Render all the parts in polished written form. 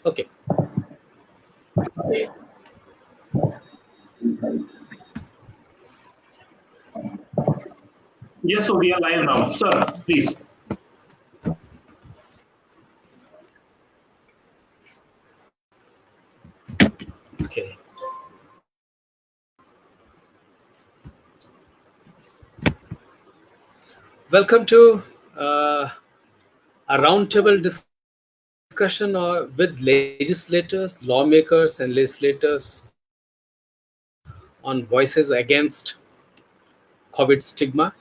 Okay. Yes, so we are live now. Sir, please. Okay. Welcome to a roundtable discussion with legislators, lawmakers, and legislators on voices against COVID stigma.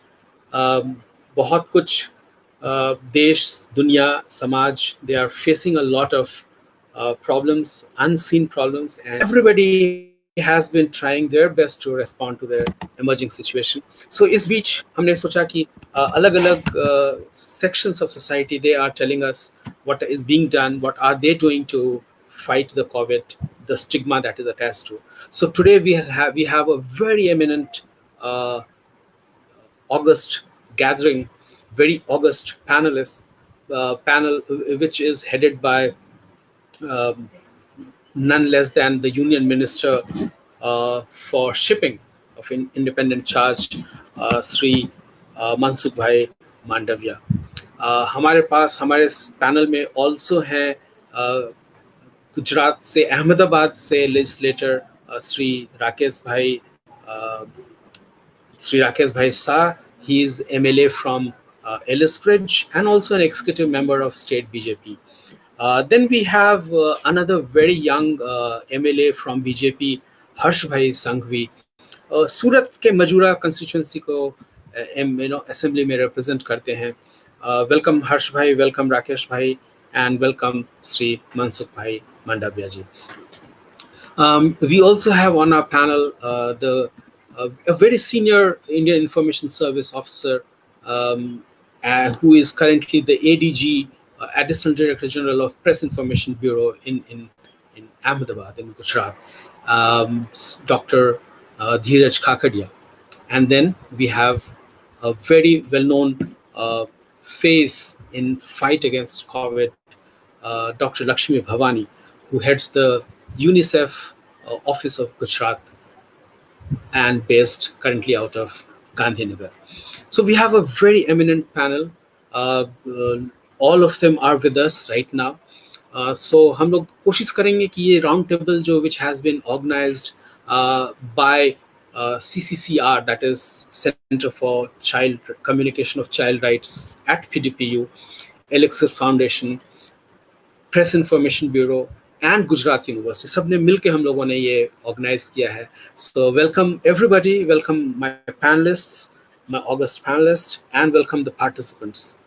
बहुत कुछ देश, दुनिया, समाज, they are facing a lot of problems, unseen problems, and everybody has been trying their best to respond to their emerging situation. So इस बीच हमने सोचा कि अलग-अलग sections of society, they are telling us what is being done, what are they doing to fight the COVID, the stigma that is attached to. So today we have a very eminent august gathering, very august panel, which is headed by um, none less than the Union Minister for Shipping of Independent Charge, Sri Mansukh Bhai Mandavia. हमारे पास हमारे panel में also हैं गुजरात से, अहमदाबाद से legislator Shri Rakesh भाई Shah. He is MLA from Ellisbridge and also an executive member of state BJP. Then we have another very young MLA from BJP, Harsh Bhai Sanghvi. सूरत के मजूरा constituency को असेंबली में represent करते हैं. वेलकम हर्ष भाई, welcome Rakesh भाई, and welcome Shri Mansukh भाई मंडाविया जी. We also have on our panel a very senior Indian Information Service officer who is currently the ADG, Additional Director General of Press Information Bureau in Ahmedabad, in Gujarat, Dr. Dheeraj Kakadia. And then we have a very well-known face in fight against COVID, Dr. Lakshmi Bhavani, who heads the UNICEF office of Gujarat and based currently out of Gandhinagar. So we have a very eminent panel. All of them are with us right now. So हम लोग कोशिश करेंगे कि ये round table जो which has been organized by CCCR, that is Center for Child Communication of Child Rights at PDPU, Elixir Foundation, Press Information Bureau and Gujarat University, सबने मिलके हम लोगों ने ये ऑर्गेनाइज किया है. So welcome everybody, welcome my panelists, my august panelists, and welcome the participants.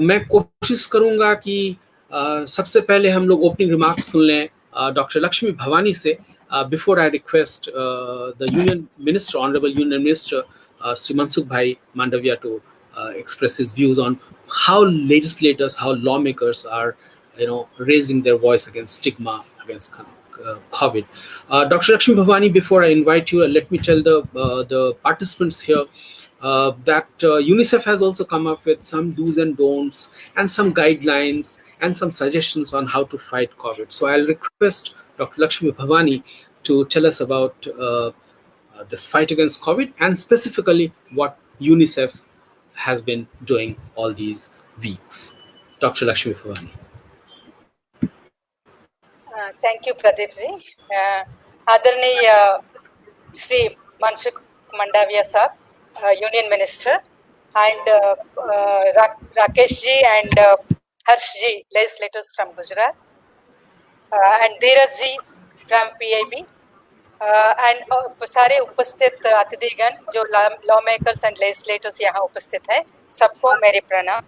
मैं कोशिश करूंगा कि सबसे पहले हम लोग ओपनिंग रिमार्क्स सुन लें डॉक्टर लक्ष्मी भवानी से. Before I request the Union Minister, Honorable Union Minister Sri Mansukh Bhai Mandavia to express his views on how legislators, how lawmakers are, raising their voice against stigma, against COVID. Dr. Lakshmi Bhavani, before I invite you, let me tell the participants here that UNICEF has also come up with some do's and don'ts and some guidelines and some suggestions on how to fight COVID. So I'll request Dr. Lakshmi Bhavani to tell us about this fight against COVID and specifically what UNICEF has been doing all these weeks. Dr. Lakshmi Bhavani. Thank you, Pradeep ji. Adarniya Sri Mansukh Mandavia sir, Union Minister, and Rakesh ji and Harsh ji, legislators from Gujarat, and Dheeraj ji from PIB, and सारे उपस्थित अतिथिगण जो lawmakers and legislators यहाँ उपस्थित हैं, सबको मेरे प्रणाम,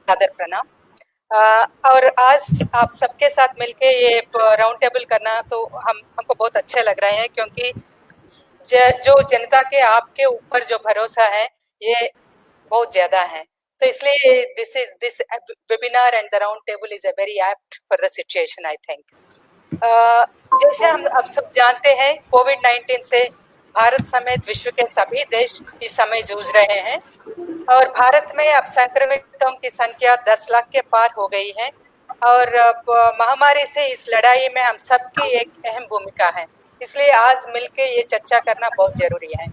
सादर प्रणाम. और आज आप सबके साथ मिलके ये राउंड टेबल करना तो हमको बहुत अच्छे लग रहे हैं, क्योंकि जो जनता के आपके ऊपर जो भरोसा है ये बहुत ज्यादा है. तो इसलिए this webinar and the round table is a very apt for the situation, I think. जैसे हम अब सब जानते हैं, कोविड-19 से भारत समेत विश्व के सभी देश इस समय जूझ रहे हैं और भारत में अब संक्रमितों की संख्या 10 लाख के पार हो गई है और महामारी से इस लड़ाई में हम सबकी एक अहम भूमिका है, इसलिए आज मिलके ये चर्चा करना बहुत जरूरी है।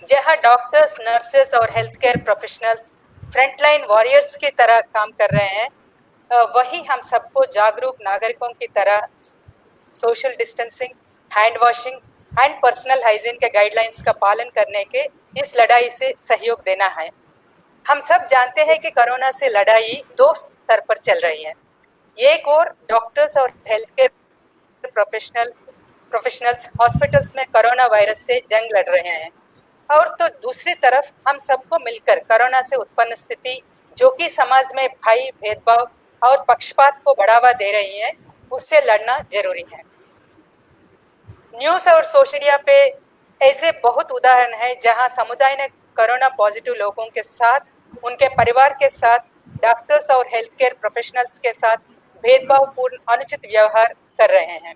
जहां डॉक्टर्स, नर्सेस और health care professionals frontline warriors की तरह काम कर रहे हैं, वही हम सबको जागरूक नागरिकों की तरह social distancing, hand washing and personal hygiene के गाइडलाइंस का पालन करने के इस लड़ाई से सहयोग देना है। हम सब जानते हैं कि कोरोना से लड़ाई दो स्तर पर चल रही है। एक और डॉक्टर्स और हेल्थ केयर प्रोफेशनल्स हॉस्पिटल्स में कोरोना वायरस से जंग लड़ रहे हैं, और तो दूसरी तरफ हम सबको मिलकर कोरोना से उत्पन्न स्थिति, जो कि समाज में भय, भेदभाव और पक्षपात को बढ़ावा दे रही है, उससे लड़ना जरूरी है। न्यूज़ और सोशल मीडिया पे ऐसे बहुत उदाहरण हैं जहां समुदाय ने कोरोना पॉजिटिव लोगों के साथ, उनके परिवार के साथ, डॉक्टर्स और हेल्थ केयर प्रोफेशनल्स के साथ भेदभावपूर्ण अनुचित व्यवहार कर रहे हैं।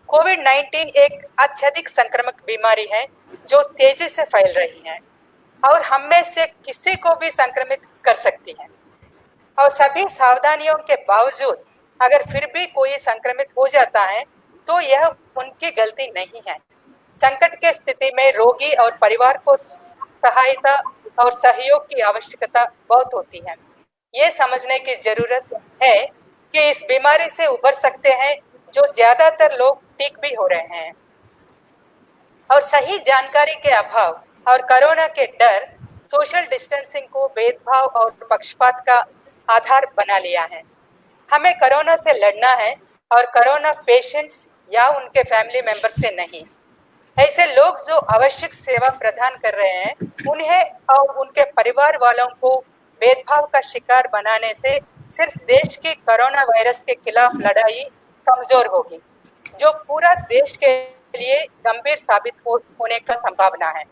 कोविड-19 एक अत्यधिक संक्रामक बीमारी है जो तेजी से फैल रही है और हम में से किसी को भी संक्रमित कर सकती है, और सभी सावधानियों के बावजूद अगर फिर भी कोई संक्रमित हो जाता है तो यह उनकी गलती नहीं है। संकट के स्थिति में रोगी और परिवार को सहायता और सहयोग की आवश्यकता बहुत होती है। ये समझने की जरूरत है कि इस बीमारी से उबर सकते हैं जो ज्यादातर लोग ठीक भी हो रहे हैं, और सही जानकारी के अभाव और कोरोना के डर सोशल डिस्टेंसिंग को भेदभाव और पक्षपात का आधार बना लिया है। हमें कोरोना से लड़ना है और कोरोना पेशेंट्स या उनके फैमिली मेंबर से नहीं। ऐसे लोग जो आवश्यक सेवा प्रदान कर रहे हैं, उन्हें और उनके परिवार वालों को भेदभाव का शिकार बनाने से सिर्फ देश की कोरोना वायरस के खिलाफ लड़ाई कमजोर होगी, जो पूरा देश के लिए गंभीर साबित होने का संभावना है।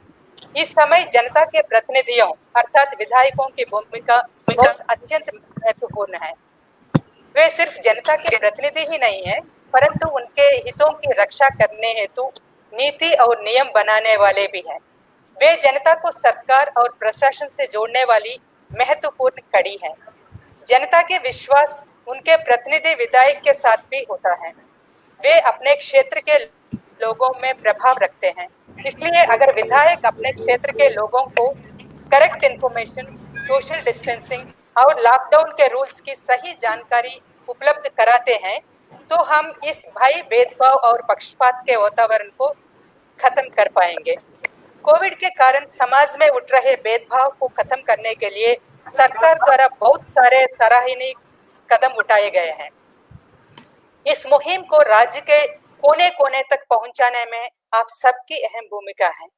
इस समय जनता के प्रतिनिधियों अर्थात विधायकों की भूमिका बहुत अत्यंत महत्वपूर्ण है। वे सिर्फ जनता के प्रतिनिधि ही नहीं है, परंतु उनके हितों की रक्षा करने हेतु नीति और नियम बनाने वाले भी हैं। वे जनता को सरकार और प्रशासन से जोड़ने वाली महत्वपूर्ण कड़ी है। जनता के विश्वास उनके प्रतिनिधि विधायक के साथ भी होता है। वे अपने क्षेत्र के लोगों में प्रभाव रखते हैं, इसलिए अगर विधायक अपने क्षेत्र के लोगों को करेक्ट इंफॉर्मेशन, सोशल डिस्टेंसिंग और लॉकडाउन के रूल्स की सही जानकारी उपलब्ध कराते हैं, तो हम इस भय, भेदभाव और पक्षपात के वातावरण को खत्म कर पाएंगे। कोविड के कारण समाज में उठ रहे भेदभाव को खत्म करने के लिए सरकार द्वारा बहुत सारे सराहनीय कदम उठाए गए हैं। इस मुहिम को राज्य के कोने कोने तक पहुंचाने में आप सबकी अहम भूमिका है,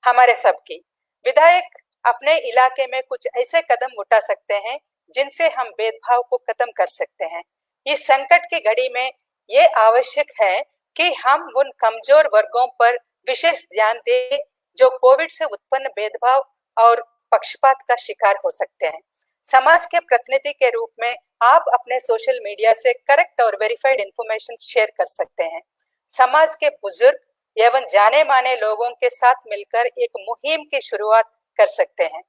हमारे सबकी। विधायक अपने इलाके में कुछ ऐसे कदम उठा सकते हैं जिनसे हम भेदभाव को खत्म कर सकते हैं। इस संकट की घड़ी में ये आवश्यक है कि हम उन कमजोर वर्गों पर विशेष ध्यान दें जो कोविड से उत्पन्न भेदभाव और पक्षपात का शिकार हो सकते हैं। समाज के प्रतिनिधि के रूप में आप अपने सोशल मीडिया से करेक्ट और वेरीफाइड इंफॉर्मेशन शेयर कर सकते हैं। समाज के बुजुर्ग एवं जाने माने लोगों के साथ मिलकर एक मुहिम की शुरुआत कर सकते हैं।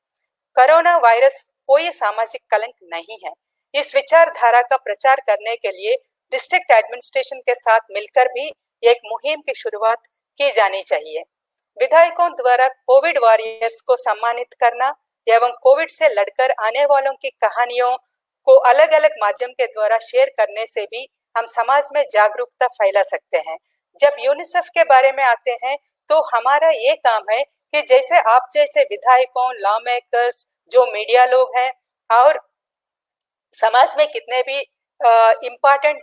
कोरोना वायरस कोई सामाजिक कलंक नहीं है। इस विचारधारा का प्रचार करने के लिए डिस्ट्रिक्ट एडमिनिस्ट्रेशन के साथ मिलकर भी एक मुहिम की शुरुआत की जानी चाहिए। विधायकों द्वारा कोविड वॉरियर्स को सम्मानित करना एवं कोविड से लड़कर आने वालों की कहानियों को अलग अलग माध्यम के द्वारा शेयर करने से भी हम समाज में जागरूकता फैला सकते हैं। जब यूनिसेफ के बारे में आते हैं तो हमारा ये काम है कि जैसे आप जैसे विधायकों, लॉ मेकर्स, जो मीडिया लोग हैं और समाज में कितने भी इम्पोर्टेंट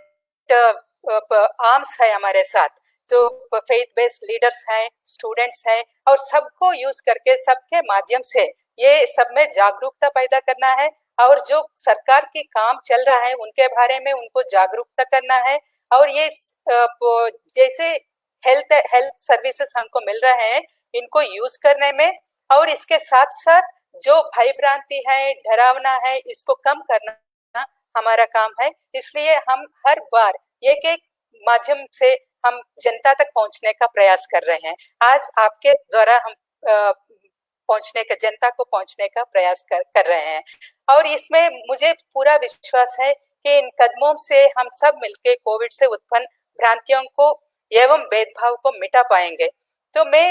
आर्म्स है हमारे साथ, जो फेथ बेस्ड लीडर्स हैं, स्टूडेंट्स हैं, और सबको यूज करके सबके माध्यम से ये सब में जागरूकता पैदा करना है, और जो सरकार की काम चल रहा है उनके बारे में उनको जागरूकता करना है। और ये जैसे हेल्थ सर्विसेज हमको मिल रहे हैं इनको यूज करने में, और इसके साथ साथ जो भय भ्रांति है, डरावना है, इसको कम करना हमारा काम है। इसलिए हम हर बार एक एक माध्यम से हम जनता तक पहुंचने का प्रयास कर रहे हैं। आज आपके द्वारा हम जनता को पहुंचने का प्रयास कर रहे हैं, और इसमें मुझे पूरा विश्वास है कि इन कदमों से हम सब मिलकर कोविड से उत्पन्न भ्रांतियों को एवं भेदभाव को मिटा पाएंगे। तो मैं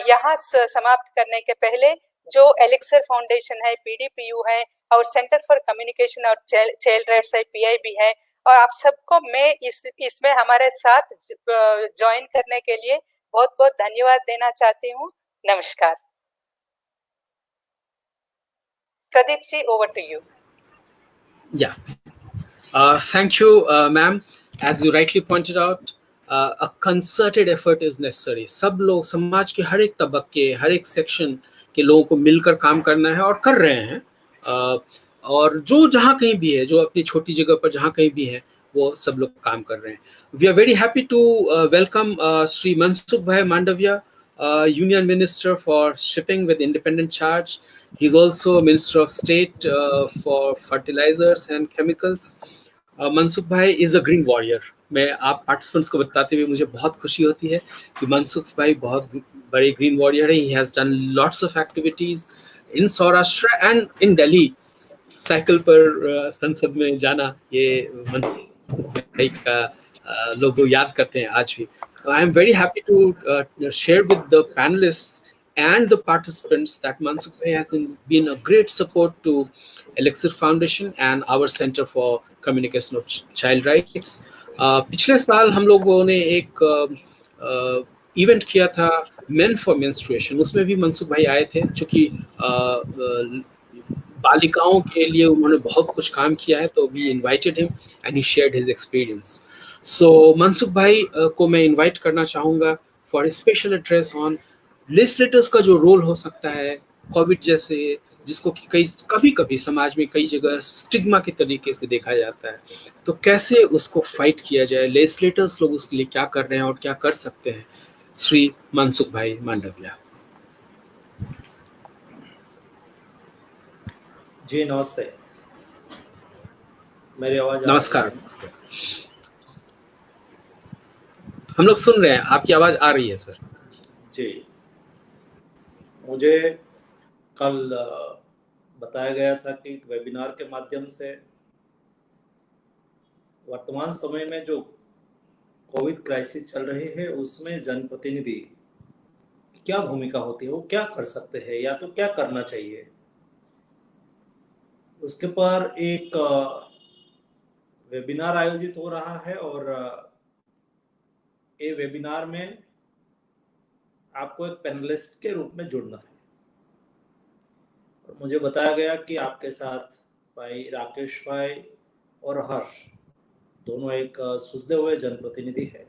यहाँ समाप्त करने के पहले जो एलिक्सर फाउंडेशन है, पीडीपीयू है और सेंटर फॉर कम्युनिकेशन और चाइल्ड राइट्स है, पीआईबी है, और आप सबको मैं इसमें हमारे साथ ज्वाइन करने के लिए बहुत बहुत धन्यवाद देना चाहती हूँ। नमस्कार। Pradeep ji, over to you. Yeah. Thank you, ma'am. As you rightly pointed out, a concerted effort is necessary. सब लोग, समाज के हर एक तबके, हर एक सेक्शन के लोगों को मिलकर काम करना है और कर रहे हैं। और जो जहाँ कहीं भी है, जो अपनी छोटी जगह पर जहाँ कहीं भी है, वो सब लोग काम कर रहे हैं। We are very happy to welcome Sri Mansukh Bhai Mandavia, Union Minister for Shipping with Independent Charge. He's also Minister of State for Fertilizers and Chemicals. Mansukh भाई इज अ ग्रीन वॉरियर। मैं आप पार्टिसिपेंट्स को बताते हुए मुझे बहुत खुशी होती है कि मनसुख भाई बहुत बड़े ग्रीन वॉरियर है। He has done lots of activities in Saurashtra and in Delhi. Cycle पर संसद में जाना, ये मनसुख भाई का लोग याद करते हैं आज भी। I am very happy to share with the panellists and the participants that Mansukh Bhai has been a great support to Elixir Foundation and our Center for Communication of Child Rights. पिछले साल हम लोगों ने एक event किया था Men for Menstruation, उसमें भी मनसुख भाई आए थे। चूंकि बालिकाओं के लिए उन्होंने बहुत कुछ काम किया है, तो we invited him and he shared his experience. So Mansukh भाई को मैं इनवाइट करना चाहूँगा for a special address on legislators का जो रोल हो सकता है कोविड जैसे, जिसको कि कभी कभी समाज में कई जगह स्टिग्मा के तरीके से देखा जाता है, तो कैसे उसको फाइट किया जाए, लेजिस्लेटर्स लोग उसके लिए क्या कर रहे हैं और क्या कर सकते हैं। श्री मनसुख भाई मांडविया जी, नमस्ते। मेरी आवाज नमस्कार। हम लोग सुन रहे हैं, आपकी आवाज आ रही है सर जी। मुझे कल बताया गया था कि वेबिनार के माध्यम से वर्तमान समय में जो कोविड क्राइसिस चल रही है उसमें जनप्रतिनिधि क्या भूमिका होती है, वो क्या कर सकते हैं या तो क्या करना चाहिए, उसके पर एक वेबिनार आयोजित हो रहा है। और ये वेबिनार में आपको एक पैनलिस्ट के रूप में जुड़ना है। और मुझे बताया गया कि आपके साथ भाई राकेश भाई और हर्ष दोनों एक सुझे हुए जनप्रतिनिधि है,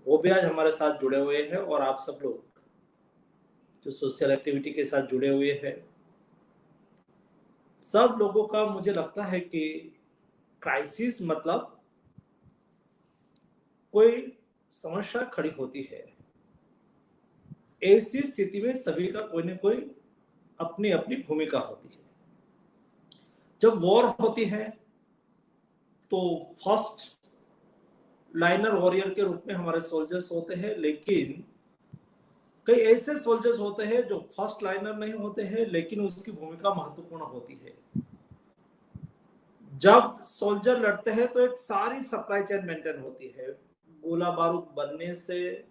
वो भी आज हमारे साथ जुड़े हुए हैं। और आप सब लोग जो सोशल एक्टिविटी के साथ जुड़े हुए हैं, सब लोगों का मुझे लगता है कि क्राइसिस मतलब कोई समस्या खड़ी होती है, ऐसी स्थिति में सभी का कोई न कोई अपनी अपनी भूमिका होती है। जब वॉर होती है तो फर्स्ट लाइनर वॉरियर के रूप में हमारे सोल्जर्स होते हैं, लेकिन कई ऐसे सोल्जर्स होते हैं जो फर्स्ट लाइनर नहीं होते हैं, लेकिन उसकी भूमिका महत्वपूर्ण होती है। जब सोल्जर लड़ते हैं तो एक सारी सप्लाई चेन मेंटेन होती है, गोला बारूद बनने से,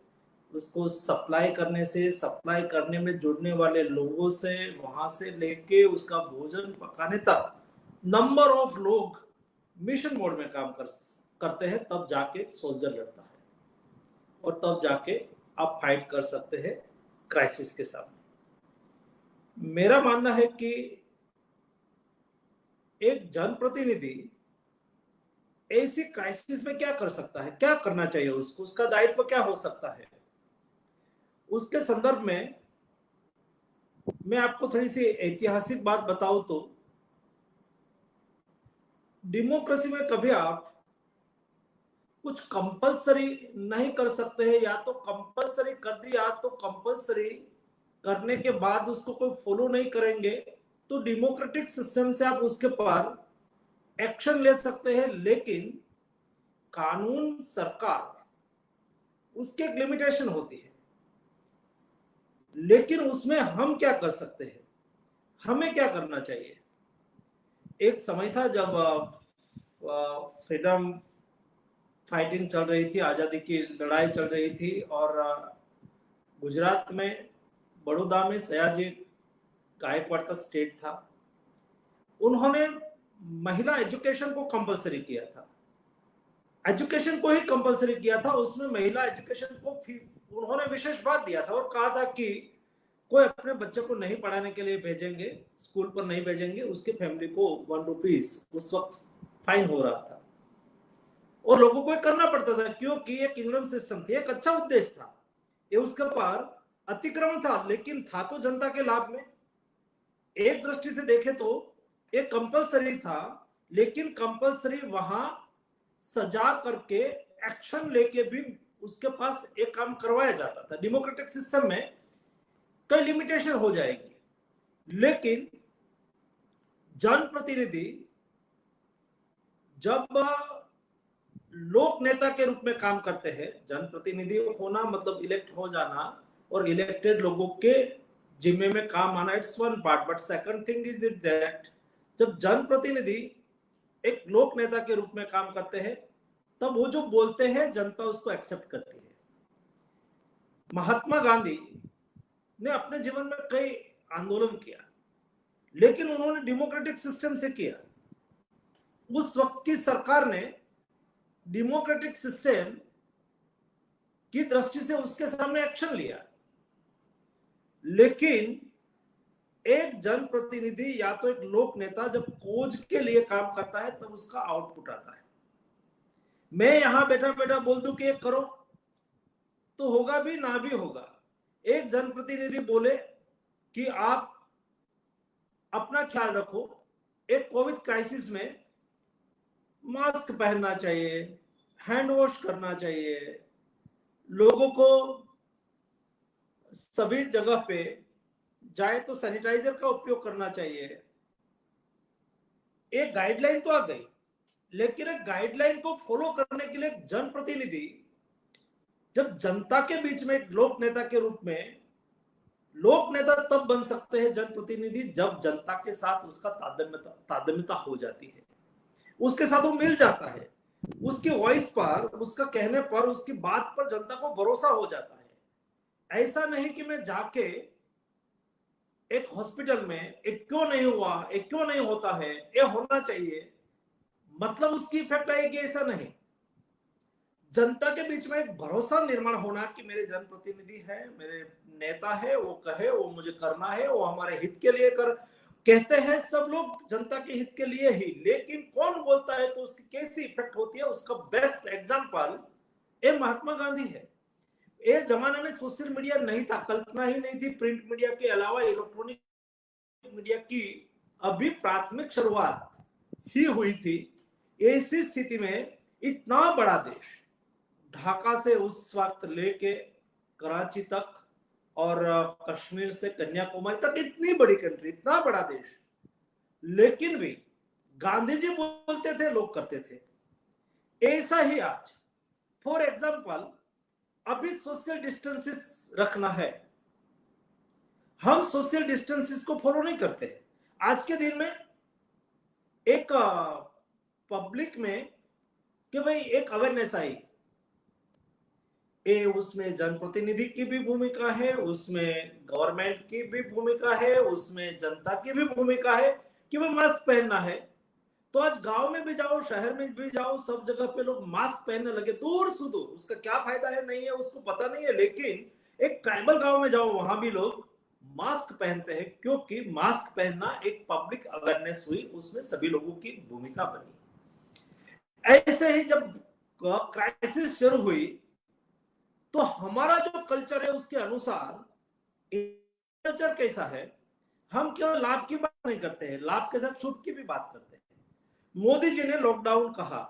उसको सप्लाई करने से, सप्लाई करने में जुड़ने वाले लोगों से, वहां से लेके उसका भोजन पकाने तक नंबर ऑफ लोग मिशन मोड में काम करते हैं, तब जाके सोल्जर लड़ता है और तब जाके आप फाइट कर सकते हैं क्राइसिस के सामने। मेरा मानना है कि एक जनप्रतिनिधि ऐसी क्राइसिस में क्या कर सकता है, क्या करना चाहिए उसको, उसका दायित्व क्या हो सकता है, उसके संदर्भ में मैं आपको थोड़ी सी ऐतिहासिक बात बताऊं तो डेमोक्रेसी में कभी आप कुछ कंपलसरी नहीं कर सकते हैं, या तो कंपलसरी कर दिया तो कंपलसरी करने के बाद उसको कोई फॉलो नहीं करेंगे तो डेमोक्रेटिक सिस्टम से आप उसके पर एक्शन ले सकते हैं, लेकिन कानून सरकार उसके एक लिमिटेशन होती है। लेकिन उसमें हम क्या कर सकते हैं, हमें क्या करना चाहिए, एक समय था जब फ्रीडम फाइटिंग चल रही थी, आज़ादी की लड़ाई चल रही थी, और गुजरात में बड़ौदा में सयाजी गायकवाड़ का स्टेट था। उन्होंने महिला एजुकेशन को कंपलसरी किया था, एजुकेशन को ही कंपलसरी किया था। उसमें महिला एजुकेशन को उन्होंने विशेष भार दिया था और कहा था कि कोई अपने बच्चे को नहीं पढ़ाने के लिए भेजेंगे, स्कूल पर नहीं भेजेंगे, उसके फैमिली को 1 रुपीज उस वक्त फाइन हो रहा था और लोगों को करना पड़ता था, क्योंकि ये किंगडम सिस्टम थी। एक अच्छा उद्देश्य था, ये उसके पार अतिक्रमण था, लेकिन था तो जनता के लाभ में। एक दृष्टि से देखें तो ये कंपलसरी था, लेकिन कंपलसरी वहां सजा करके एक्शन लेके भी उसके पास एक काम करवाया जाता था। डेमोक्रेटिक सिस्टम में कई लिमिटेशन हो जाएगी, लेकिन जनप्रतिनिधि जब लोक नेता के रूप में काम करते हैं, जनप्रतिनिधि होना मतलब इलेक्ट हो जाना और इलेक्टेड लोगों के जिम्मे में काम आना, it's one part, but second thing is it that जब जनप्रतिनिधि एक लोक नेता के रूप में काम करते हैं, तब वो जो बोलते हैं जनता उसको एक्सेप्ट करती है। महात्मा गांधी ने अपने जीवन में कई आंदोलन किया, लेकिन उन्होंने डेमोक्रेटिक सिस्टम से किया। उस वक्त की सरकार ने डेमोक्रेटिक सिस्टम की दृष्टि से उसके सामने एक्शन लिया, लेकिन एक जनप्रतिनिधि या तो एक लोक नेता जब खोज के लिए काम करता है तब उसका आउटपुट आता है। मैं यहां बैठा बैठा बोल दूं कि ये करो तो होगा भी ना भी होगा। एक जनप्रतिनिधि बोले कि आप अपना ख्याल रखो, एक कोविड क्राइसिस में मास्क पहनना चाहिए, हैंड वॉश करना चाहिए, लोगों को सभी जगह पे जाए तो सैनिटाइजर का उपयोग करना चाहिए। एक गाइडलाइन तो आ गई, लेकिन एक गाइडलाइन को फॉलो करने के लिए जनप्रतिनिधि जब जनता के बीच में एक लोक नेता के रूप में, लोक नेता तब बन सकते हैं जनप्रतिनिधि जब जनता के साथ उसका तादात्म्यता हो जाती है, उसके साथ वो मिल जाता है, उसकी वॉइस पर, उसका कहने पर, उसकी बात पर जनता को भरोसा हो जाता है। ऐसा नहीं कि मैं जाके एक हॉस्पिटल में एक क्यों नहीं हुआ, एक क्यों नहीं होता है, ये होना चाहिए, मतलब उसकी इफेक्ट आएगी, ऐसा नहीं। जनता के बीच में एक भरोसा निर्माण होना कि मेरे जनप्रतिनिधि है, मेरे नेता है, वो कहे वो मुझे करना है, वो हमारे हित के लिए कहते हैं, सब लोग जनता के हित के लिए ही, लेकिन कौन बोलता है तो उसकी कैसी इफेक्ट होती है, उसका बेस्ट एग्जांपल ये महात्मा गांधी है। ये जमाने में सोशल मीडिया नहीं था, कल्पना ही नहीं थी प्रिंट मीडिया के अलावा इलेक्ट्रॉनिक मीडिया की अभी प्राथमिक शुरुआत ही हुई थी। ऐसी स्थिति में इतना बड़ा देश, ढाका से उस वक्त लेके कराची तक और कश्मीर से कन्याकुमारी तक, इतनी बड़ी कंट्री, इतना बड़ा देश, लेकिन भी गांधी जी बोलते थे, लोग करते थे। ऐसा ही आज फॉर एग्जांपल अभी सोशल डिस्टेंसेस रखना है, हम सोशल डिस्टेंसेस को फॉलो नहीं करते हैं। आज के दिन में एक पब्लिक में कि भाई एक अवेयरनेस आई, उसमें जनप्रतिनिधि की भी भूमिका है, उसमें गवर्नमेंट की भी भूमिका है, उसमें जनता की भी भूमिका है कि भाई मास्क पहनना है। तो आज गांव में भी जाओ, शहर में भी जाओ, सब जगह पे लोग मास्क पहनने लगे, दूर सुदूर। उसका क्या फायदा है नहीं है उसको पता नहीं है, लेकिन एक ट्राइबल गांव में जाओ, वहां भी लोग मास्क पहनते हैं, क्योंकि मास्क पहनना एक पब्लिक अवेयरनेस हुई, उसमें सभी लोगों की भूमिका बनी। ऐसे ही जब क्राइसिस शुरू हुई तो हमारा जो कल्चर है उसके अनुसार कल्चर कैसा है, हम केवल लाभ की बात नहीं करते हैं, लाभ के साथ छूट की भी बात करते हैं। मोदी जी ने लॉकडाउन कहा,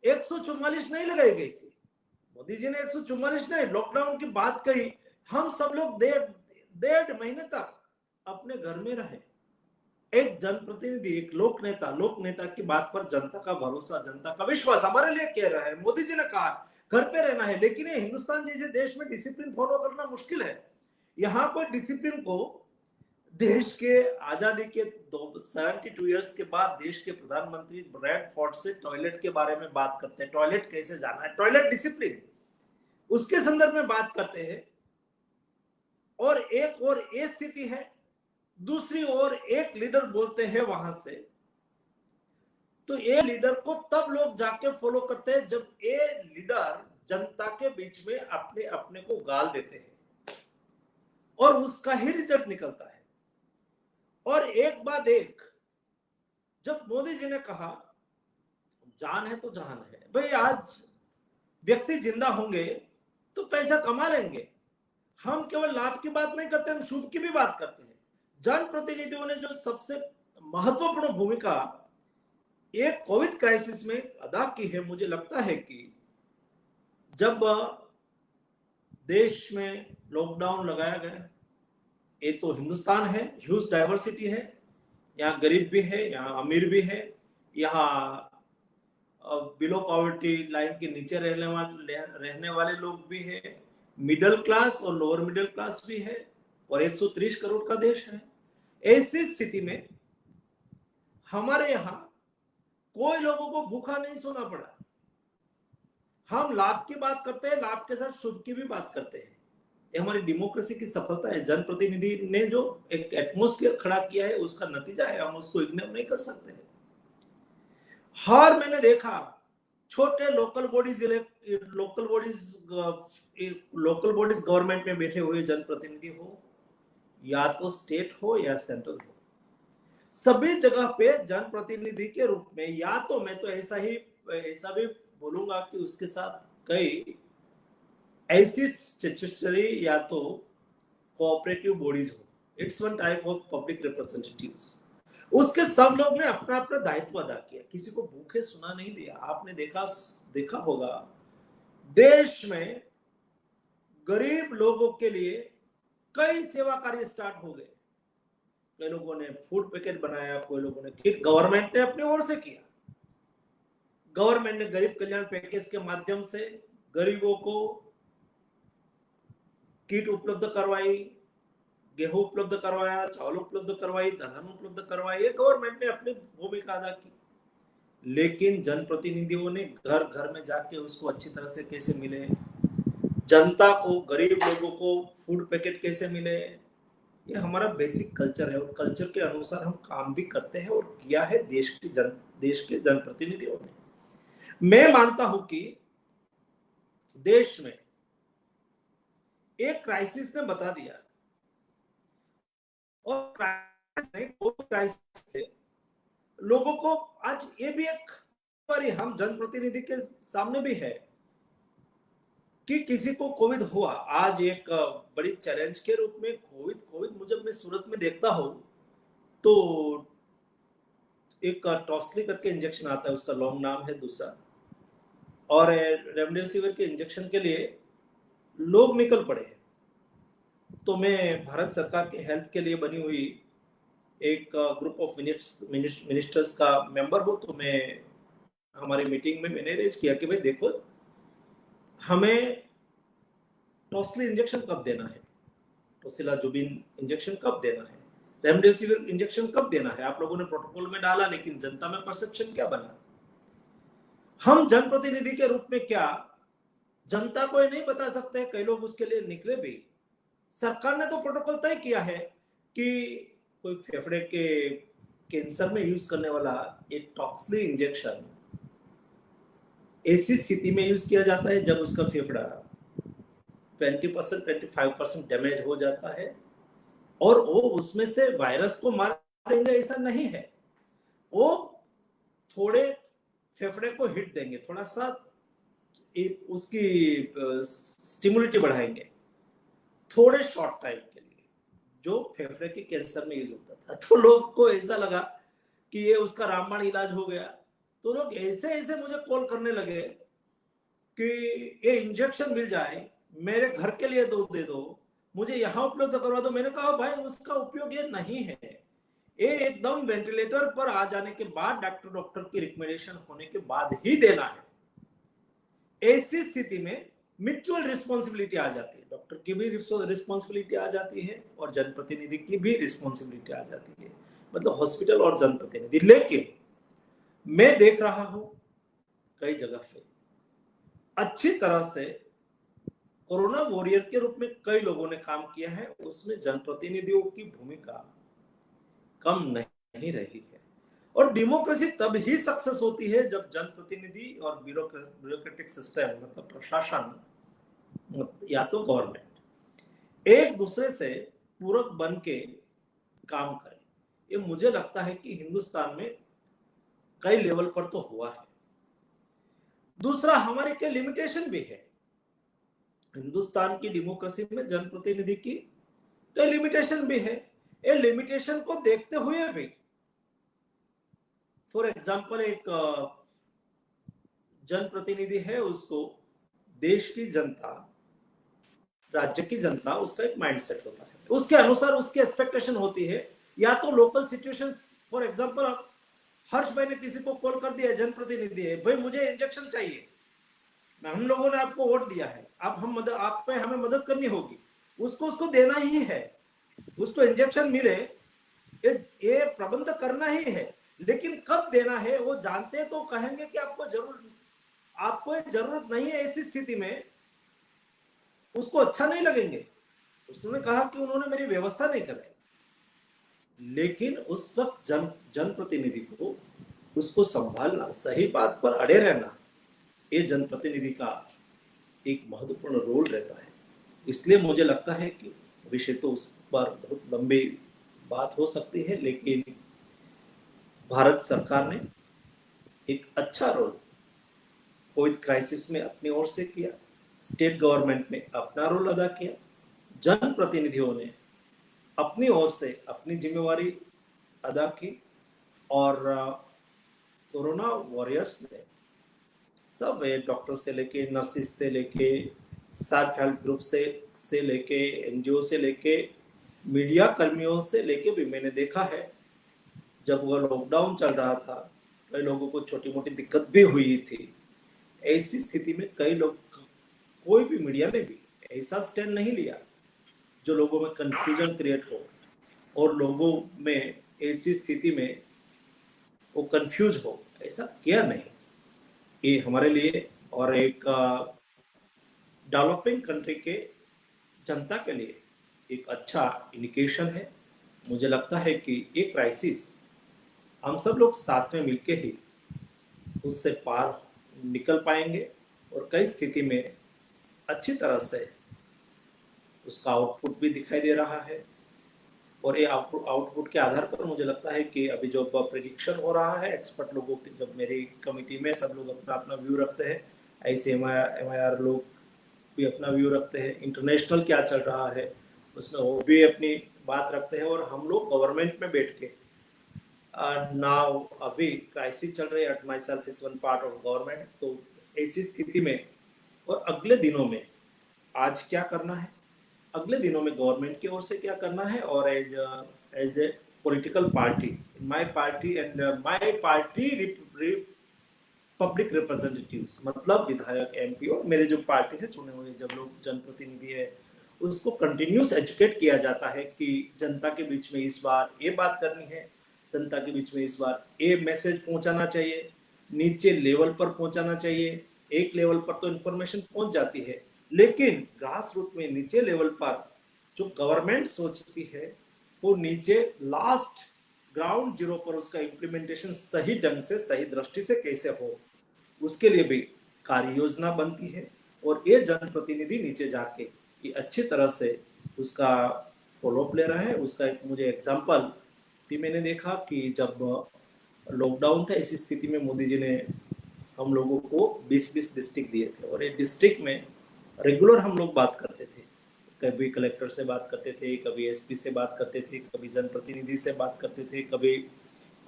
144 नहीं लगाई गई थी, मोदी जी ने 144 नहीं, लॉकडाउन की बात कही। हम सब लोग 1.5 महीने तक अपने घर में रहे। एक जनप्रतिनिधि, एक लोक नेता की बात पर जनता का भरोसा, जनता का विश्वास हमारे लिए कह रहा है। मोदी जी ने कहा घर पे रहना है, लेकिन ये हिंदुस्तान जैसे देश में डिसिप्लिन फॉलो करना मुश्किल है। यहाँ पर डिसिप्लिन को देश के आजादी के 72 ईयर्स के बाद देश के प्रधानमंत्री ब्रैडफोर्ड से टॉयलेट के बारे में बात करते हैं, टॉयलेट कैसे जाना है, टॉयलेट डिसिप्लिन, उसके संदर्भ में बात करते हैं। और एक और ये स्थिति है, दूसरी ओर एक लीडर बोलते हैं वहां से, तो ये लीडर को तब लोग जाके फॉलो करते हैं जब ये लीडर जनता के बीच में अपने अपने को गाल देते हैं और उसका ही रिजल्ट निकलता है। और एक बाद एक, जब मोदी जी ने कहा जान है तो जहान है, भाई आज व्यक्ति जिंदा होंगे तो पैसा कमा लेंगे, हम केवल लाभ की बात नहीं करते, हम शुभ की भी बात करते हैं। जनप्रतिनिधियों ने जो सबसे महत्वपूर्ण भूमिका एक कोविड क्राइसिस में अदा की है, मुझे लगता है कि जब देश में लॉकडाउन लगाया गया, ये तो हिंदुस्तान है, ह्यूज डाइवर्सिटी है, यहाँ गरीब भी है, यहाँ अमीर भी है, यहाँ बिलो पॉवर्टी लाइन के नीचे रहने वाले लोग भी है, मिडिल क्लास और लोअर मिडिल क्लास भी है, और 130 करोड़ का देश है। ऐसी स्थिति में हमारे यहाँ कोई लोगों को भूखा नहीं सोना पड़ा। हम लाभ की बात करते हैं, लाभ के साथ शुभ की भी बात करते हैं। ये हमारी डेमोक्रेसी की सफलता है। जनप्रतिनिधि ने जो एक एटमॉस्फेयर खड़ा किया है उसका नतीजा है, हम उसको इग्नोर नहीं कर सकते हैं। हर मैंने देखा छोटे लोकल बॉडीज गवर्नमेंट में बैठे हुए जनप्रतिनिधि हो, या तो स्टेट हो या सेंट्रल हो, सभी जगह पे जनप्रतिनिधि के रूप में, या तो मैं तो ऐसा भी बोलूंगा कि उसके साथ कई ऐसी स्टैट्यूटरी या तो कोऑपरेटिव बॉडीज हो, it's one type of public representatives, उसके सब लोग ने अपना अपना दायित्व अदा किया, किसी को भूखे सुना नहीं दिया। आपने देखा होगा देश में गरीब लोगों के लिए कई सेवा कार्य स्टार्ट हो गए। कई लोगों ने फूड पैकेट बनाया, कोई लोगों ने किट, गवर्नमेंट ने अपनी ओर से किया। गवर्नमेंट ने गरीब कल्याण पैकेज के माध्यम से गरीबों को किट उपलब्ध करवाई, गेहूं उपलब्ध करवाया, चावल उपलब्ध करवाई, दलहन उपलब्ध करवाई, ये गवर्नमेंट ने अपनी भूमिका अदा की। लेकिन जनप्रतिनिधियों ने घर घर में जाके उसको अच्छी तरह से कैसे मिले, जनता को, गरीब लोगों को फूड पैकेट कैसे मिले, ये हमारा बेसिक कल्चर है और कल्चर के अनुसार हम काम भी करते हैं और किया है देश के जनप्रतिनिधियों ने। मैं मानता हूं कि देश में एक क्राइसिस ने बता दिया, और क्राइसिस से लोगों को आज ये भी एक बारी हम जनप्रतिनिधि के सामने भी है कि किसी को कोविड हुआ। आज एक बड़ी चैलेंज के रूप में कोविड जब मैं सूरत में देखता हूं तो एक टॉसली करके इंजेक्शन आता है, उसका लॉन्ग नाम है दूसरा, और रेमडेसिविर के इंजेक्शन के लिए लोग निकल पड़े। तो मैं भारत सरकार के हेल्थ के लिए बनी हुई एक ग्रुप ऑफ मिनिस्टर्स का मेंबर हूं, तो मैं हमारी मीटिंग में मैंने रेज किया कि भाई देखो, हमें टॉसली इंजेक्शन कब देना है, टोसिलाजुबिन इंजेक्शन कब देना है, रेमडेसिविर इंजेक्शन कब देना है। आप लोगों ने प्रोटोकॉल में डाला, लेकिन जनता में परसेप्शन क्या बना। हम जनप्रतिनिधि के रूप में क्या जनता को ये नहीं बता सकते, कई लोग उसके लिए निकले भी। सरकार ने तो प्रोटोकॉल तय किया है कि कोई फेफड़े के कैंसर में यूज करने वाला एक टॉक्सली इंजेक्शन ऐसी स्थिति में यूज किया जाता है जब उसका फेफड़ा 20% 25% डैमेज हो जाता है, और वो उसमें से वायरस को मार देंगे ऐसा नहीं है, वो थोड़े फेफड़े को हिट देंगे, थोड़ा सा उसकी स्टिमुलिटी बढ़ाएंगे थोड़े शॉर्ट टाइम के लिए, जो फेफड़े के कैंसर में यूज होता था। तो लोग को ऐसा लगा कि ये उसका रामबाण इलाज हो गया, तो लोग ऐसे मुझे कॉल करने लगे कि ये इंजेक्शन मिल जाए, मेरे घर के लिए दे दो, मुझे यहाँ उपलब्ध करवा दो। मैंने कहा भाई उसका उपयोग ये नहीं है, ये एकदम वेंटिलेटर पर आ जाने के बाद डॉक्टर की रिकमेंडेशन होने के बाद ही देना है। ऐसी स्थिति में म्यूचुअल रिस्पॉन्सिबिलिटी आ जाती है, डॉक्टर की भी रिस्पॉन्सिबिलिटी आ जाती है और जनप्रतिनिधि की भी रिस्पॉन्सिबिलिटी आ जाती है, मतलब हॉस्पिटल और जनप्रतिनिधि। लेकिन मैं देख रहा हूं कई जगह पे अच्छी तरह से कोरोना वॉरियर के रूप में कई लोगों ने काम किया है, उसमें जनप्रतिनिधियों की भूमिका कम नहीं रही है। और डेमोक्रेसी तब ही सक्सेस होती है जब जनप्रतिनिधि और ब्यूरोक्रेटिक सिस्टम, मतलब प्रशासन या तो गवर्नमेंट, एक दूसरे से पूरक बन के काम करें। ये मुझे लगता है कि हिंदुस्तान में कई लेवल पर तो हुआ है। दूसरा, हमारे के लिमिटेशन भी है। हिंदुस्तान की डेमोक्रेसी में जनप्रतिनिधि की कई लिमिटेशन भी है। ये लिमिटेशन को देखते हुए भी, फॉर एग्जाम्पल, एक जनप्रतिनिधि है, उसको देश की जनता, राज्य की जनता, उसका एक माइंडसेट होता है, उसके अनुसार उसकी एक्सपेक्टेशन होती है। या तो लोकल सिचुएशंस, फॉर एग्जांपल हर्ष भाई ने किसी को कॉल कर दिया, जनप्रतिनिधि है, भाई मुझे इंजेक्शन चाहिए, हम लोगों ने आपको वोट दिया है, अब हम मदद, आप पे हमें मदद करनी होगी, उसको देना ही है, उसको इंजेक्शन मिले, ये प्रबंध करना ही है। लेकिन कब देना है वो जानते हैं तो कहेंगे कि आपको जरूरत नहीं है, ऐसी स्थिति में उसको अच्छा नहीं लगेंगे। उसने कहा कि उन्होंने मेरी व्यवस्था नहीं कराई, लेकिन उस वक्त जनप्रतिनिधि को उसको संभालना, सही बात पर अड़े रहना, ये जनप्रतिनिधि का एक महत्वपूर्ण रोल रहता है। इसलिए मुझे लगता है कि विषय तो उस पर बहुत लंबी बात हो सकती है, लेकिन भारत सरकार ने एक अच्छा रोल कोविड क्राइसिस में अपनी ओर से किया, स्टेट गवर्नमेंट ने अपना रोल अदा किया, जनप्रतिनिधियों ने अपनी ओर से अपनी जिम्मेवारी अदा की, और कोरोना वॉरियर्स ने सब, डॉक्टर से लेके, नर्सिस से लेके, सेल्फ हेल्प ग्रुप से लेके, एनजीओ से लेके, मीडिया कर्मियों से लेके भी मैंने देखा है, जब वह लॉकडाउन चल रहा था कई लोगों को छोटी मोटी दिक्कत भी हुई थी। ऐसी स्थिति में कई लोग, कोई भी मीडिया ने भी ऐसा स्टैंड नहीं लिया जो लोगों में कंफ्यूजन क्रिएट हो और लोगों में ऐसी स्थिति में वो कंफ्यूज हो, ऐसा किया नहीं। ये हमारे लिए और एक डेवलपिंग कंट्री के जनता के लिए एक अच्छा इंडिकेशन है। मुझे लगता है कि ये क्राइसिस हम सब लोग साथ में मिलके ही उससे पार निकल पाएंगे और कई स्थिति में अच्छी तरह से उसका आउटपुट भी दिखाई दे रहा है। और ये आउटपुट के आधार पर मुझे लगता है कि अभी जो प्रेडिक्शन हो रहा है एक्सपर्ट लोगों की, जब मेरी कमेटी में सब लोग अपना अपना व्यू रखते हैं, ऐसे MIR लोग भी अपना व्यू रखते हैं, इंटरनेशनल क्या चल रहा है उसमें वो भी अपनी बात रखते हैं, और हम लोग गवर्नमेंट में बैठ के नाउ अभी क्राइसिस चल रही है, my self is one part of government. तो ऐसी स्थिति में और अगले दिनों में आज क्या करना है, अगले दिनों में गवर्नमेंट की ओर से क्या करना है, और as a political party in my party and my party public representatives, मतलब विधायक, MP और मेरे जो पार्टी से चुने हुए जब लोग जनप्रतिनिधि है, उसको कंटिन्यूस एजुकेट किया जाता है कि जनता के बीच में इस बार ये बात करनी है, जनता के बीच में इस बार ये मैसेज पहुंचाना चाहिए, नीचे लेवल पर पहुंचाना चाहिए। एक लेवल पर तो इन्फॉर्मेशन पहुंच जाती है, लेकिन ग्रास रूट में नीचे लेवल पर जो गवर्नमेंट सोचती है वो नीचे लास्ट ग्राउंड जीरो पर उसका इम्प्लीमेंटेशन सही ढंग से, सही दृष्टि से कैसे हो, उसके लिए भी कार्य योजना बनती है। और ये जनप्रतिनिधि नीचे जाके ये अच्छी तरह से उसका फॉलोअप ले रहे हैं। उसका एक मुझे एग्जांपल भी मैंने देखा कि जब लॉकडाउन था, इसी स्थिति में मोदी जी ने हम लोगों को 20-20 डिस्ट्रिक्ट दिए थे, और ये डिस्ट्रिक्ट में रेगुलर हम लोग बात करते थे, कभी कलेक्टर से बात करते थे, कभी SP से बात करते थे, कभी जनप्रतिनिधि से बात करते थे, कभी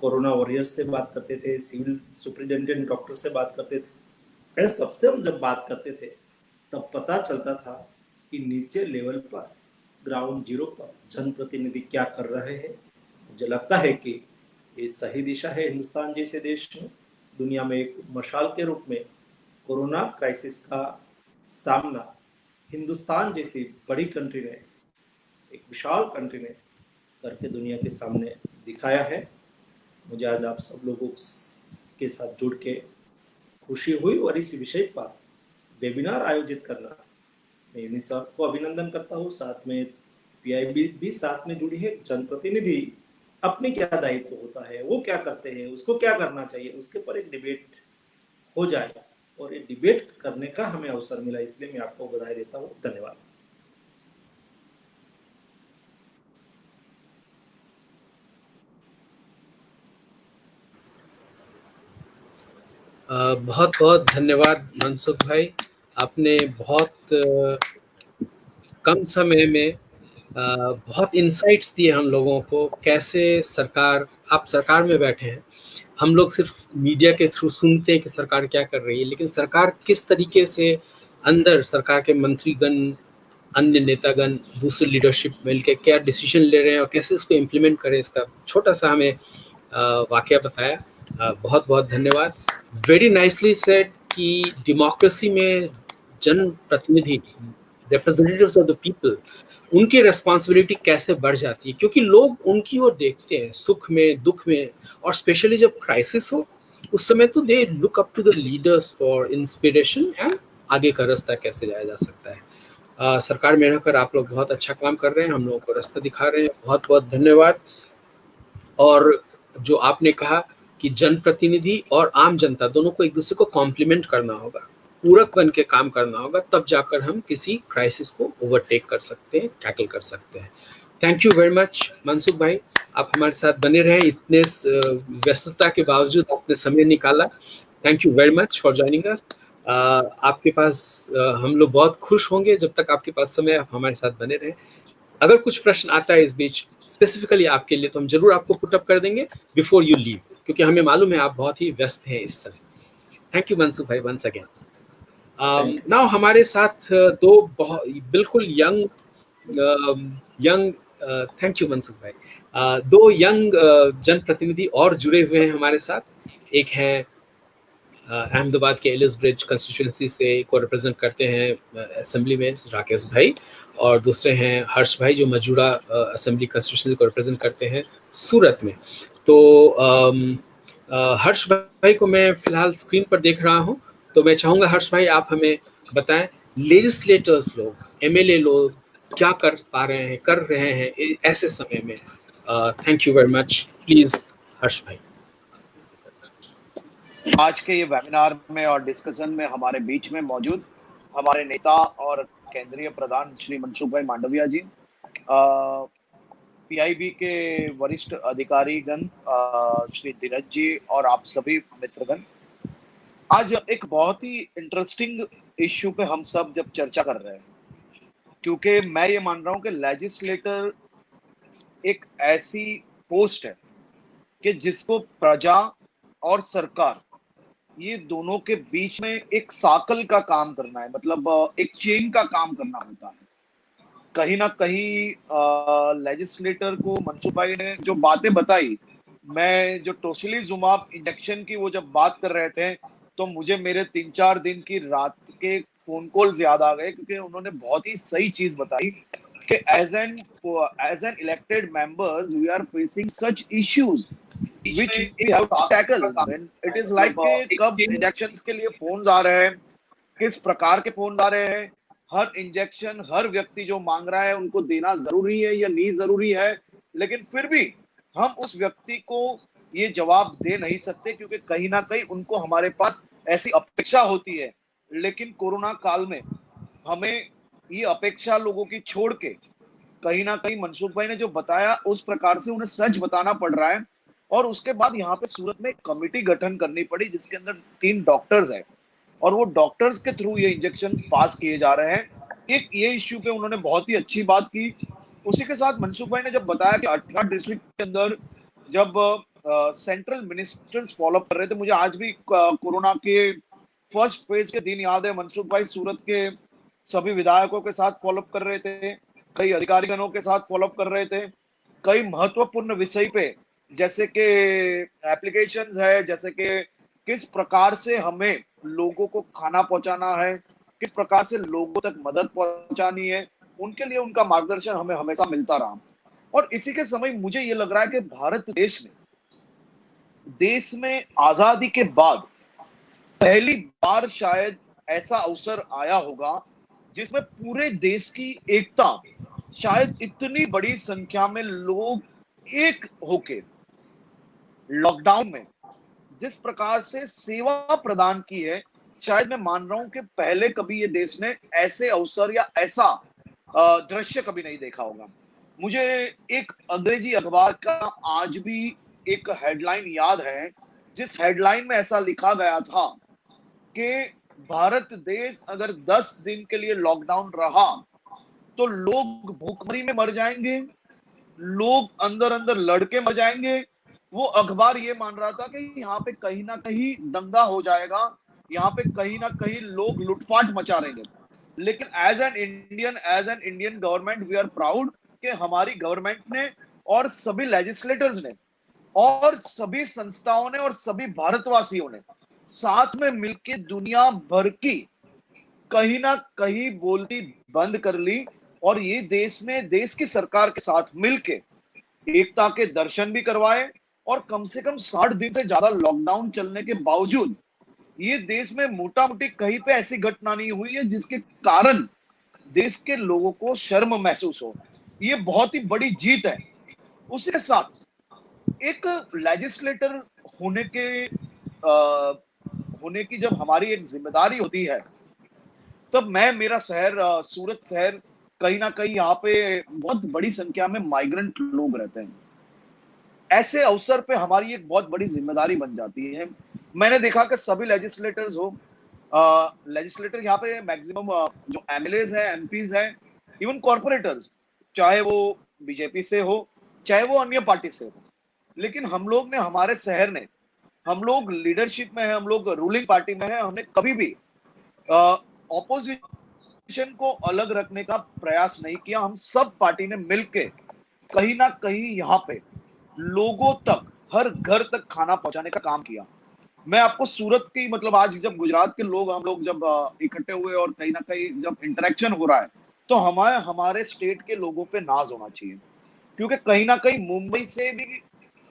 कोरोना वॉरियर्स से बात करते थे, सिविल सुप्रिटेंडेंट डॉक्टर से बात करते थे। ऐसे सबसे हम जब बात करते थे तब पता चलता था कि नीचे लेवल पर, ग्राउंड जीरो पर जनप्रतिनिधि क्या कर रहे हैं। मुझे लगता है कि ये सही दिशा है। हिंदुस्तान जैसे देश में दुनिया में एक मशाल के रूप में कोरोना क्राइसिस का सामना हिंदुस्तान जैसी बड़ी कंट्री ने, एक विशाल कंट्री ने करके दुनिया के सामने दिखाया है। मुझे आज आप सब लोगों के साथ जुड़ के खुशी हुई और इस विषय पर वेबिनार आयोजित करना, मैं यूनिसेफ को अभिनंदन करता हूँ। साथ में पीआईबी भी साथ में जुड़ी है। जनप्रतिनिधि अपने क्या दायित्व होता है, वो क्या करते हैं, उसको क्या करना चाहिए, उसके पर एक डिबेट हो जाए और ये डिबेट करने का हमें अवसर मिला, इसलिए मैं आपको बधाई देता हूँ। धन्यवाद। बहुत बहुत धन्यवाद मनसुख भाई, आपने बहुत कम समय में बहुत इंसाइट्स दिए हम लोगों को। कैसे सरकार, आप सरकार में बैठे हैं, हम लोग सिर्फ मीडिया के थ्रू सुनते हैं कि सरकार क्या कर रही है, लेकिन सरकार किस तरीके से अंदर सरकार के मंत्रीगण, अन्य नेतागण, दूसरी लीडरशिप मिलकर क्या डिसीजन ले रहे हैं और कैसे उसको इम्प्लीमेंट करें, इसका छोटा सा हमें वाकया बताया। बहुत बहुत धन्यवाद। वेरी नाइसली सेड कि डेमोक्रेसी में जनप्रतिनिधि, रिप्रेजेंटेटिव्स ऑफ द पीपल, उनकी रिस्पॉन्सिबिलिटी कैसे बढ़ जाती है, क्योंकि लोग उनकी ओर देखते हैं सुख में, दुख में, और स्पेशली जब क्राइसिस हो उस समय तो they look up to the leaders for inspiration and आगे का रास्ता कैसे जाया जा सकता है। सरकार में रहकर आप लोग बहुत अच्छा काम कर रहे हैं, हम लोगों को रास्ता दिखा रहे हैं। बहुत बहुत धन्यवाद। और जो आपने कहा कि जनप्रतिनिधि और आम जनता दोनों को एक दूसरे को कॉम्प्लीमेंट करना होगा, पूरक बन के काम करना होगा, तब जाकर हम किसी क्राइसिस को ओवरटेक कर सकते हैं, टैकल कर सकते हैं। Thank you very much Mansukh भाई, आप हमारे साथ बने रहें, इतने व्यस्तता के बावजूद आपने समय निकाला। Thank you very much for joining us. आपके पास हम लोग बहुत खुश होंगे जब तक आपके पास समय, आप हमारे साथ बने रहें। अगर कुछ प्रश्न आता है इस बीच स्पेसिफिकली आपके लिए, तो हम जरूर आपको पुट अप कर देंगे बिफोर यू लीव, क्योंकि हमें मालूम है आप बहुत ही व्यस्त हैं इस समय। थैंक यू मनसुख भाई वंस अगेन। नाउ हमारे साथ दो बहुत बिल्कुल यंग थैंक यू मनसुख भाई, दो यंग जनप्रतिनिधि और जुड़े हुए हैं हमारे साथ। एक है अहमदाबाद के एलिस ब्रिज कंस्टिट्यूएंसी से को रिप्रेजेंट करते हैं असेंबली में राकेश भाई, और दूसरे हैं हर्ष भाई जो मजूरा असेंबली कंस्टिट्यूएंसी को रिप्रेजेंट करते हैं सूरत में। तो हर्ष भाई को मैं फिलहाल स्क्रीन पर देख रहा हूं, तो मैं चाहूंगा हर्ष भाई आप हमें बताएं, लेजिस्लेटर्स लोग, एमएलए लोग क्या कर पा रहे हैं, कर रहे हैं ऐसे समय में। Thank you very much. Please Harsh भाई। आज के ये वेबिनार में और डिस्कशन में हमारे बीच में मौजूद हमारे नेता और केंद्रीय प्रधान श्री मनसुख भाई मांडविया जी, पीआईबी के वरिष्ठ अधिकारीगण श्री धीरज जी और आप सभी मित्रगण, आज एक बहुत ही इंटरेस्टिंग इश्यू पे हम सब जब चर्चा कर रहे हैं, क्योंकि मैं ये मान रहा हूं कि लेजिस्लेटर एक ऐसी पोस्ट है कि जिसको प्रजा और सरकार, ये दोनों के बीच में एक साकल का काम करना है, मतलब एक चेन का काम करना होता है। कहीं ना कहीं लेजिस्लेटर को मनसुख भाई ने जो बातें बताई, मैं जो टोसिलीजुमाब इंजेक्शन की वो जब बात कर रहे थे तो मुझे मेरे 3-4 दिन की रात के फोन कॉल्स याद आ गए, क्योंकि उन्होंने बहुत ही सही चीज बताई कि as an elected member we are facing such issues which we have to tackle when it is like कब इंजेक्शंस के लिए फोन आ रहे हैं, किस प्रकार के फोन आ रहे हैं, हर इंजेक्शन हर व्यक्ति जो मांग रहा है उनको देना जरूरी है या नहीं जरूरी है, लेकिन फिर भी हम उस व्यक्ति को ये जवाब दे नहीं सकते, क्योंकि कहीं ना कहीं उनको हमारे पास ऐसी अपेक्षा होती है। लेकिन कोरोना काल में हमें ये अपेक्षा लोगों की छोड़ के कहीं ना कहीं मनसुख भाई ने जो बताया उस प्रकार से उन्हें सच बताना पड़ रहा है। और उसके बाद यहाँ पे सूरत में कमेटी गठन करनी पड़ी जिसके अंदर 3 डॉक्टर्स हैं, और वो डॉक्टर्स के थ्रू ये इंजेक्शन पास किए जा रहे हैं। एक ये इश्यू पे उन्होंने बहुत ही अच्छी बात की। उसी के साथ मनसुख भाई ने जब बताया कि 18 डिस्ट्रिक्ट के अंदर जब सेंट्रल मिनिस्टर्स फॉलोअप कर रहे थे, मुझे आज भी कोरोना के फर्स्ट फेज के दिन याद है, मनसुख भाई सूरत के सभी विधायकों के साथ फॉलोअप कर रहे थे, कई अधिकारीगणों के साथ फॉलोअप कर रहे थे, कई महत्वपूर्ण विषय पे जैसे कि एप्लीकेशंस है, जैसे कि किस प्रकार से हमें लोगों को खाना पहुंचाना है, किस प्रकार से लोगों तक मदद पहुंचानी है, उनके लिए उनका मार्गदर्शन हमें हमेशा मिलता रहा। और इसी के समय मुझे ये लग रहा है कि भारत देश में आजादी के बाद पहली बार शायद ऐसा अवसर आया होगा जिसमें पूरे देश की एकता, शायद इतनी बड़ी संख्या में लोग एक होके लॉकडाउन में जिस प्रकार से सेवा प्रदान की है, शायद मैं मान रहा हूं कि पहले कभी ये देश ने ऐसे अवसर या ऐसा दृश्य कभी नहीं देखा होगा। मुझे एक अंग्रेजी अखबार का आज भी एक हेडलाइन याद है, जिस हेडलाइन में ऐसा लिखा गया था कि भारत देश अगर 10 दिन के लिए लॉकडाउन रहा तो लोग भूखमरी में मर जाएंगे, लोग अंदर अंदर लड़के मर जाएंगे। वो अखबार ये मान रहा था कि यहाँ पे कहीं ना कहीं दंगा हो जाएगा, यहाँ पे कहीं ना कहीं लोग लूटपाट मचा रहेंगे। लेकिन as an Indian government we are proud कि हमारी गवर्नमेंट ने और सभी लेजिस्लेटर्स ने और सभी संस्थाओं ने और सभी भारतवासियों ने साथ में मिलकर दुनिया भर की कहीं ना कहीं बोलती बंद कर ली और ये देश की सरकार के साथ मिलकर एकता के दर्शन भी करवाए। और कम से कम 60 दिन से ज्यादा लॉकडाउन चलने के बावजूद ये देश में मोटा मोटी कहीं पे ऐसी घटना नहीं हुई है जिसके कारण देश के लोगों को शर्म महसूस हो। ये बहुत ही बड़ी जीत है। उसके साथ एक लेजिस्लेटर होने की जब हमारी एक जिम्मेदारी होती है, तब मेरा शहर सूरत शहर कहीं ना कहीं यहाँ पे बहुत बड़ी संख्या में माइग्रेंट लोग रहते हैं। ऐसे अवसर पे हमारी एक बहुत बड़ी जिम्मेदारी बन जाती है। मैंने देखा कि सभी लेजिस्लेटर यहाँ पे मैक्सिमम जो एमएलएज है, एमपीज है, इवन कॉर्पोरेटर्स, चाहे वो बीजेपी से हो चाहे वो अन्य पार्टी से हो, लेकिन हम लोग ने, हमारे शहर ने, हम लोग लीडरशिप में है, हम लोग रूलिंग पार्टी में है, हमने कभी भी ऑपोजिशन को अलग रखने का प्रयास नहीं किया। हम सब पार्टी ने मिलके कहीं ना कहीं यहाँ पे लोगों तक, हर घर तक खाना पहुंचाने का काम किया। मैं आपको सूरत की, मतलब आज जब गुजरात के लोग, हम लोग जब इकट्ठे हुए और कहीं ना कहीं जब इंटरेक्शन हो रहा है, तो हमारे स्टेट के लोगों पे नाज होना चाहिए, क्योंकि कहीं ना कहीं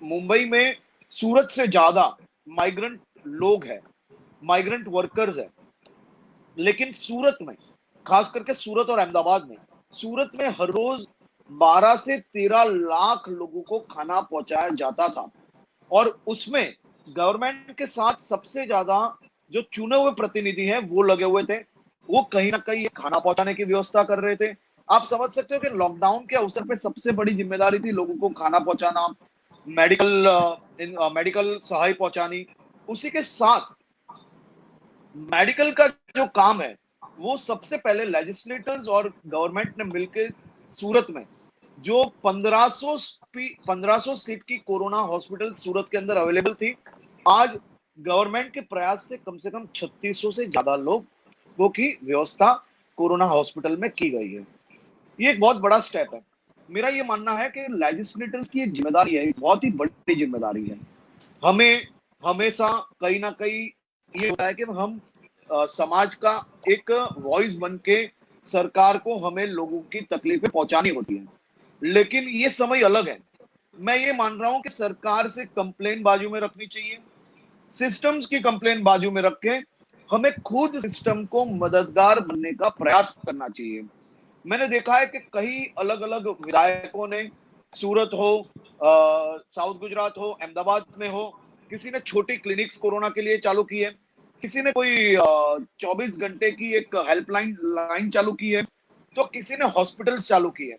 मुंबई में सूरत से ज्यादा माइग्रेंट लोग हैं, माइग्रेंट वर्कर्स हैं। लेकिन सूरत में, खास करके सूरत और अहमदाबाद में, सूरत में हर रोज 12 से 13 लाख लोगों को खाना पहुंचाया जाता था। और उसमें गवर्नमेंट के साथ सबसे ज्यादा जो चुने हुए प्रतिनिधि हैं वो लगे हुए थे, वो कहीं ना कहीं खाना पहुंचाने की व्यवस्था कर रहे थे। आप समझ सकते हो कि लॉकडाउन के अवसर पे सबसे बड़ी जिम्मेदारी थी लोगों को खाना पहुंचाना, मेडिकल सहाय पहुंचानी। उसी के साथ मेडिकल का जो काम है वो सबसे पहले लेजिस्लेटर्स और गवर्नमेंट ने मिलकर सूरत में जो 1500 सीट की कोरोना हॉस्पिटल सूरत के अंदर अवेलेबल थी, आज गवर्नमेंट के प्रयास से कम 3600 से ज्यादा लोगों की व्यवस्था कोरोना हॉस्पिटल में की गई है। ये एक बहुत बड़ा स्टेप है। मेरा ये मानना है कि लेजिस्लेटर्स की एक जिम्मेदारी है, बहुत ही बड़ी जिम्मेदारी है। हमें हमेशा कहीं ना कहीं ये होता है कि हम समाज का एक वॉइस बन के सरकार को, हमें लोगों की तकलीफें पहुंचानी होती है। लेकिन ये समय अलग है। मैं ये मान रहा हूं कि सरकार से कंप्लेन बाजू में रखनी चाहिए, सिस्टम्स की कंप्लेन बाजू में रख के हमें खुद सिस्टम को मददगार बनने का प्रयास करना चाहिए। मैंने देखा है कि कई अलग अलग विधायकों ने, सूरत हो, साउथ गुजरात हो, अहमदाबाद में हो, किसी ने छोटी क्लिनिक्स कोरोना के लिए चालू की है, किसी ने कोई 24 घंटे की एक हेल्पलाइन चालू की है, तो किसी ने हॉस्पिटल्स चालू की है।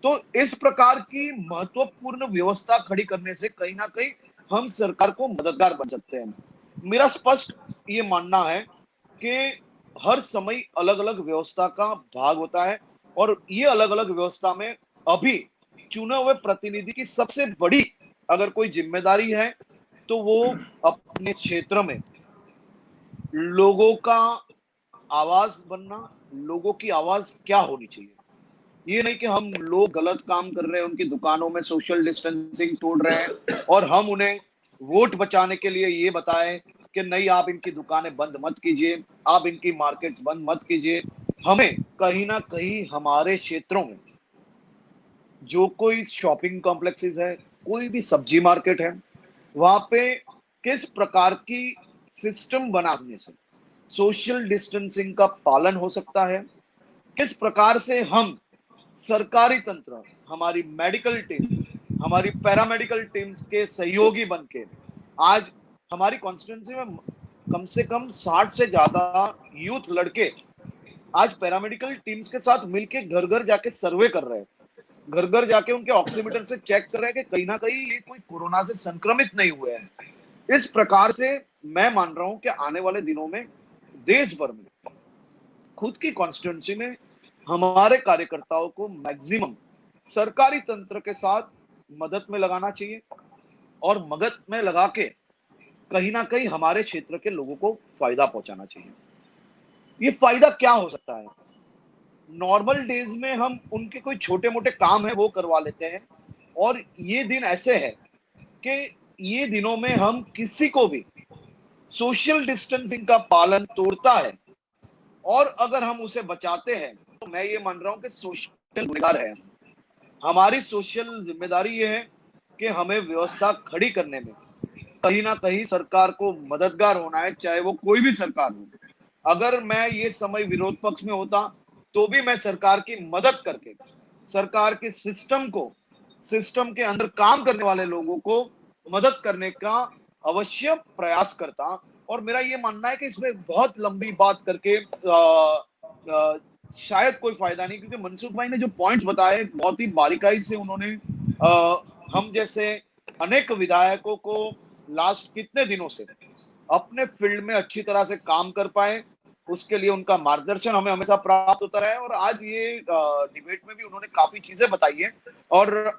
तो इस प्रकार की महत्वपूर्ण व्यवस्था खड़ी करने से कहीं ना कहीं हम सरकार को मददगार बन सकते हैं। मेरा स्पष्ट ये मानना है कि हर समय अलग अलग व्यवस्था का भाग होता है और ये अलग अलग व्यवस्था में अभी चुने हुए प्रतिनिधि की सबसे बड़ी अगर कोई जिम्मेदारी है तो वो अपने क्षेत्र में लोगों का आवाज बनना, लोगों की आवाज क्या होनी चाहिए। ये नहीं कि हम लोग गलत काम कर रहे हैं, उनकी दुकानों में सोशल डिस्टेंसिंग तोड़ रहे हैं और हम उन्हें वोट बचाने के लिए ये बताएं कि नहीं आप इनकी दुकानें बंद मत कीजिए, आप इनकी मार्केट्स बंद मत कीजिए। हमें कहीं ना कहीं हमारे क्षेत्रों में जो कोई शॉपिंग कॉम्प्लेक्सेस है, कोई भी सब्जी मार्केट है, वहां पे किस प्रकार की सिस्टम बनाने से सोशल डिस्टेंसिंग का पालन हो सकता है, किस प्रकार से हम सरकारी तंत्र, हमारी मेडिकल टीम, हमारी पैरामेडिकल टीम्स के सहयोगी बनके आज हमारी कॉन्स्टिट्यूंसी में कम से कम 60 से ज्यादा यूथ लड़के आज पैरामेडिकल टीम्स के साथ मिलके घर घर जाके सर्वे कर रहे हैं, घर घर जाके उनके ऑक्सीमीटर से चेक कर रहे हैं कि कहीं ना कहीं ये कोई कोरोना से संक्रमित नहीं हुए हैं। इस प्रकार से मैं मान रहा हूं कि आने वाले दिनों में देश भर में खुद की कॉन्स्टिट्यूंसी में हमारे कार्यकर्ताओं को मैक्सिमम सरकारी तंत्र के साथ मदद में लगाना चाहिए और मदद में लगा के कहीं ना कहीं हमारे क्षेत्र के लोगों को फायदा पहुंचाना चाहिए। ये फायदा क्या हो सकता है? नॉर्मल डेज में हम उनके कोई छोटे मोटे काम है वो करवा लेते हैं, और ये दिन ऐसे है कि ये दिनों में हम किसी को भी सोशल डिस्टेंसिंग का पालन तोड़ता है और अगर हम उसे बचाते हैं तो मैं ये मान रहा हूं कि सोशल गुनहगार है। हमारी सोशल जिम्मेदारी ये है कि हमें व्यवस्था खड़ी करने में कहीं ना कहीं सरकार को मददगार होना है, चाहे वो कोई भी सरकार हो। अगर मैं ये समय विरोध पक्ष में होता तो भी मैं सरकार की मदद करके सरकार के सिस्टम के अंदर काम करने वाले लोगों को मदद करने का अवश्य प्रयास करता। और मेरा ये मानना है कि इसमें बहुत लंबी बात करके शायद कोई फायदा नहीं, क्योंकि मनसुख भाई ने जो पॉइंट्स बताए बहुत ही बारीकाई से उन्होंने हम जैसे अनेक विधायकों को लास्ट कितने दिनों से अपने फील्ड में अच्छी तरह से काम कर पाए, उसके लिए उनका मार्गदर्शन हमें हमेशा प्राप्त होता रहा है। और आज ये डिबेट में भी उन्होंने काफी चीजें बताई है और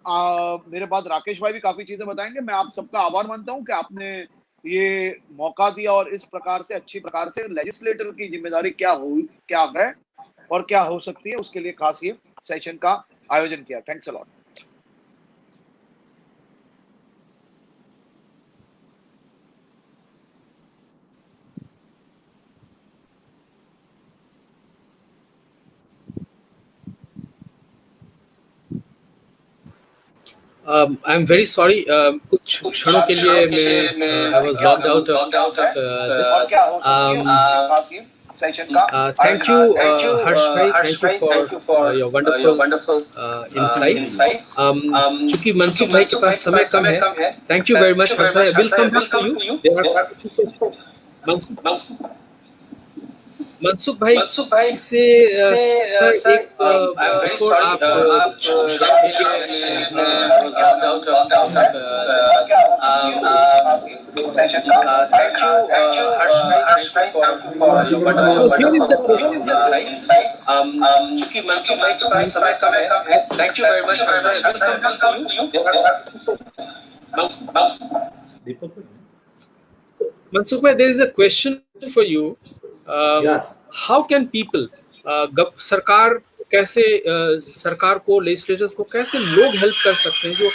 मेरे बाद राकेश भाई भी काफी चीजें बताएंगे। मैं आप सबका आभार मानता हूं कि आपने ये मौका दिया और इस प्रकार से अच्छी प्रकार से लेजिस्लेटर की जिम्मेदारी क्या है और क्या हो सकती है, उसके लिए खास ये सेशन का आयोजन किया। Thanks a lot. I'm very sorry. कुछ क्षणों के लिए मैं I was logged out of this. Thank you, Harsh bhai. Thank you for your wonderful insights. चूंकि मनसुख भाई के पास समय कम है, thank you very much, Harsh bhai. I will come back to you. There are Mansukh भाई से सर एक before आप चूंकि मनसुख भाई के पास समय कम है, thank you very much. Mansukh bhai, there is a question for you. Yes. How can people सरकार कैसे सरकार को, लेजिस्लेटर्स को कैसे लोग हेल्प कर सकते हैं? जो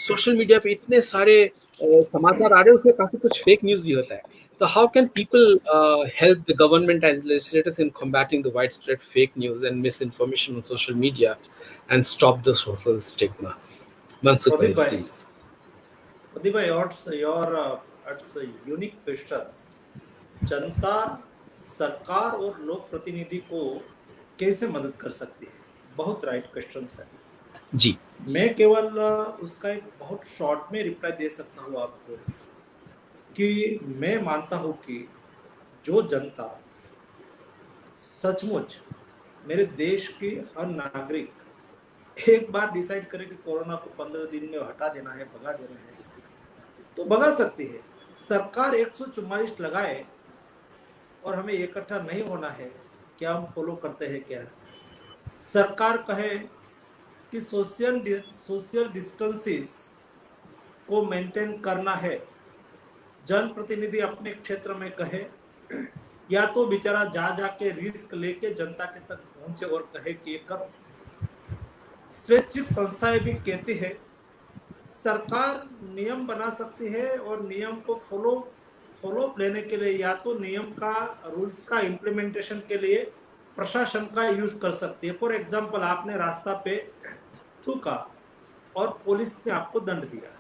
सोशल मीडिया पे इतने सारे समाचार आ रहे हैं, उसमें काफी कुछ फेक न्यूज भी होता है, तो how can people help the government and legislators in combating the wide spread fake news and miss information on social media and stop the social stigma? Mansukh bhai, please. Pradeep bhai, it's a unique questions. जनता सरकार और लोक प्रतिनिधि को कैसे मदद कर सकती है? बहुत राइट क्वेश्चंस है जी। मैं केवल उसका एक बहुत शॉर्ट में रिप्लाई दे सकता हूँ आपको कि मैं मानता हूँ कि जो जनता सचमुच मेरे देश के हर नागरिक एक बार डिसाइड करे कि कोरोना को 15 दिन में हटा देना है, भगा देना है, तो भगा सकती है। सरकार 144 लगाए और हमें इकट्ठा नहीं होना है, क्या हम फॉलो करते हैं? क्या सरकार कहे कि सोशल डिस्टेंसेस को मेंटेन करना है, जनप्रतिनिधि अपने क्षेत्र में कहे, या तो बेचारा जाके रिस्क लेके जनता के तक पहुंचे और कहे कि ये करो। स्वैच्छिक संस्थाएं भी कहती है सरकार नियम बना सकती है और नियम को फॉलोअप लेने के लिए या तो नियम का, रूल्स का इम्प्लीमेंटेशन के लिए प्रशासन का यूज कर सकती है। फॉर एग्जाम्पल, आपने रास्ता पे थूका और पुलिस ने आपको दंड दिया,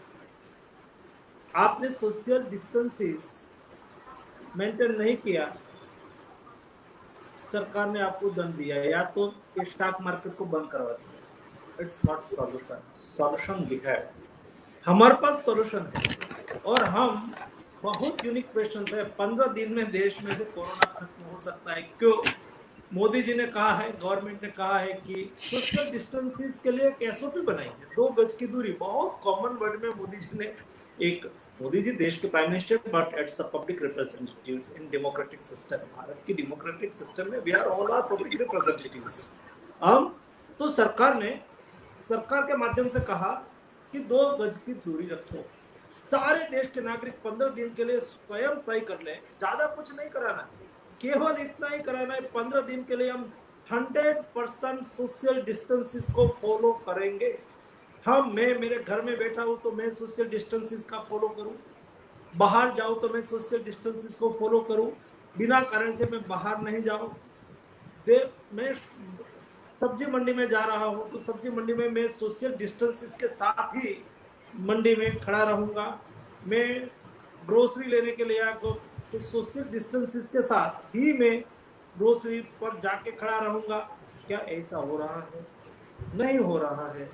आपने सोशल डिस्टेंसेस मेंटेन नहीं किया, सरकार ने आपको दंड दिया, या तो स्टॉक मार्केट को बंद करवा दिया। It's not solution. सॉल्यूशन भी है, हमारे पास सॉल्यूशन है, और हम बहुत यूनिक क्वेश्चन है। 15 दिन में देश में से कोरोना खत्म हो सकता है। क्यों? मोदी जी ने कहा है, गवर्नमेंट ने कहा है कि सोशल डिस्टेंसेस के लिए एक एसओपी बनाई है, 2 गज की दूरी। बहुत कॉमन वर्ड में मोदी जी ने मोदी जी देश के prime minister, but it's a public representatives in democratic system. Bharat की डेमोक्रेटिक सिस्टम में we are all are public representatives. हम तो सरकार के माध्यम से कहा कि 2 गज की दूरी रखो। सारे देश के नागरिक 15 दिन के लिए स्वयं तय कर ले, ज्यादा कुछ नहीं कराना, केवल इतना ही कराना है, 15 दिन के लिए हम 100% सोशल डिस्टेंसेस को फॉलो करेंगे। मैं मेरे घर में बैठा हूं तो मैं सोशल डिस्टेंसेस का फॉलो करूं, बाहर जाऊं तो मैं सोशल डिस्टेंसेस को फॉलो करूं, बिना कारण से मैं बाहर नहीं जाऊं। मैं सब्जी मंडी में जा रहा हूं तो सब्जी मंडी में मैं सोशल डिस्टेंसेस के साथ ही मंडी में खड़ा रहूंगा। मैं ग्रोसरी लेने के लिए आया तो सोशल डिस्टेंसेस के साथ ही मैं ग्रोसरी पर जाके खड़ा रहूंगा। क्या ऐसा हो रहा है? नहीं हो रहा है।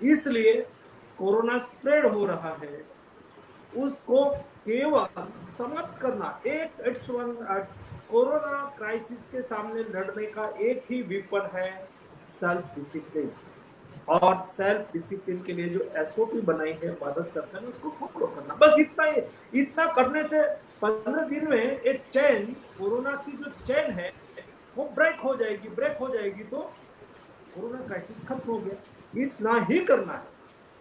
इसलिए कोरोना स्प्रेड हो रहा है, उसको केवल समाप्त करना। कोरोना क्राइसिस के सामने लड़ने का एक ही विपन है, सेल्फ डिसिप्लिन। और सेल्फ डिसिप्लिन के लिए जो एसओपी बनाई है भारत सरकार ने, उसको फॉलो करना, बस इतना ही। इतना करने से 15 दिन में एक चेन, कोरोना की जो चेन है वो ब्रेक हो जाएगी तो कोरोना क्राइसिस खत्म हो गया। इतना ही करना है।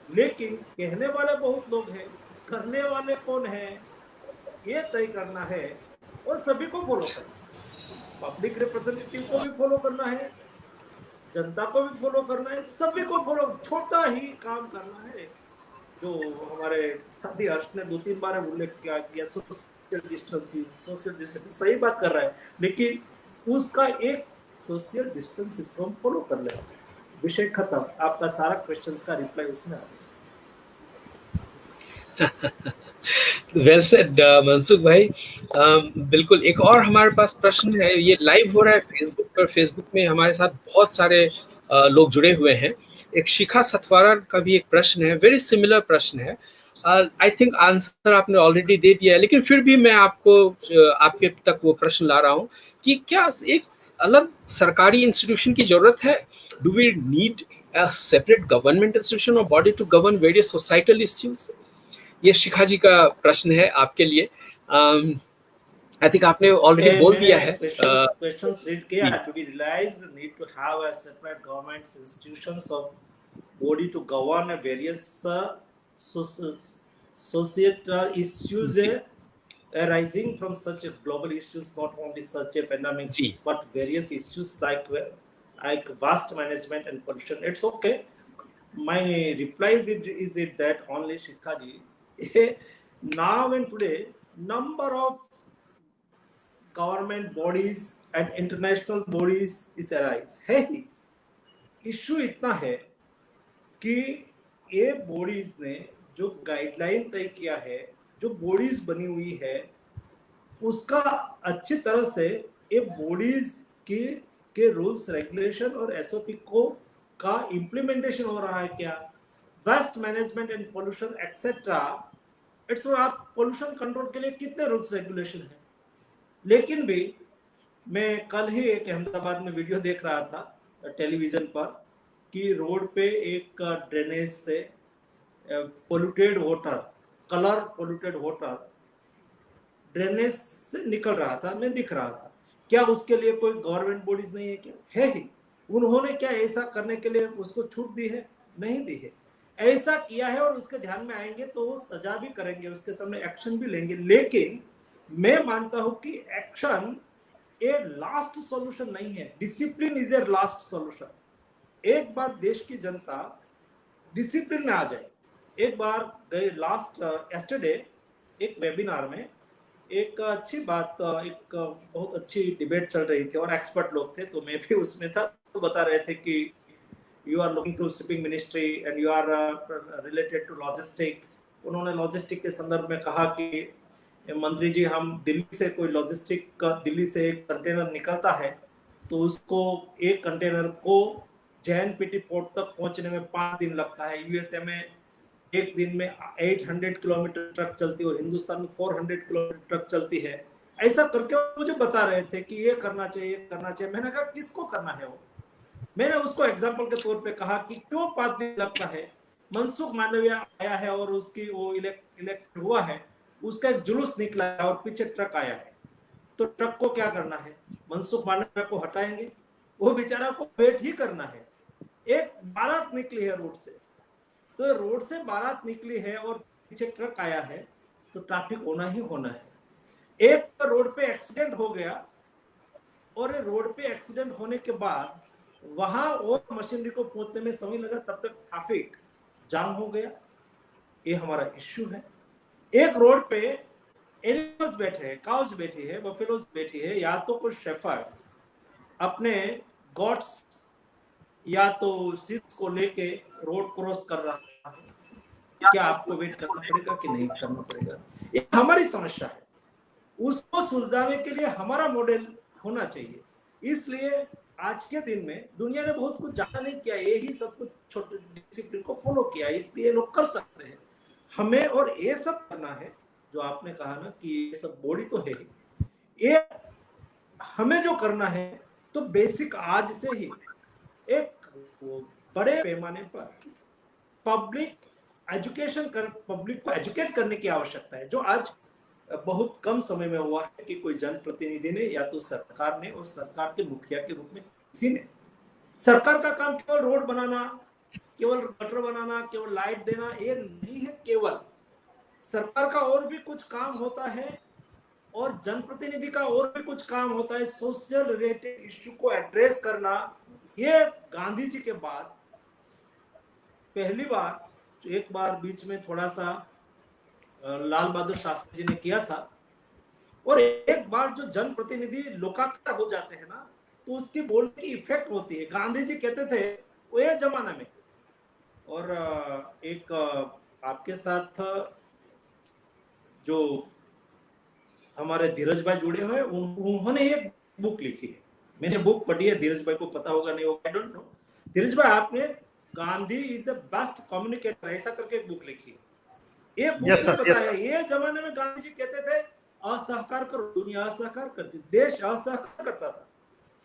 लेकिन कहने वाले बहुत लोग हैं, करने वाले कौन है ये तय करना है, और सभी को फॉलो करना। पब्लिक रिप्रेजेंटेटिव को भी फॉलो करना है, जनता को भी फॉलो करना है, सभी को फॉलो, छोटा ही काम करना है। जो हमारे साथी हर्ष ने 2-3 बार उल्लेख किया सोशल डिस्टेंस, सही बात कर रहा है, लेकिन उसका एक सोशल डिस्टेंस को हम फॉलो कर ले, विषय खत्म। आपका सारा क्वेश्चंस का रिप्लाई उसमें आ गया। वेल सेड मनसुख भाई। बिल्कुल। एक और हमारे पास प्रश्न है, ये लाइव हो रहा है फेसबुक पर। फेसबुक में हमारे साथ बहुत सारे लोग जुड़े हुए हैं। एक शिखा सतवारा का भी एक प्रश्न है, वेरी सिमिलर प्रश्न है। आई थिंक आंसर आपने ऑलरेडी दे दिया है, लेकिन फिर भी मैं आपके तक वो प्रश्न ला रहा हूँ कि क्या एक अलग सरकारी इंस्टीट्यूशन की जरूरत है? Do we need a separate government institution or body to govern various societal issues? ये शिखा जी का प्रश्न है आपके लिए। आई थिंक आपने ऑलरेडी बोल दिया है। क्वेश्चंस रीड किया। Do we realize the need to have a separate government institutions of body to govern various societal issues arising from such global issues, not only such a pandemic, but various issues like waste management and pollution. It's okay. My reply is that only Shikha ji, now and today, number of government bodies and international bodies is arise. Hey, issue इतना है कि ये bodies ने जो guideline तय किया है, जो bodies बनी हुई है, उसका अच्छी तरह से ये bodies के रूल्स, रेगुलेशन और एसओपी का इम्प्लीमेंटेशन हो रहा है क्या? Waste management and pollution etcetera, it's आप पोल्यूशन कंट्रोल के लिए कितने रूल्स रेगुलेशन है। लेकिन भी मैं कल ही एक अहमदाबाद में वीडियो देख रहा था टेलीविजन पर कि रोड पे एक ड्रेनेज से polluted water, colour polluted water drainage से निकल रहा था, मैं दिख रहा था। क्या उसके लिए कोई गवर्नमेंट बॉडीज नहीं है? क्या है ही? उन्होंने क्या ऐसा करने के लिए उसको छूट दी है? नहीं दी है। ऐसा किया है और उसके ध्यान में आएंगे तो वो सजा भी करेंगे, उसके सामने एक्शन भी लेंगे। लेकिन मैं मानता हूं कि एक्शन ए लास्ट सॉल्यूशन नहीं है, discipline is a last solution. एक बार देश की जनता डिसिप्लिन में आ जाए, एक बार गए लास्ट यस्टरडे एक वेबिनार में एक अच्छी बात, एक बहुत अच्छी डिबेट चल रही थी और एक्सपर्ट लोग थे, तो मैं भी उसमें था। तो बता रहे थे कि you are looking to shipping ministry and you are related to logistic. उन्होंने लॉजिस्टिक के संदर्भ में कहा कि मंत्री जी, हम दिल्ली से कोई लॉजिस्टिक का, दिल्ली से एक कंटेनर निकलता है तो उसको, एक कंटेनर को JNPT पोर्ट तक पहुंचने में 5 दिन लगता है। यूएसए में एक दिन में 800 किलोमीटर ट्रक चलती है, हिंदुस्तान में 400 किलोमीटर ट्रक चलती है। ऐसा करके मुझे बता रहे थे कि ये करना चाहिए, करना चाहिए। मैंने कहा किसको करना है वो? मैंने उसको एग्जाम्पल के तौर पे कहा कि क्यों 5 दिन लगता है। मनसुख मांडविया आया है और उसकी वो इलेक्ट हुआ है, उसका एक जुलूस निकला है और पीछे ट्रक आया है, तो ट्रक को क्या करना है? मनसुख मांडविया को हटाएंगे? वो बेचारा को वेट ही करना है। एक बारात निकली है रोड से, तो रोड से बारात निकली है और पीछे ट्रक आया है, तो ट्रैफिक होना ही होना है। एक तो रोड पे एक्सीडेंट हो गया, और रोड पे एक्सीडेंट होने के बाद वहां और मशीनरी को पहुंचने में समय लगा, तब तक ट्रैफिक जाम हो गया। ये हमारा इश्यू है। एक रोड पे एनिमल्स बैठे हैं, काउस बैठी है, बफेलोज बैठी है, या तो कोई शेफर्ड अपने गॉड्स या तो सीट्स को लेके रोड क्रॉस कर रहा है, क्या आपको वेट करना पड़ेगा कि नहीं करना पड़ेगा? ये हमारी समस्या है। उसको सुलझाने के लिए हमारा मॉडल होना चाहिए। इसलिए आज के दिन में दुनिया ने बहुत कुछ ज्यादा नहीं किया, यही सब कुछ छोटे डिसिप्लिन को फॉलो किया, इसलिए लोग कर सकते हैं। हमें और ये सब करना है जो आपने कहा ना कि ये सब बॉडी तो है, ये हमें जो करना है तो बेसिक आज से ही एक बड़े पैमाने पर पब्लिक एजुकेशन कर, पब्लिक को एजुकेट करने की आवश्यकता है, जो आज बहुत कम समय में हुआ है कि कोई जनप्रतिनिधि ने या तो सरकार ने और सरकार के मुखिया के रूप में किसी ने। सरकार का काम केवल रोड बनाना, केवल गटर बनाना, केवल लाइट देना ये नहीं है। केवल सरकार का और भी कुछ काम होता है और जनप्रतिनिधि का और भी कुछ काम होता है। सोशल रिलेटेड इश्यू को एड्रेस करना, ये गांधी जी के बाद पहली बार, एक बार बीच में थोड़ा सा लाल बहादुर शास्त्री जी ने किया था, और एक बार जो जनप्रतिनिधि लोकाकार हो जाते हैं ना, तो उसकी बोलने की इफेक्ट होती है। गांधी जी कहते थे वो ये जमाना में, और एक आपके साथ जो हमारे धीरज भाई जुड़े हुए, उन्होंने एक बुक लिखी है, मैंने बुक पढ़ी है, धीरज भाई को पता होगा नहीं होगा, आई डोंट नो। धीरज भाई, आपने Gandhi is the best communicator ऐसा करके एक बुक लिखी है। एक बुक में बताया ये जमाने में गांधी जी कहते थे असहकार करो, दुनिया असहकार करती, देश असहकार करता था।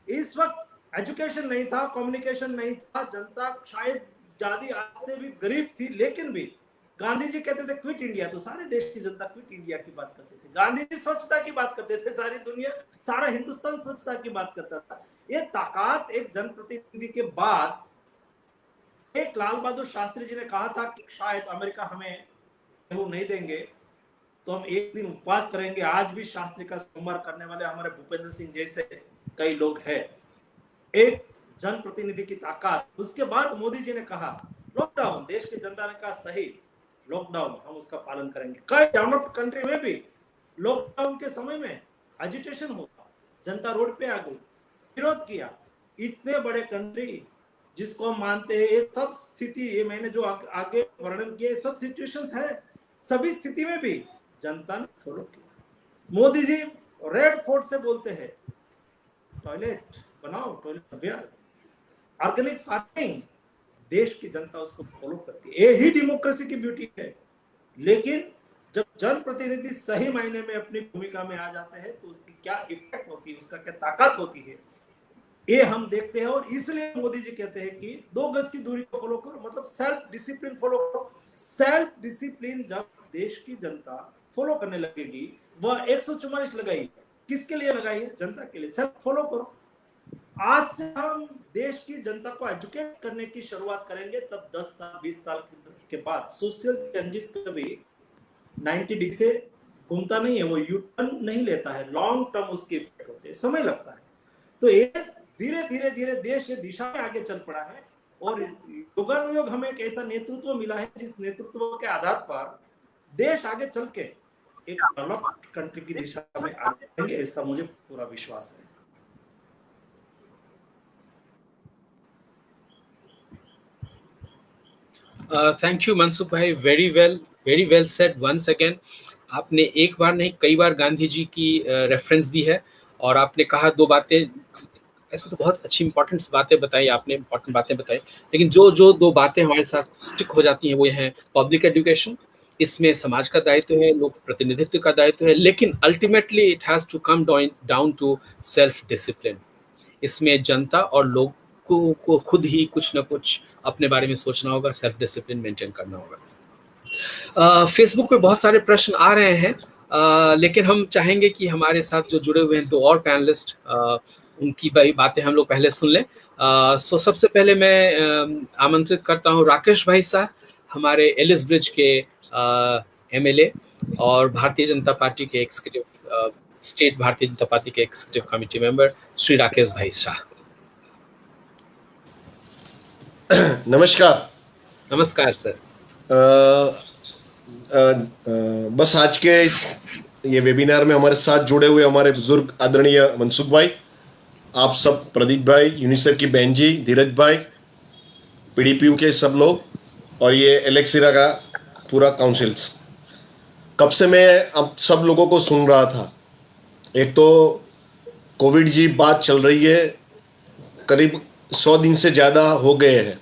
इस वक्त एजुकेशन नहीं था, कम्युनिकेशन नहीं था, जनता शायद ज्यादा आज से भी गरीब थी, लेकिन भी गांधी जी कहते थे क्विट इंडिया, तो सारे देश की जनता क्विट इंडिया की बात करते थे। गांधी जी स्वच्छता की बात करते थे, सारी दुनिया, सारा हिंदुस्तान स्वच्छता की बात करता था। ये ताकत एक जनप्रतिनिधि के बाद, एक लाल बहादुर शास्त्री जी ने कहा था कि शायद अमेरिका हमें नहीं देंगे तो हम एक दिन उपवास करेंगे। आज भी शास्त्री का सोमवार करने वाले हमारे भूपेंद्र सिंह जैसे कई लोग हैं। एक जनप्रतिनिधि की ताकत। उसके बाद मोदी जी ने कहा लॉकडाउन, देश की जनता ने कहा सही लॉकडाउन, हम उसका पालन करेंगे। कई डेवलप्ड कंट्री में भी लॉकडाउन के समय में एजिटेशन होता, जनता रोड पे आ गई, विरोध किया। इतने बड़े कंट्री जिसको हम मानते हैं, ये सब स्थिति, ये मैंने जो आगे वर्णन किया, सब सिचुएशंस है, सभी स्थिति में भी जनता ने फॉलो किया। मोदी जी रेड फोर्ट से बोलते हैं टॉयलेट बनाओ, टॉयलेट अभियान, ऑर्गेनिक फार्मिंग, देश की जनता उसको फॉलो करती है। यही डेमोक्रेसी की ब्यूटी है। लेकिन जब जनप्रतिनिधि सही मायने में अपनी भूमिका में आ जाते हैं तो उसकी क्या इफेक्ट होती है, उसका क्या ताकत होती है, ये हम देखते हैं। और इसलिए मोदी जी कहते हैं कि 2 गज की दूरी को फॉलो करो, मतलब सेल्फ डिसिप्लिन फॉलो करो। सेल्फ डिसिप्लिन जब देश की जनता फॉलो करने लगेगी, वह 144 लगाई, किसके लिए लगाई है? जनता के लिए। सेल्फ फॉलो करो। आज से हम देश की जनता को एजुकेट करने की शुरुआत करेंगे, तब 10 साल 20 साल के बाद सोशल चेंजेस कभी 90 डिग्री से घूमता नहीं है, वो यू टर्न नहीं लेता है, लॉन्ग टर्म उसके इफेक्ट होते हैं, समय लगता है। तो ये धीरे धीरे धीरे देश ये दिशा में आगे चल पड़ा है। और युगानुयोग हमें एक ऐसा नेतृत्व मिला है जिस नेतृत्व के आधार पर देश आगे चल के एक डेवलप्ड कंट्री की दिशा में आएंगे, ऐसा मुझे पूरा विश्वास है। Thank you Mansukh bhai, very well said once again. आपने एक बार नहीं कई बार गांधी जी की रेफरेंस दी है, और आपने कहा दो बातें, ऐसे तो बहुत अच्छी इंपॉर्टेंट बातें बताई आपने, इंपॉर्टेंट बातें बताई, लेकिन जो दो बातें हमारे साथ स्टिक हो जाती हैं वो हैं पब्लिक एजुकेशन। इसमें समाज का दायित्व है, लोक प्रतिनिधित्व का दायित्व है, लेकिन ultimately it has to come down to self discipline. इसमें जनता और लोग को खुद ही कुछ ना कुछ अपने बारे में सोचना होगा, सेल्फ डिसिप्लिन मेंटेन करना होगा। फेसबुक पे बहुत सारे प्रश्न आ रहे हैं, लेकिन हम चाहेंगे कि हमारे साथ जो जुड़े हुए हैं दो और पैनलिस्ट, उनकी बातें हम लोग पहले सुन लें। सो सबसे पहले मैं आमंत्रित करता हूं राकेश भाई साहब, हमारे एलिस ब्रिज के एमएलए और भारतीय जनता पार्टी के executive state Bharatiya Janata party के executive committee member Shri Rakesh भाई शाह। नमस्कार। नमस्कार सर। बस आज के ये वेबिनार में हमारे साथ जुड़े हुए हमारे बुजुर्ग आदरणीय मनसुख भाई, आप सब, प्रदीप भाई, यूनिसेफ की बहन जी, धीरज भाई, पीडीपीयू के सब लोग, और ये एलेक्सिरा का पूरा काउंसिल्स, कब से मैं अब सब लोगों को सुन रहा था। एक तो कोविड जी बात चल रही है, करीब 100 दिन से ज़्यादा हो गए हैं।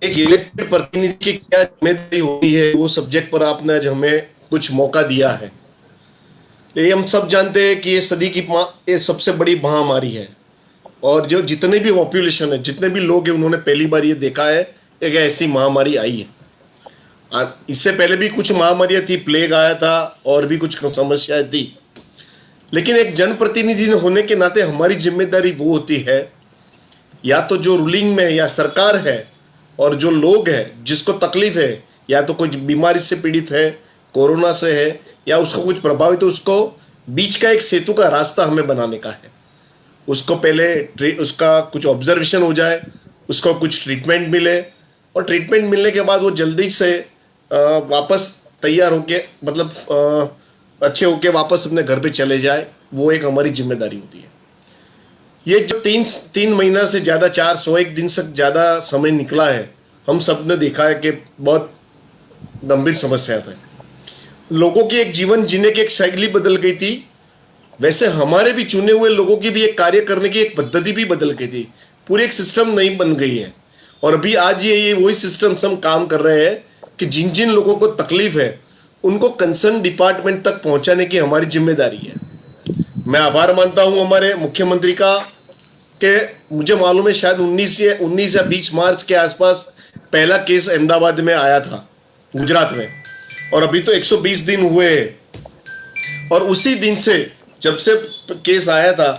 एक इलेक्टेड प्रतिनिधि की क्या जिम्मेदारी होती है, वो सब्जेक्ट पर आपने आज हमें कुछ मौका दिया है। ये हम सब जानते हैं कि ये सदी की ये सबसे बड़ी महामारी है, और जो जितने भी पॉपुलेशन है, जितने भी लोग हैं, उन्होंने पहली बार ये देखा है कि ऐसी महामारी आई है। इससे पहले भी कुछ महामारियाँ थी, प्लेग आया था और भी कुछ समस्याएं थी, लेकिन एक जनप्रतिनिधि होने के नाते हमारी जिम्मेदारी वो होती है, या तो जो रूलिंग में या सरकार है और जो लोग हैं जिसको तकलीफ है, या तो कोई बीमारी से पीड़ित है, कोरोना से है, या उसको कुछ प्रभावित, तो उसको बीच का एक सेतु का रास्ता हमें बनाने का है। उसको पहले उसका कुछ ऑब्जर्वेशन हो जाए, उसको कुछ ट्रीटमेंट मिले, और ट्रीटमेंट मिलने के बाद वो जल्दी से वापस तैयार होके, मतलब अच्छे होके वापस अपने घर पे चले जाए, वो एक हमारी जिम्मेदारी होती है। ये जो तीन महीना से ज़्यादा, 401 दिन से ज़्यादा समय निकला है, हम सब ने देखा है कि बहुत गंभीर समस्या है। लोगों की एक जीवन जीने की एक शैली बदल गई थी, वैसे हमारे भी चुने हुए लोगों की भी एक कार्य करने की एक पद्धति भी बदल गई थी, पूरी एक सिस्टम नहीं बन गई है। और अभी आज ये वही सिस्टम से हम काम कर रहे हैं कि जिन जिन लोगों को तकलीफ है उनको कंसर्न डिपार्टमेंट तक पहुंचाने की हमारी जिम्मेदारी है। मैं आभार मानता हूं हमारे मुख्यमंत्री का, कि मुझे मालूम है शायद 19 या 20 मार्च के आसपास पहला केस अहमदाबाद में आया था, गुजरात में, और अभी तो 120 दिन हुए हैं। और उसी दिन से, जब से केस आया था,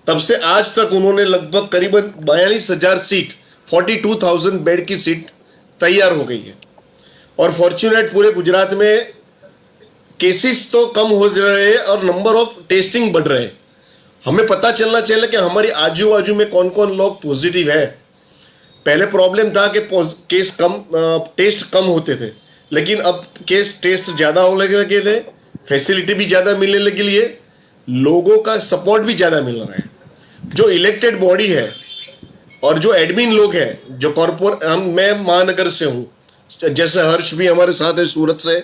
तब से आज तक उन्होंने लगभग करीबन 42,000 सीट, 42,000 बेड की सीट तैयार हो गई है। और फॉर्चुनेट पूरे गुजरात में केसेस तो कम हो रहे हैं और नंबर ऑफ टेस्टिंग बढ़ रहे हैं। हमें पता चलना चाहिए कि हमारी आजू बाजू में कौन कौन लोग पॉजिटिव है। पहले प्रॉब्लम था कि केस कम, टेस्ट कम होते थे, लेकिन अब टेस्ट ज़्यादा होने लगे थे, फैसिलिटी भी ज़्यादा मिलने लगी है, लोगों का सपोर्ट भी ज़्यादा मिल रहा है। जो इलेक्टेड बॉडी है और जो एडमिन लोग हैं, जो मैं महानगर से हूँ, जैसे हर्ष भी हमारे साथ है सूरत से,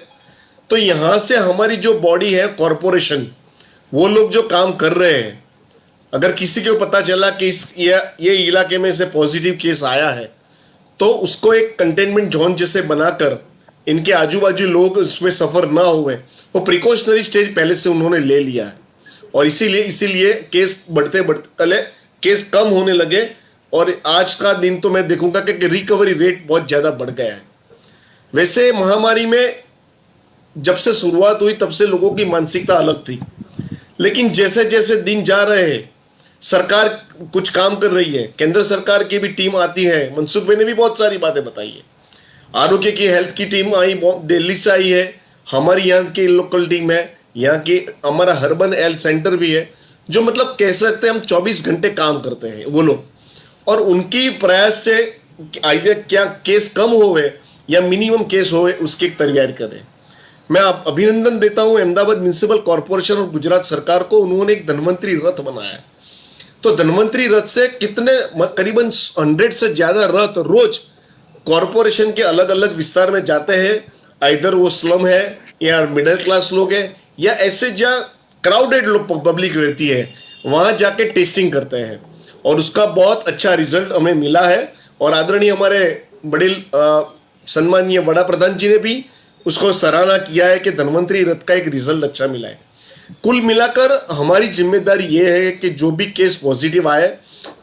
तो यहाँ से हमारी जो बॉडी है कॉरपोरेशन, वो लोग जो काम कर रहे हैं, अगर किसी को पता चला कि ये इलाके में से पॉजिटिव केस आया है, तो उसको एक कंटेनमेंट जोन जैसे बनाकर इनके आजू बाजू लोग उसमें सफ़र ना हुए, वो प्रिकॉशनरी स्टेज पहले से उन्होंने ले लिया है। और इसीलिए केस बढ़ते पहले केस कम होने लगे, और आज का दिन तो मैं देखूंगा कि रिकवरी रेट बहुत ज़्यादा बढ़ गया है। वैसे महामारी में जब से शुरुआत हुई तब से लोगों की मानसिकता अलग थी, लेकिन जैसे जैसे दिन जा रहे हैं, सरकार कुछ काम कर रही है, केंद्र सरकार की भी टीम आती है। मनसुख भाई ने भी बहुत सारी बातें बताई है। आरोग्य की हेल्थ की टीम आई, दिल्ली से आई है, हमारी यहाँ की लोकल टीम है, यहाँ की हमारा हर्बन हेल्थ सेंटर भी है, जो मतलब कह सकते हैं हम 24 घंटे काम करते हैं वो लोग। और उनकी प्रयास से आइए क्या केस कम होवे या मिनिमम केस होवे, उसकी तैयारी करें। मैं अभिनंदन देता हूं अहमदाबाद म्युनिसिपल कॉरपोरेशन और गुजरात सरकार को, उन्होंने एक धन्वंतरी रथ बनाया है। तो धन्वंतरी रथ से कितने करीबन 100 से ज्यादा रथ रोज कॉरपोरेशन के अलग अलग विस्तार में जाते हैं। इधर वो स्लम है या मिडिल क्लास लोग हैं या ऐसे जहाँ क्राउडेड लोग पब्लिक रहती है, वहां जाके टेस्टिंग करते हैं और उसका बहुत अच्छा रिजल्ट हमें मिला है। और आदरणीय हमारे बड़े सम्माननीय वड़ा प्रधान जी ने भी उसको सराहना किया है कि धन्वंतरी रथ का एक रिजल्ट अच्छा मिला है। कुल मिलाकर हमारी जिम्मेदारी ये है कि जो भी केस पॉजिटिव आए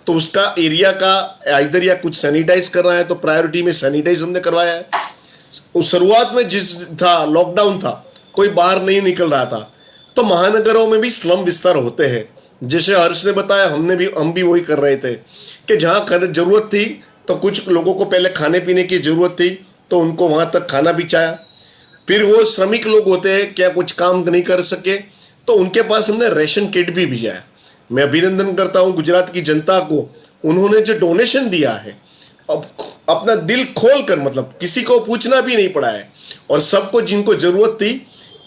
तो उसका एरिया का इधर या कुछ सैनिटाइज करना है तो प्रायोरिटी में सैनिटाइज हमने करवाया है। उस शुरुआत में जिस था लॉकडाउन था, कोई बाहर नहीं निकल रहा था, तो महानगरों में भी स्लम विस्तार होते हैं। जैसे हर्ष ने बताया, हम भी वही कर रहे थे कि जहाँ जरूरत थी तो कुछ लोगों को पहले खाने पीने की जरूरत थी तो उनको वहां तक खाना पहुंचाया। फिर वो श्रमिक लोग होते हैं, क्या कुछ काम नहीं कर सके, तो उनके पास हमने रेशन किट भी भिजाया। मैं अभिनंदन करता हूं गुजरात की जनता को, उन्होंने जो डोनेशन दिया है अब अपना दिल खोल कर, मतलब किसी को पूछना भी नहीं पड़ा है और सबको जिनको जरूरत थी,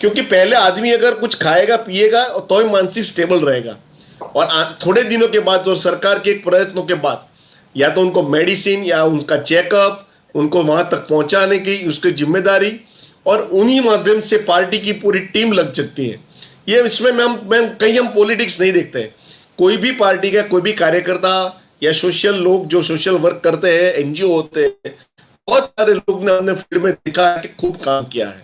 क्योंकि पहले आदमी अगर कुछ खाएगा पिएगा तो ही मानसिक स्टेबल रहेगा। और थोड़े दिनों के बाद और सरकार के प्रयत्नों के बाद या तो उनको मेडिसिन या उनका चेकअप उनको वहां तक पहुंचाने की उसकी जिम्मेदारी, और उन्हीं माध्यम से पार्टी की पूरी टीम लग सकती है। ये इसमें हम पॉलिटिक्स नहीं देखते। कोई भी पार्टी का कोई भी कार्यकर्ता या सोशल लोग जो सोशल वर्क करते हैं, एनजीओ होते हैं, बहुत सारे लोग ने अपने फील्ड में देखा है कि खूब काम किया है।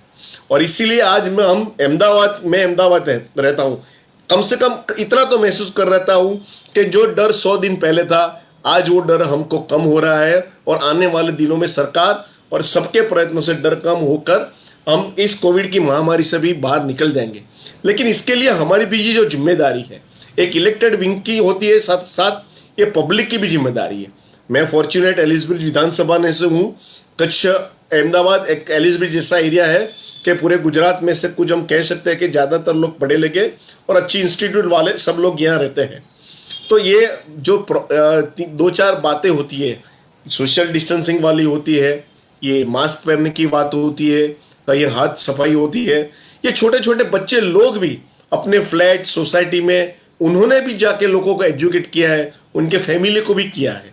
और इसीलिए आज मैं अहमदाबाद रहता हूँ, कम से कम इतना तो महसूस कर रहता हूँ कि जो डर 100 दिन पहले था, आज वो डर हमको कम हो रहा है। और आने वाले दिनों में सरकार और सबके प्रयत्नों से डर कम होकर हम इस कोविड की महामारी से भी बाहर निकल जाएंगे। लेकिन इसके लिए हमारी भी ये जो जिम्मेदारी है, एक इलेक्टेड विंग की होती है, साथ साथ ये पब्लिक की भी जिम्मेदारी है। मैं फॉर्चुनेट एलिसब्रिज विधानसभा में से हूँ। कच्छ अहमदाबाद एक एलिसब्रिज जैसा एरिया है कि पूरे गुजरात में से कुछ हम कह सकते हैं कि ज्यादातर लोग पढ़े लिखे और अच्छी इंस्टीट्यूट वाले सब लोग यहाँ रहते हैं। तो ये जो 2-4 बातें होती है, सोशल डिस्टेंसिंग वाली होती है, ये मास्क पहनने की बात होती है, कहीं हाथ सफाई होती है, ये छोटे छोटे बच्चे लोग भी अपने फ्लैट सोसाइटी में उन्होंने भी जाके लोगों को एजुकेट किया है, उनके फैमिली को भी किया है।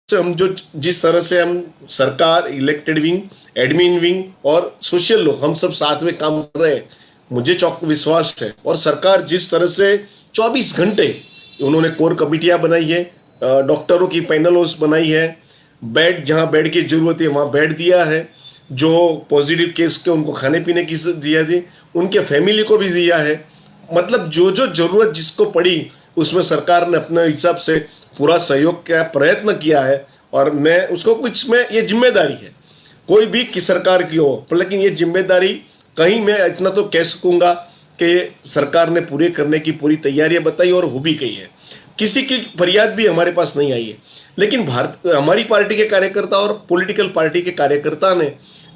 हम जो जिस तरह से हम सरकार, इलेक्टेड विंग, एडमिन विंग और सोशल लोग हम सब साथ में काम कर रहे हैं, मुझे विश्वास है। और सरकार जिस तरह से 24 घंटे उन्होंने कोर कमेटियां बनाई है, डॉक्टरों की पैनल्स बनाई है, बेड जहां बेड की जरूरत है वहां बेड दिया है, जो पॉजिटिव केस के उनको खाने पीने की दिया थी उनके फैमिली को भी दिया है। मतलब जो जो जरूरत जिसको पड़ी उसमें सरकार ने अपने हिसाब से पूरा सहयोग का प्रयत्न किया है। और मैं उसको कुछ में ये जिम्मेदारी है कोई भी की सरकार की हो, लेकिन ये जिम्मेदारी कहीं मैं इतना तो कह सकूंगा कि सरकार ने पूरे करने की पूरी तैयारियां बताई और हो भी गई है। किसी की फरियाद भी हमारे पास नहीं आई है। लेकिन हमारी पार्टी के कार्यकर्ता और पॉलिटिकल पार्टी के कार्यकर्ता ने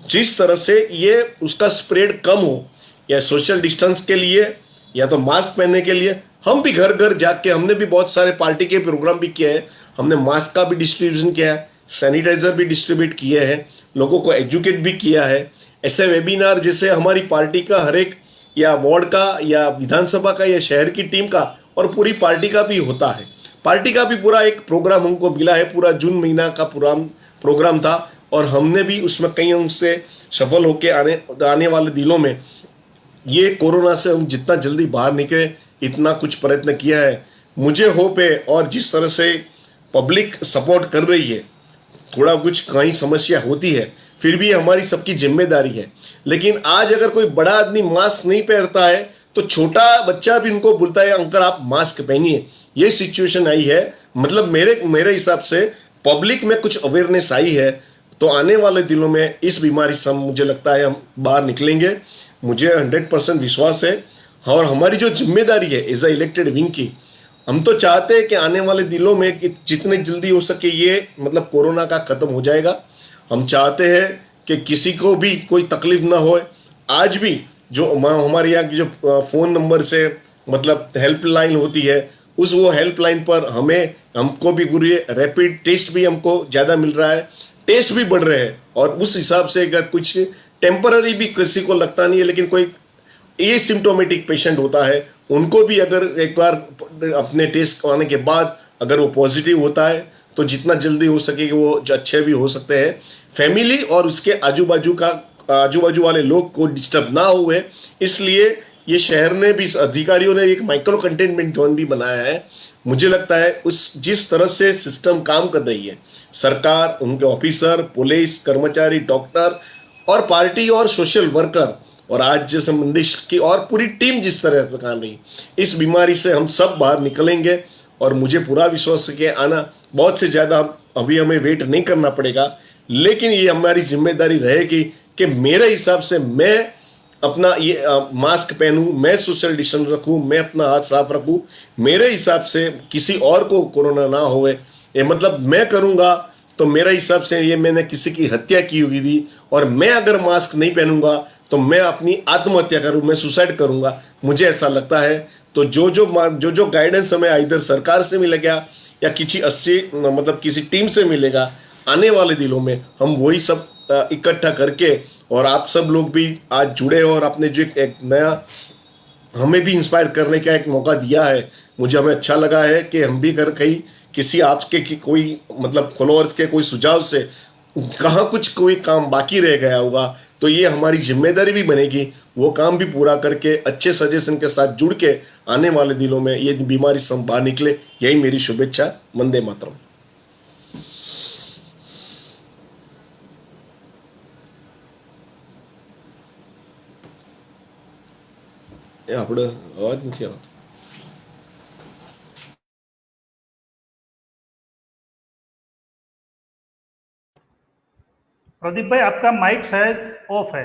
जिस तरह से ये उसका स्प्रेड कम हो, या सोशल डिस्टेंस के लिए या तो मास्क पहनने के लिए, हम भी घर घर जाके हमने भी बहुत सारे पार्टी के प्रोग्राम भी किए हैं। हमने मास्क का भी डिस्ट्रीब्यूशन किया है, सैनिटाइजर भी डिस्ट्रीब्यूट किए हैं, लोगों को एजुकेट भी किया है। ऐसे वेबिनार जैसे हमारी पार्टी का हर एक या वार्ड का या विधानसभा का या शहर की टीम का और पूरी पार्टी का भी होता है। पार्टी का भी पूरा एक प्रोग्राम हमको मिला है, पूरा जून महीना का पूरा प्रोग्राम था और हमने भी उसमें कई उनसे सफल होके आने वाले दिनों में ये कोरोना से हम जितना जल्दी बाहर निकले इतना कुछ प्रयत्न किया है। मुझे होप है और जिस तरह से पब्लिक सपोर्ट कर रही है, थोड़ा कुछ कहीं समस्या होती है फिर भी हमारी सबकी जिम्मेदारी है। लेकिन आज अगर कोई बड़ा आदमी मास्क नहीं पहनता है तो छोटा बच्चा भी उनको बोलता है अंकल आप मास्क पहनिए। ये सिचुएशन आई है। मतलब मेरे हिसाब से पब्लिक में कुछ अवेयरनेस आई है, तो आने वाले दिनों में इस बीमारी से मुझे लगता है हम बाहर निकलेंगे। मुझे 100% विश्वास है। और हमारी जो जिम्मेदारी है एज अ इलेक्टेड विंग की, हम तो चाहते हैं कि आने वाले दिनों में जितने जल्दी हो सके ये मतलब कोरोना का खत्म हो जाएगा। हम चाहते हैं कि किसी को भी कोई तकलीफ ना हो। आज भी जो हमारे यहाँ की जो फ़ोन नंबर से मतलब हेल्पलाइन होती है, उस वो हेल्पलाइन पर हमको भी पूरी रैपिड टेस्ट भी हमको ज़्यादा मिल रहा है, टेस्ट भी बढ़ रहे हैं। और उस हिसाब से अगर कुछ टेम्पररी भी किसी को लगता नहीं है, लेकिन कोई एसिम्प्टोमेटिक पेशेंट होता है, उनको भी अगर एक बार अपने टेस्ट करवाने के बाद अगर वो पॉजिटिव होता है तो जितना जल्दी हो सके वो अच्छे भी हो सकते हैं। फैमिली और उसके आजू बाजू वाले लोग को डिस्टर्ब ना हुए, इसलिए ये शहर ने भी, अधिकारियों ने एक माइक्रो कंटेनमेंट जोन भी बनाया है। मुझे लगता है जिस तरह से सिस्टम काम कर रही है, सरकार, उनके ऑफिसर, पुलिस कर्मचारी, डॉक्टर और पार्टी और सोशल वर्कर और आज जैसे मंदिर की और पूरी टीम जिस तरह से काम रही, इस बीमारी से हम सब बाहर निकलेंगे। और मुझे पूरा विश्वास है कि आना बहुत से ज्यादा अभी हमें वेट नहीं करना पड़ेगा, लेकिन ये हमारी जिम्मेदारी रहेगी कि मेरे हिसाब से मैं अपना ये मास्क पहनूं, मैं सोशल डिस्टेंस रखूं, मैं अपना हाथ साफ रखूं। मेरे हिसाब से किसी और को कोरोना ना होवे, ये मतलब मैं करूंगा तो मेरे हिसाब से ये मैंने किसी की हत्या की हुई थी, और मैं अगर मास्क नहीं पहनूंगा तो मैं अपनी आत्महत्या करूं, मैं सुसाइड करूंगा, मुझे ऐसा लगता है। तो जो गाइडेंस हमें इधर सरकार से मिलेगा या किसी टीम से मिलेगा, आने वाले दिनों में हम वही सब इकट्ठा करके, और आप सब लोग भी आज जुड़े हो और आपने जो एक नया हमें भी इंस्पायर करने का एक मौका दिया है, मुझे हमें अच्छा लगा है कि हम भी कर कहीं किसी आपके की कोई मतलब फॉलोअर्स के कोई सुझाव से कहाँ कुछ कोई काम बाकी रह गया होगा तो ये हमारी जिम्मेदारी भी बनेगी वो काम भी पूरा करके अच्छे सजेशन के साथ जुड़ के आने वाले दिनों में ये बीमारी से बाहर निकले। यही मेरी शुभेच्छा। वंदे मातरम। આપણે અવાજ નથી આવતો। प्रदीप भाई आपका माइक शायद ऑफ है।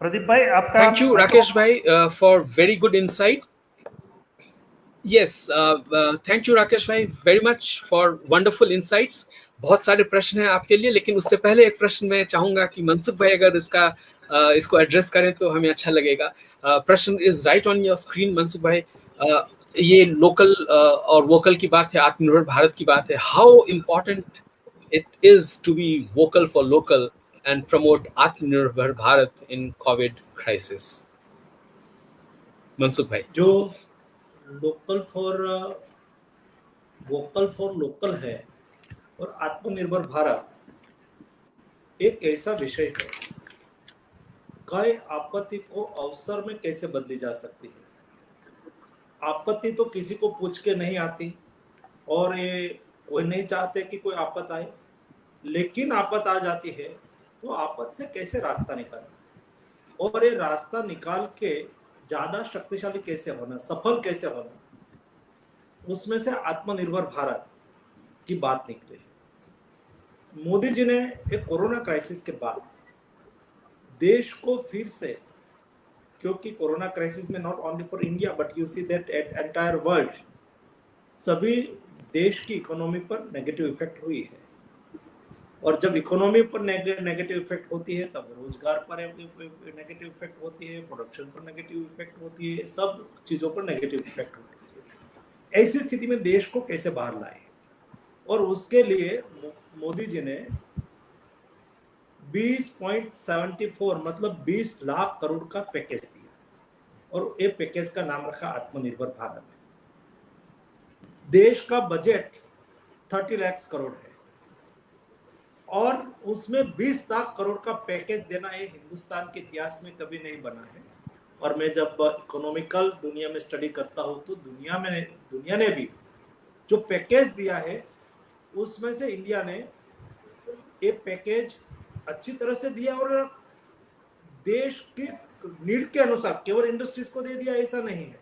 प्रदीप भाई आपका। Thank you, Rakesh bhai, for very good insights. Yes, thank you, Rakesh bhai, very much for wonderful insights. बहुत सारे प्रश्न हैं आपके लिए, लेकिन उससे पहले एक प्रश्न मैं चाहूंगा कि मनसुख भाई अगर इसको एड्रेस करें तो हमें अच्छा लगेगा। प्रश्न is right on your screen Mansukh भाई। ये लोकल और वोकल की बात है, आत्मनिर्भर भारत की बात है। How important it is to be vocal for local and promote Atmanirbhar Bharat in COVID crisis? Mansukh bhai. जो वोकल फॉर लोकल है और आत्मनिर्भर भारत एक ऐसा विषय है, कई आपत्ति को अवसर में कैसे बदली जा सकती है। आपत्ति तो किसी को पूछ के नहीं आती और ये कोई नहीं चाहते कि कोई आपत्ति आए, लेकिन आपत्ति आ जाती है तो आपत्ति से कैसे रास्ता निकालना और ये रास्ता निकाल के ज्यादा शक्तिशाली कैसे होना, सफल कैसे होना, उसमें से आत्मनिर्भर भारत की बात निकली। मोदी जी ने एक कोरोना क्राइसिस के बाद देश को फिर से, क्योंकि कोरोना क्राइसिस में not only for India but you see that at entire world, सभी देश की इकोनॉमी पर नेगेटिव इफेक्ट हुई है। और जब इकोनॉमी पर नेगेटिव इफेक्ट होती है तब रोजगार पर नेगेटिव इफेक्ट होती है, प्रोडक्शन पर नेगेटिव इफेक्ट होती है, सब चीजों पर नेगेटिव इफेक्ट होती है। ऐसी स्थिति में देश को कैसे बाहर लाए, और उसके लिए मोदी जी ने 20.74 मतलब 20 लाख करोड़ का पैकेज दिया और ये पैकेज का नाम रखा आत्मनिर्भर भारत। देश का बजट 30 लाख करोड़ है और उसमें 20 लाख करोड़ का पैकेज देना ये हिंदुस्तान के इतिहास में कभी नहीं बना है। और मैं जब इकोनॉमिकल दुनिया में स्टडी करता हूँ तो दुनिया ने भी जो पैकेज दिया है उसमें से इंडिया ने ये पैकेज अच्छी तरह से दिया और देश की नीड के अनुसार केवल इंडस्ट्रीज को दे दिया ऐसा नहीं है,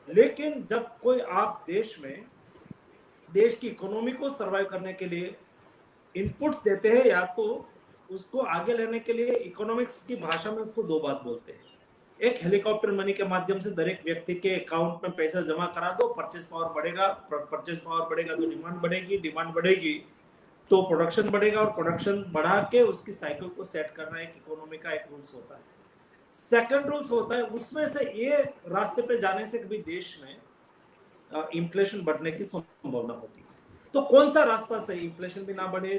लेकिन जब कोई आप देश की इकोनॉमी को सर्वाइव करने के लिए इनपुट्स देते हैं या तो उसको आगे लेने के लिए इकोनॉमिक्स की भाषा में उसको दो बात बोलते हैं। एक हेलीकॉप्टर मनी के माध्यम से दरेक व्यक्ति के अकाउंट में पैसा जमा करा दो, परचेस पावर बढ़ेगा तो डिमांड बढ़ेगी तो प्रोडक्शन बढ़ेगा और प्रोडक्शन बढ़ा के उसकी साइकिल को सेट करना एक इकोनॉमी का एक रूल्स होता है। सेकंड रूल्स होता है, उसमें से ये रास्ते पे जाने से कभी देश में इन्फ्लेशन बढ़ने की संभावना होती है। तो कौन सा रास्ता सही, इन्फ्लेशन भी ना बढ़े,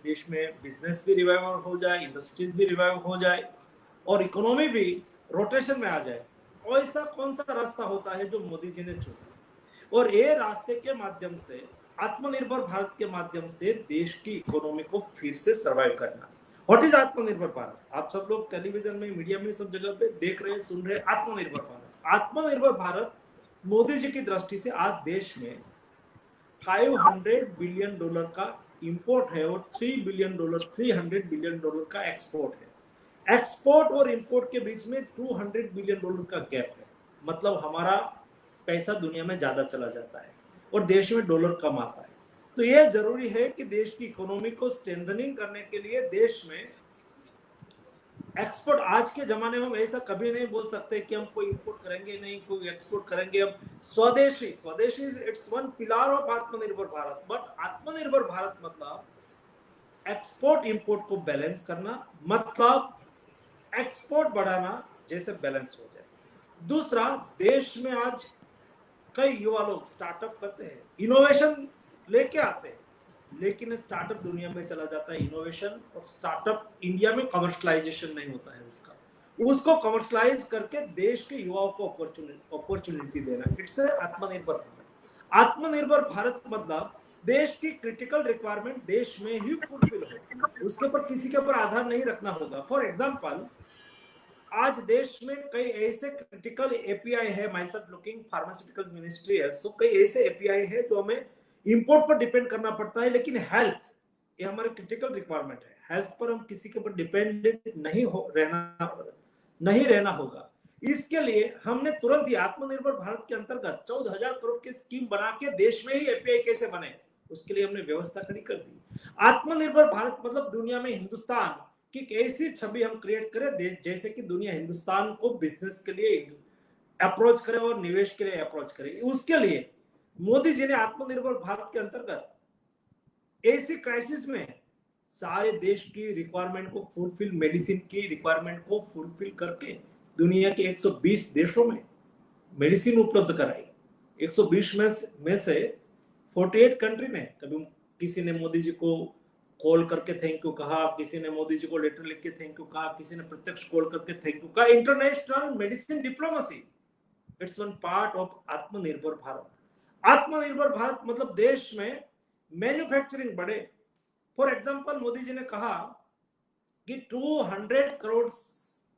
देश में बिजनेस भी रिवाइव हो जाए, इंडस्ट्रीज भी रिवाइव हो जाए और इकोनॉमी भी रोटेशन में आ जाए, और ऐसा कौन सा रास्ता होता है जो मोदी जी ने चुना। और ये रास्ते के माध्यम से, आत्मनिर्भर भारत के माध्यम से देश की इकोनॉमी को फिर से सर्वाइव करना। व्हाट इज आत्मनिर्भर भारत? आप सब लोग टेलीविजन में, मीडिया में, सब जगह पे देख रहे हैं, सुन रहे हैं आत्मनिर्भर भारत। आत्मनिर्भर भारत मोदी जी की दृष्टि से आज देश में $500 बिलियन का इंपोर्ट है और $300 बिलियन का एक्सपोर्ट है। एक्सपोर्ट और इंपोर्ट के बीच में $200 बिलियन का गैप है, मतलब हमारा पैसा दुनिया में ज्यादा चला जाता है और देश में डॉलर कम आता है। तो यह जरूरी है कि देश की इकोनॉमी को स्ट्रेंथनिंग करने के लिए देश में एक्सपोर्ट, आज के जमाने में ऐसा कभी नहीं बोल सकते कि हम कोई इंपोर्ट करेंगे नहीं, कोई एक्सपोर्ट करेंगे। हम स्वदेशी इट्स वन पिलर ऑफ आत्मनिर्भर भारत। बट आत्मनिर्भर भारत मतलब एक्सपोर्ट इंपोर्ट को बैलेंस करना, मतलब एक्सपोर्ट बढ़ाना जैसे बैलेंस हो जाए। दूसरा, देश में आज कई युवा लोग स्टार्टअप करते हैं, इनोवेशन लेके आते हैं, लेकिन स्टार्टअप दुनिया में चला जाता है इनोवेशन, और स्टार्टअप इंडिया में कमर्शलाइजेशन नहीं होता है उसको कमर्शलाइज करके देश के युवाओं को अपॉर्चुनिटी देना। इट्स आत्मनिर्भर भारत। आत्मनिर्भर भारत मतलब देश की क्रिटिकल रिक्वायरमेंट देश में ही फुलफिल हो, उसके ऊपर किसी के ऊपर आधार नहीं रखना होगा। फॉर एग्जाम्पल, आज देश में कई ऐसे क्रिटिकल एपीआई है, my self looking pharmaceutical ministry है, कई ऐसे एपीआई है जो हमें इंपोर्ट पर डिपेंड करना पड़ता है, लेकिन हेल्थ ये हमारे क्रिटिकल रिक्वायरमेंट है। हेल्थ पर हम किसी के ऊपर डिपेंडेंट नहीं रहना होगा। इसके लिए हमने तुरंत ही आत्मनिर्भर भारत के अंतर्गत 14,000 करोड़ की स्कीम बना के देश में ही एपीआई कैसे बने, उसके लिए हमने व्यवस्था खड़ी कर दी। आत्मनिर्भर भारत मतलब दुनिया में हिंदुस्तान की एक ऐसी छवि हम क्रिएट करें जैसे कि दुनिया हिंदुस्तान को बिजनेस के लिए अप्रोच करे और निवेश के लिए अप्रोच करे। उसके लिए मोदी जी ने आत्मनिर्भर भारत के अंतर्गत ऐसी क्राइसिस में सारे देश की रिक्वायरमेंट को फुलफिल, मेडिसिन की रिक्वायरमेंट को फुलफिल करके दुनिया के 120 देशों में मेडिसिन उपलब्ध कराई। 120 में से 48 कंट्री में कभी किसी ने मोदी जी को कॉल करके थैंक यू कहा, किसी ने मोदी जी को लेटर लिख के थैंक यू कहा, किसी ने प्रत्यक्ष कॉल करके थैंक यू कहा। International medicine diplomacy, it's one part of आत्मनिर्भर भारत। आत्मनिर्भर भारत मतलब देश में मैन्युफैक्चरिंग बढ़े। फॉर एग्जांपल, मोदी जी ने कहा कि 200 करोड़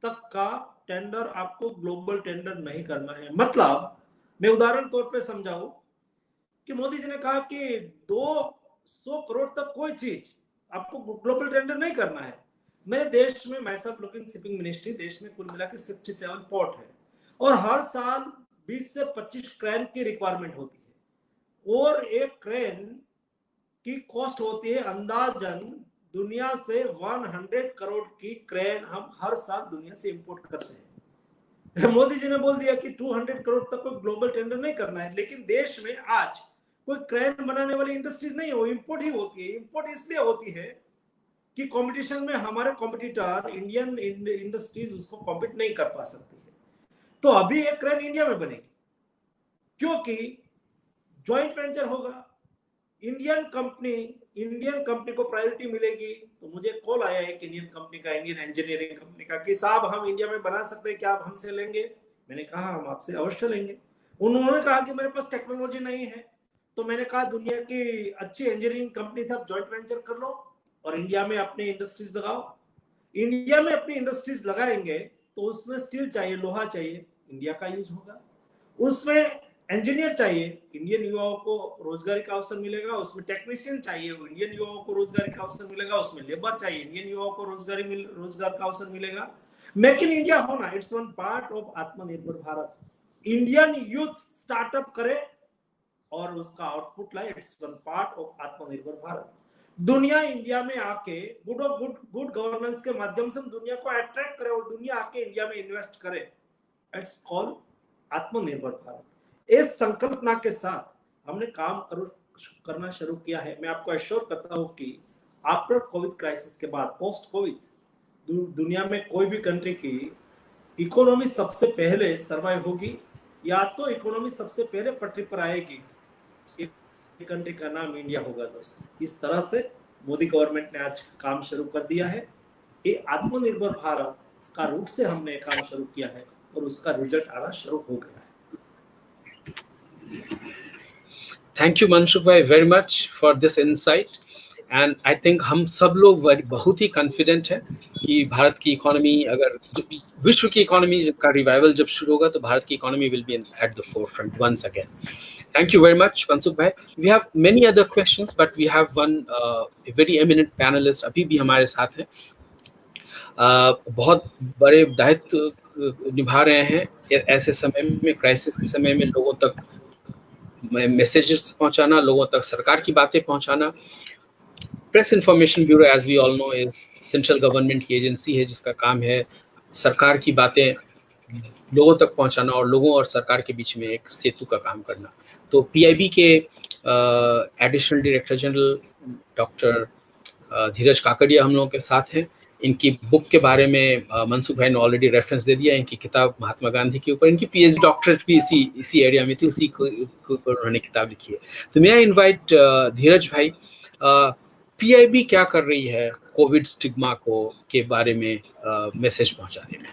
तक का टेंडर आपको ग्लोबल टेंडर नहीं करना है। मतलब मैं उदाहरण तौर पे समझाऊं कि मोदी जी ने कहा कि 200 करोड़ तक कोई चीज आपको ग्लोबल टेंडर नहीं करना है। मेरे देश में, my self looking shipping ministry, देश में कुल मिला के 67 पोर्ट है और हर साल 20 से 25 क्रेन की रिक्वायरमेंट होती है और एक क्रेन की कॉस्ट होती है अंदाजन दुनिया से 100 करोड़ की क्रेन हम हर साल दुनिया से इंपोर्ट करते हैं। मोदी जी ने बोल दिया कि 200 करोड़ तक कोई ग्लोबल टेंडर नहीं करना है, लेकिन देश में आज कोई क्रेन बनाने वाली इंडस्ट्रीज नहीं है, वो इंपोर्ट ही होती है। इंपोर्ट इसलिए होती है कि कंपटीशन में हमारे कॉम्पिटिटर इंडियन इंडस्ट्रीज उसको कॉम्पीट नहीं कर पा सकती है। तो अभी एक क्रेन इंडिया में बनेगी क्योंकि ज्वाइंट वेंचर होगा, इंडियन कंपनी को प्रायोरिटी मिलेगी। तो मुझे कॉल आया है कि इंडियन कंपनी का, इंडियन इंजीनियरिंग कंपनी का, कि साहब हम इंडिया में बना सकते हैं, क्या आप हमसे लेंगे? मैंने कहा हम आपसे अवश्य लेंगे। उन्होंने कहा कि मेरे पास टेक्नोलॉजी नहीं है। तो मैंने कहा दुनिया की अच्छी इंजीनियरिंग कंपनी से आप ज्वाइंट वेंचर कर लो और इंडिया में अपनी इंडस्ट्रीज लगाओ। इंडिया में अपनी इंडस्ट्रीज लगाएंगे तो उसमें स्टील चाहिए, लोहा चाहिए, इंडिया का यूज होगा। उसमें इंजीनियर चाहिए, इंडियन युवाओं को रोजगार का अवसर मिलेगा। उसमें टेक्नीशियन चाहिए, इंडियन युवाओं को रोजगार का अवसर मिलेगा। उसमें लेबर चाहिए, इंडियन युवाओं को रोजगार का अवसर मिलेगा। मेक इन इंडिया होना, इट्स वन पार्ट ऑफ आत्मनिर्भर भारत। इंडियन यूथ स्टार्टअप करे और उसका आउटपुट लाए, इट्स वन पार्ट ऑफ आत्मनिर्भर भारत। दुनिया इंडिया में आके गुड गवर्नेंस के माध्यम से दुनिया को अट्रैक्ट करे और दुनिया आके इंडिया में इन्वेस्ट करे, इट्स कॉल्ड आत्मनिर्भर भारत। इस संकल्पना के साथ हमने काम करना शुरू किया है। मैं आपको एश्योर करता हूं कि आफ्टर कोविड क्राइसिस के बाद, पोस्ट कोविड दुनिया में कोई भी कंट्री की इकोनॉमी सबसे पहले सर्वाइव होगी या तो इकोनॉमी सबसे पहले पटरी पर आएगी। कंट्री का नाम इंडिया होगा दोस्तों। इस तरह से मोदी गवर्नमेंट ने आज काम शुरू कर दिया है। ये आत्मनिर्भर भारत का रूट से हमने काम शुरू किया है और उसका रिजल्ट आना शुरू हो गया है। Thank you Mansukh bhai very much for this insight. And I think हम सब लोग बहुत ही कॉन्फिडेंट है कि भारत की इकोनॉमी, अगर विश्व की इकोनॉमी का रिवाइवल जब शुरू होगा तो भारत की economy will be at the forefront once again. Thank you very much, Mansukh bhai. We have many other questions, but we have one very eminent panelist अभी भी हमारे साथ हैं। बहुत बड़े दायित्व निभा रहे हैं ऐसे समय में, क्राइसिस के समय में लोगों तक मैसेजेस पहुंचाना, लोगों तक सरकार की बातें पहुंचाना। Press information bureau, as we all know, is central government की एजेंसी है जिसका काम है सरकार की बातें लोगों तक पहुंचाना और लोगों और सरकार के बीच में एक सेतु का काम करना। तो पीआईबी के एडिशनल डायरेक्टर जनरल डॉक्टर धीरज काकड़िया हम लोगों के साथ हैं। इनकी बुक के बारे में मनसुख भाई ने ऑलरेडी रेफरेंस दे दिया। इनकी किताब महात्मा गांधी के ऊपर, इनकी पीएचडी डॉक्टरेट भी इसी एरिया में थी, उसी को उन्होंने किताब लिखी है। तो मैं इनवाइट धीरज भाई, पीआईबी क्या कर रही है कोविड स्टिग्मा को के बारे में मैसेज पहुंचाने में?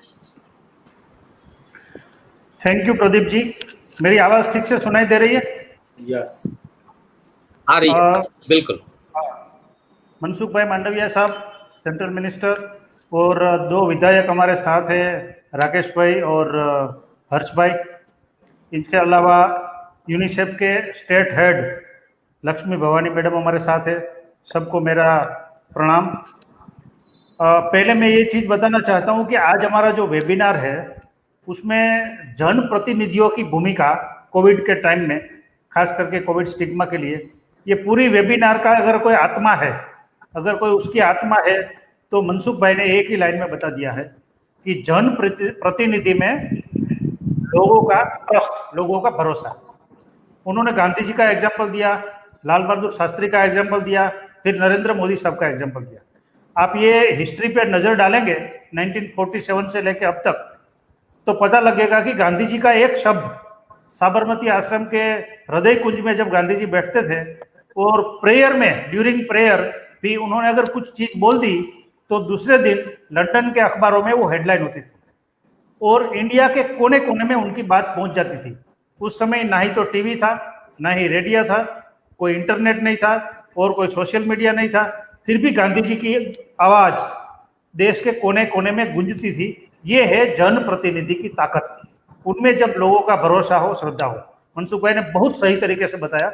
Thank you Pradeep ji. मेरी आवाज ठीक से सुनाई दे रही है? यस, आ रही है बिल्कुल। मनसुख भाई मांडविया साहब सेंट्रल मिनिस्टर, और दो विधायक हमारे साथ हैं, राकेश भाई और हर्ष भाई। इनके अलावा यूनिसेफ के state head Lakshmi Bhavani madam हमारे साथ है। सबको मेरा प्रणाम। पहले मैं ये चीज़ बताना चाहता हूँ कि आज हमारा जो वेबिनार है उसमें जन प्रतिनिधियों की भूमिका कोविड के टाइम में, खास करके कोविड स्टिग्मा के लिए, ये पूरी वेबिनार का अगर कोई आत्मा है, अगर कोई उसकी आत्मा है तो मनसुख भाई ने एक ही लाइन में बता दिया है कि जन प्रतिनिधि में लोगों का ट्रस्ट, लोगों का भरोसा। उन्होंने गांधी जी का एग्जाम्पल दिया, लाल बहादुर शास्त्री का एग्जाम्पल दिया, फिर नरेंद्र मोदी साहब का एग्जाम्पल दिया। आप ये हिस्ट्री पे नजर डालेंगे 1947 से लेकर अब तक, तो पता लगेगा कि गांधी जी का एक शब्द, साबरमती आश्रम के हृदय कुंज में जब गांधी जी बैठते थे और प्रेयर में, ड्यूरिंग प्रेयर भी उन्होंने अगर कुछ चीज बोल दी तो दूसरे दिन लंदन के अखबारों में वो हेडलाइन होती थी और इंडिया के कोने कोने में उनकी बात पहुंच जाती थी। उस समय ना ही तो टीवी था, ना ही रेडियो था, कोई इंटरनेट नहीं था और कोई सोशल मीडिया नहीं था, फिर भी गांधी जी की आवाज देश के कोने कोने में गूंजती थी। ये है जन प्रतिनिधि की ताकत, उनमें जब लोगों का भरोसा हो, श्रद्धा हो। मनसुख भाई ने बहुत सही तरीके से बताया।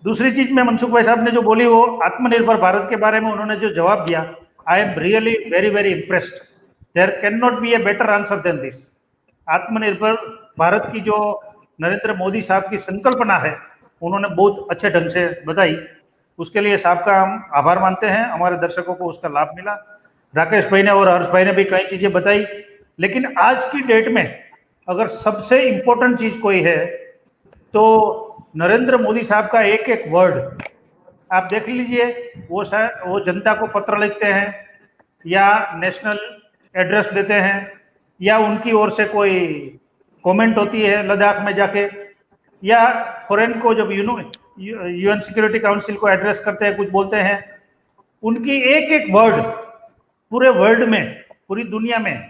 दूसरी चीज में मनसुख भाई साहब ने जो बोली, वो आत्मनिर्भर भारत के बारे में उन्होंने जो जवाब दिया, I am really very very impressed. There can not be a better answer than this. Atmanirbhar Bharat की जो नरेंद्र मोदी साहब की संकल्पना है, उन्होंने बहुत अच्छे ढंग से बताई। उसके लिए साहब का हम आभार मानते हैं। हमारे दर्शकों को उसका लाभ मिला। राकेश भाई ने और हर्ष भाई ने भी कई चीजें बताई, लेकिन आज की डेट में अगर सबसे इंपॉर्टेंट चीज कोई है तो नरेंद्र मोदी साहब का एक एक वर्ड आप देख लीजिए। वो जनता को पत्र लिखते हैं या नेशनल एड्रेस देते हैं या उनकी ओर से कोई कमेंट होती है लद्दाख में जाके, या फॉरेन को जब यूएन सिक्योरिटी काउंसिल को एड्रेस करते हैं, कुछ बोलते हैं, उनकी एक एक वर्ड पूरे वर्ल्ड में, पूरी दुनिया में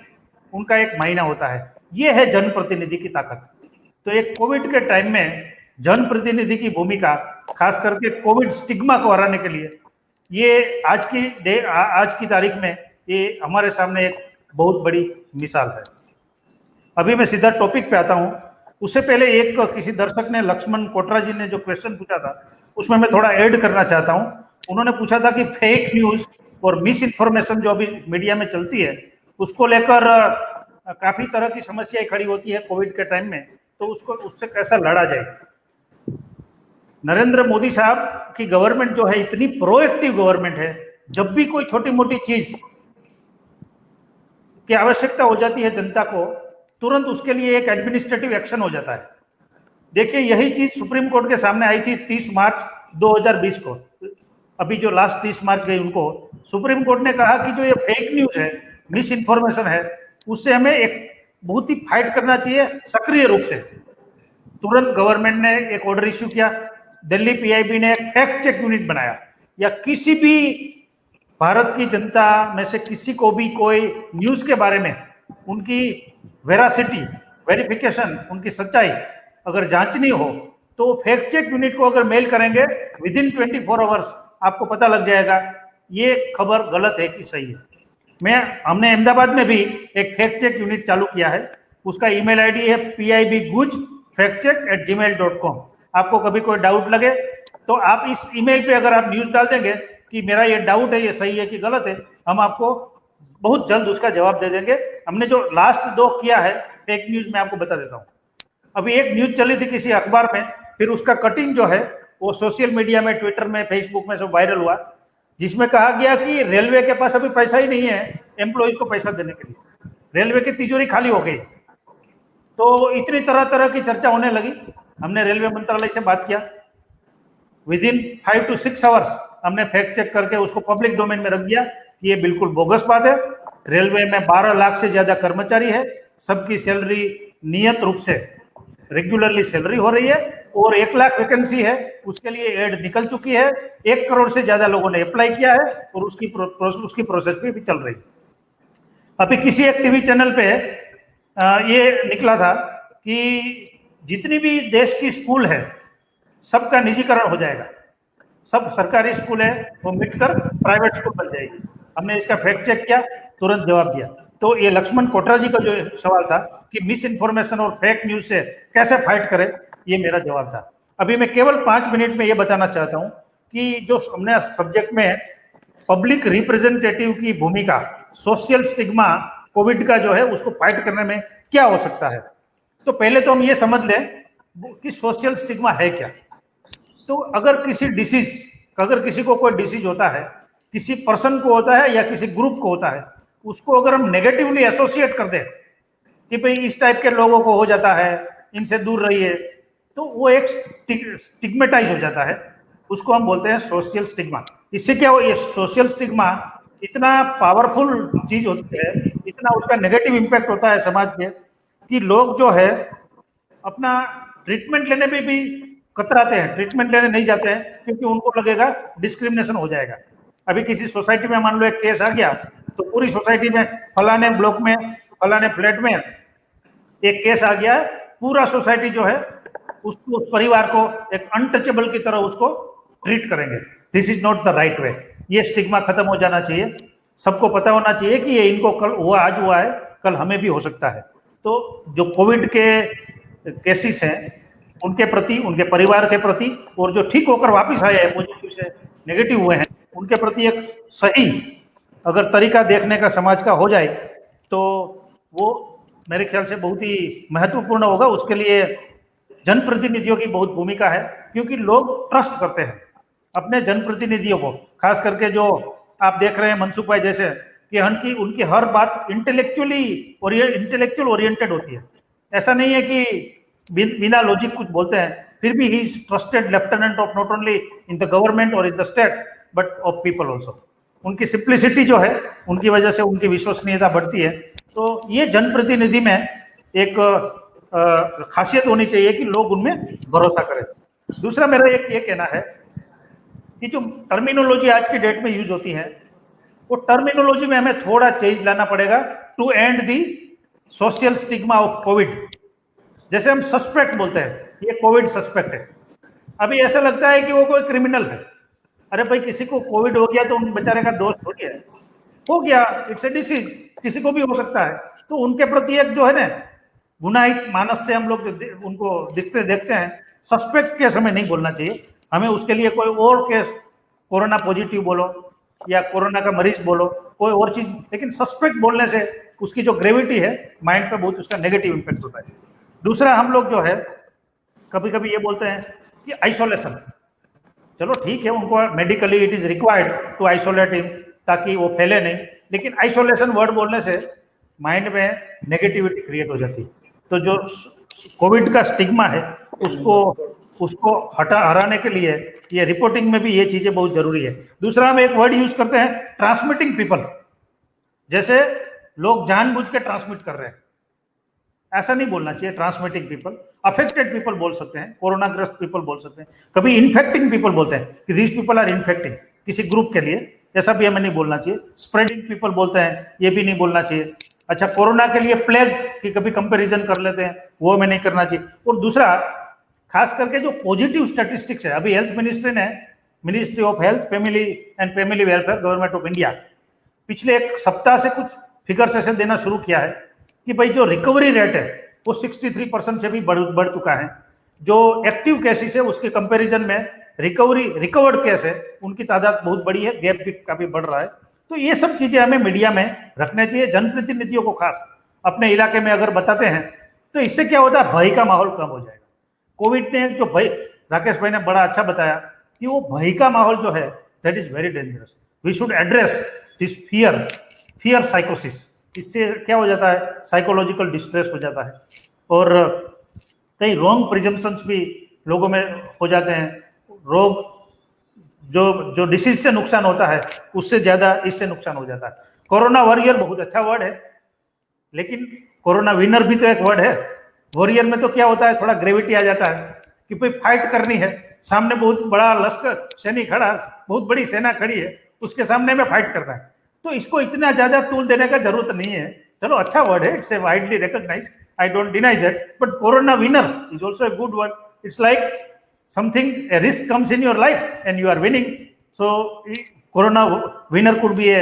उनका एक मायना होता है। ये है जनप्रतिनिधि की ताकत। तो एक कोविड के टाइम में जनप्रतिनिधि की भूमिका, खास करके कोविड स्टिग्मा को हराने के लिए, ये आज की तारीख में ये हमारे सामने एक बहुत बड़ी मिसाल है। अभी मैं सीधा टॉपिक पे आता हूँ। उससे पहले एक किसी दर्शक ने, लक्ष्मण कोटरा जी ने जो क्वेश्चन पूछा था, उसमें मैं थोड़ा ऐड करना चाहता हूँ। उन्होंने पूछा था कि फेक न्यूज और मिस इन्फॉर्मेशन जो अभी मीडिया में चलती है, उसको लेकर काफी तरह की समस्याएं खड़ी होती है कोविड के टाइम में, तो उससे कैसा लड़ा जाए। नरेंद्र मोदी साहब की गवर्नमेंट जो है इतनी प्रोएक्टिव गवर्नमेंट है, जब भी कोई छोटी मोटी चीज की आवश्यकता हो जाती है जनता को, तुरंत उसके लिए एक एडमिनिस्ट्रेटिव एक्शन हो जाता है। देखिए, यही चीज सुप्रीम कोर्ट के सामने आई थी 30 मार्च 2020 को। अभी जो लास्ट 30 मार्च गई, उनको सुप्रीम कोर्ट ने कहा कि जो ये फेक न्यूज है, मिस इन्फॉर्मेशन है, उससे हमें एक बहुत ही फाइट करना चाहिए सक्रिय रूप से। तुरंत गवर्नमेंट ने एक ऑर्डर इश्यू किया दिल्ली पीआईबी ने एक फैक्ट चेक यूनिट बनाया, या किसी भी भारत की जनता में से किसी को भी कोई न्यूज के बारे में उनकी वेरासिटी, वेरिफिकेशन, उनकी सच्चाई अगर जांचनी हो तो फैक्ट चेक यूनिट को अगर मेल करेंगे विद इन 24 आवर्स आपको पता लग जाएगा ये खबर गलत है कि सही है। हमने अहमदाबाद में भी एक फैक्ट चेक यूनिट चालू किया है, उसका ईमेल आईडी है pibguj@gmail.com। आपको कभी कोई डाउट लगे तो आप इस ईमेल पे अगर आप न्यूज डाल देंगे कि मेरा ये डाउट है, ये सही है कि गलत है, हम आपको बहुत जल्द उसका जवाब दे देंगे। हमने जो लास्ट 2 किया है फेक न्यूज में आपको बता देता हूँ। अभी एक न्यूज चली थी किसी अखबार में, फिर उसका कटिंग जो है वो सोशल मीडिया में, ट्विटर में, फेसबुक में सब वायरल हुआ, जिसमें कहा गया कि रेलवे के पास अभी पैसा ही नहीं है एम्प्लॉइज को पैसा देने के लिए, रेलवे की तिजोरी खाली हो गई। तो इतनी तरह तरह की चर्चा होने लगी। हमने रेलवे मंत्रालय से बात किया, विद इन 5 to 6 आवर्स हमने फैक्ट चेक करके उसको पब्लिक डोमेन में रख दिया कि ये बिल्कुल बोगस बात है। रेलवे में 12 लाख से ज्यादा कर्मचारी है, सबकी सैलरी नियत रूप से रेगुलरली सैलरी हो रही है, और 1 लाख वैकेंसी है, उसके लिए एड निकल चुकी है, 1 करोड़ से ज्यादा लोगों ने अप्लाई किया है और उसकी प्रोसेस भी चल रही है। अभी किसी एक टीवी चैनल पे ये निकला था कि जितनी भी देश की स्कूल है सबका निजीकरण हो जाएगा, सब सरकारी स्कूल है वो मिटकर प्राइवेट स्कूल बन जाएगी। हमने इसका फैक्ट चेक किया, तुरंत जवाब दिया। तो ये लक्ष्मण कोटरा जी का जो सवाल था कि मिस इन्फॉर्मेशन और फेक न्यूज से कैसे फाइट करें, ये मेरा जवाब था। अभी मैं केवल 5 मिनट में ये बताना चाहता हूँ कि जो हमने सब्जेक्ट में पब्लिक रिप्रेजेंटेटिव की भूमिका, सोशल स्टिग्मा कोविड का जो है उसको फाइट करने में क्या हो सकता है। तो पहले तो हम ये समझ लें कि सोशल स्टिग्मा है क्या। तो अगर किसी को कोई डिसीज होता है, किसी पर्सन को होता है या किसी ग्रुप को होता है, उसको अगर हम नेगेटिवली एसोसिएट कर दें कि भाई इस टाइप के लोगों को हो जाता है, इनसे दूर रहिए, तो वो एक स्टिग्मेटाइज हो जाता है, उसको हम बोलते हैं सोशल स्टिग्मा। इससे क्या हो, ये सोशल स्टिग्मा इतना पावरफुल चीज होती है, इतना उसका नेगेटिव इम्पैक्ट होता है समाज पे कि लोग जो है अपना ट्रीटमेंट लेने में भी कतराते हैं, ट्रीटमेंट लेने नहीं जाते हैं क्योंकि उनको लगेगा डिस्क्रिमिनेशन हो जाएगा। अभी किसी सोसाइटी में मान लो एक केस आ गया तो पूरी सोसाइटी में, फलाने ब्लॉक में, फलाने फ्लैट में एक केस आ गया, पूरा सोसाइटी जो है उस परिवार को एक अनटचेबल की तरह उसको ट्रीट करेंगे। This is not the right way. ये स्टिग्मा खत्म हो जाना चाहिए। सबको पता होना चाहिए कि ये इनको कल हुआ, आज हुआ है, कल हमें भी हो सकता है। तो जो कोविड के केसेस हैं उनके प्रति, उनके परिवार के प्रति, और जो ठीक होकर वापस आए हैं, पॉजिटिव से नेगेटिव हुए हैं, उनके प्रति एक सही अगर तरीका देखने का समाज का हो जाए तो वो मेरे ख्याल से बहुत ही महत्वपूर्ण होगा। उसके लिए जनप्रतिनिधियों की बहुत भूमिका है, क्योंकि लोग ट्रस्ट करते हैं अपने जनप्रतिनिधियों को। खास करके जो आप देख रहे हैं मनसुख भाई जैसे, कि उनकी हर बात इंटेलेक्चुअल ओरिएंटेड होती है। ऐसा नहीं है कि बिना लॉजिक कुछ बोलते हैं, फिर भी he is trusted lieutenant of not only in the government और in the state but of people also. उनकी सिंप्लिसिटी जो है, उनकी वजह से उनकी विश्वसनीयता बढ़ती है। तो ये जनप्रतिनिधि में एक खासियत होनी चाहिए कि लोग उनमें भरोसा करें। दूसरा मेरा एक ये कहना है कि जो टर्मिनोलॉजी आज की डेट में यूज होती है, वो टर्मिनोलॉजी में हमें थोड़ा चेंज लाना पड़ेगा to end the social stigma of covid. जैसे हम सस्पेक्ट बोलते हैं, ये कोविड सस्पेक्ट है, अभी ऐसा लगता है कि वो कोई क्रिमिनल है। अरे भाई, किसी को कोविड हो गया तो उन बेचारे का दोस्त हो गया, इट्स ए डिसीज, किसी को भी हो सकता है। तो उनके प्रति एक जो है ना गुनाहित मानस से हम लोग उनको देखते हैं, सस्पेक्ट केस हमें नहीं बोलना चाहिए। हमें उसके लिए कोई और केस, कोरोना पॉजिटिव बोलो या कोरोना का मरीज बोलो, कोई और चीज, लेकिन सस्पेक्ट बोलने से उसकी जो ग्रेविटी है माइंड पे बहुत उसका नेगेटिव इम्पैक्ट होता है। दूसरा, हम लोग जो है कभी कभी ये बोलते हैं कि आइसोलेशन, चलो ठीक है, उनको medically it is required to isolate him ताकि वो फैले नहीं, लेकिन आइसोलेशन वर्ड बोलने से माइंड में नेगेटिविटी क्रिएट हो जाती है। तो जो कोविड का स्टिग्मा है उसको हराने के लिए ये रिपोर्टिंग में भी ये चीजें बहुत जरूरी है। दूसरा, हम एक वर्ड यूज करते हैं ट्रांसमिटिंग पीपल, जैसे लोग जानबूझ के ट्रांसमिट कर रहे हैं। ऐसा नहीं बोलना चाहिए। ट्रांसमिटिंग पीपल, अफेक्टेड पीपल बोल सकते हैं, कोरोना ग्रस्त पीपल बोल सकते हैं, कभी इन्फेक्टिंग पीपल बोलते हैं कि दीज पीपल आर इन्फेक्टिंग किसी ग्रुप के लिए, ऐसा भी हमें नहीं बोलना चाहिए। स्प्रेडिंग पीपल बोलते हैं, ये भी नहीं बोलना चाहिए। अच्छा, कोरोना के लिए प्लेग की कभी कंपैरिजन कर लेते हैं, वो हमें नहीं करना चाहिए। और दूसरा, खास करके जो पॉजिटिव स्टैटिस्टिक्स है, अभी हेल्थ मिनिस्ट्री ने, ministry of health family and family welfare, government of India, पिछले एक सप्ताह से कुछ फिगर्स ऐसे देना शुरू किया है कि भाई जो रिकवरी रेट है वो 63% से भी बढ़ चुका है। जो एक्टिव केसेस है उसके कंपैरिजन में रिकवर्ड केस है उनकी तादाद बहुत बड़ी है, गैप भी काफी बढ़ रहा है। तो ये सब चीजें हमें मीडिया में रखना चाहिए। जनप्रतिनिधियों को खास अपने इलाके में अगर बताते हैं तो इससे क्या होता है, भय का माहौल कम हो जाएगा। कोविड ने जो भय, राकेश भाई ने बड़ा अच्छा बताया कि वो भय का माहौल जो है that is very dangerous. We should address this fear साइकोसिस। इससे क्या हो जाता है, साइकोलॉजिकल डिस्ट्रेस हो जाता है और कई रॉन्ग प्रिजम्पशंस भी लोगों में हो जाते हैं। रोग जो डिसीज से नुकसान होता है उससे ज्यादा इससे नुकसान हो जाता है। कोरोना वॉरियर बहुत अच्छा वर्ड है, लेकिन कोरोना विनर भी तो एक वर्ड है। वॉरियर में तो क्या होता है, थोड़ा ग्रेविटी आ जाता है कि भाई फाइट करनी है, सामने बहुत बड़ा लश्कर सैनिक खड़ा, बहुत बड़ी सेना खड़ी है, उसके सामने में फाइट करना है। तो इसको इतना ज्यादा तूल देने का जरूरत नहीं है। चलो, अच्छा वर्ड है, it's a widely recognise, I don't deny that, but corona winner is also a good word. It's like something, a risk comes in your life and you are winning, so corona winner could be a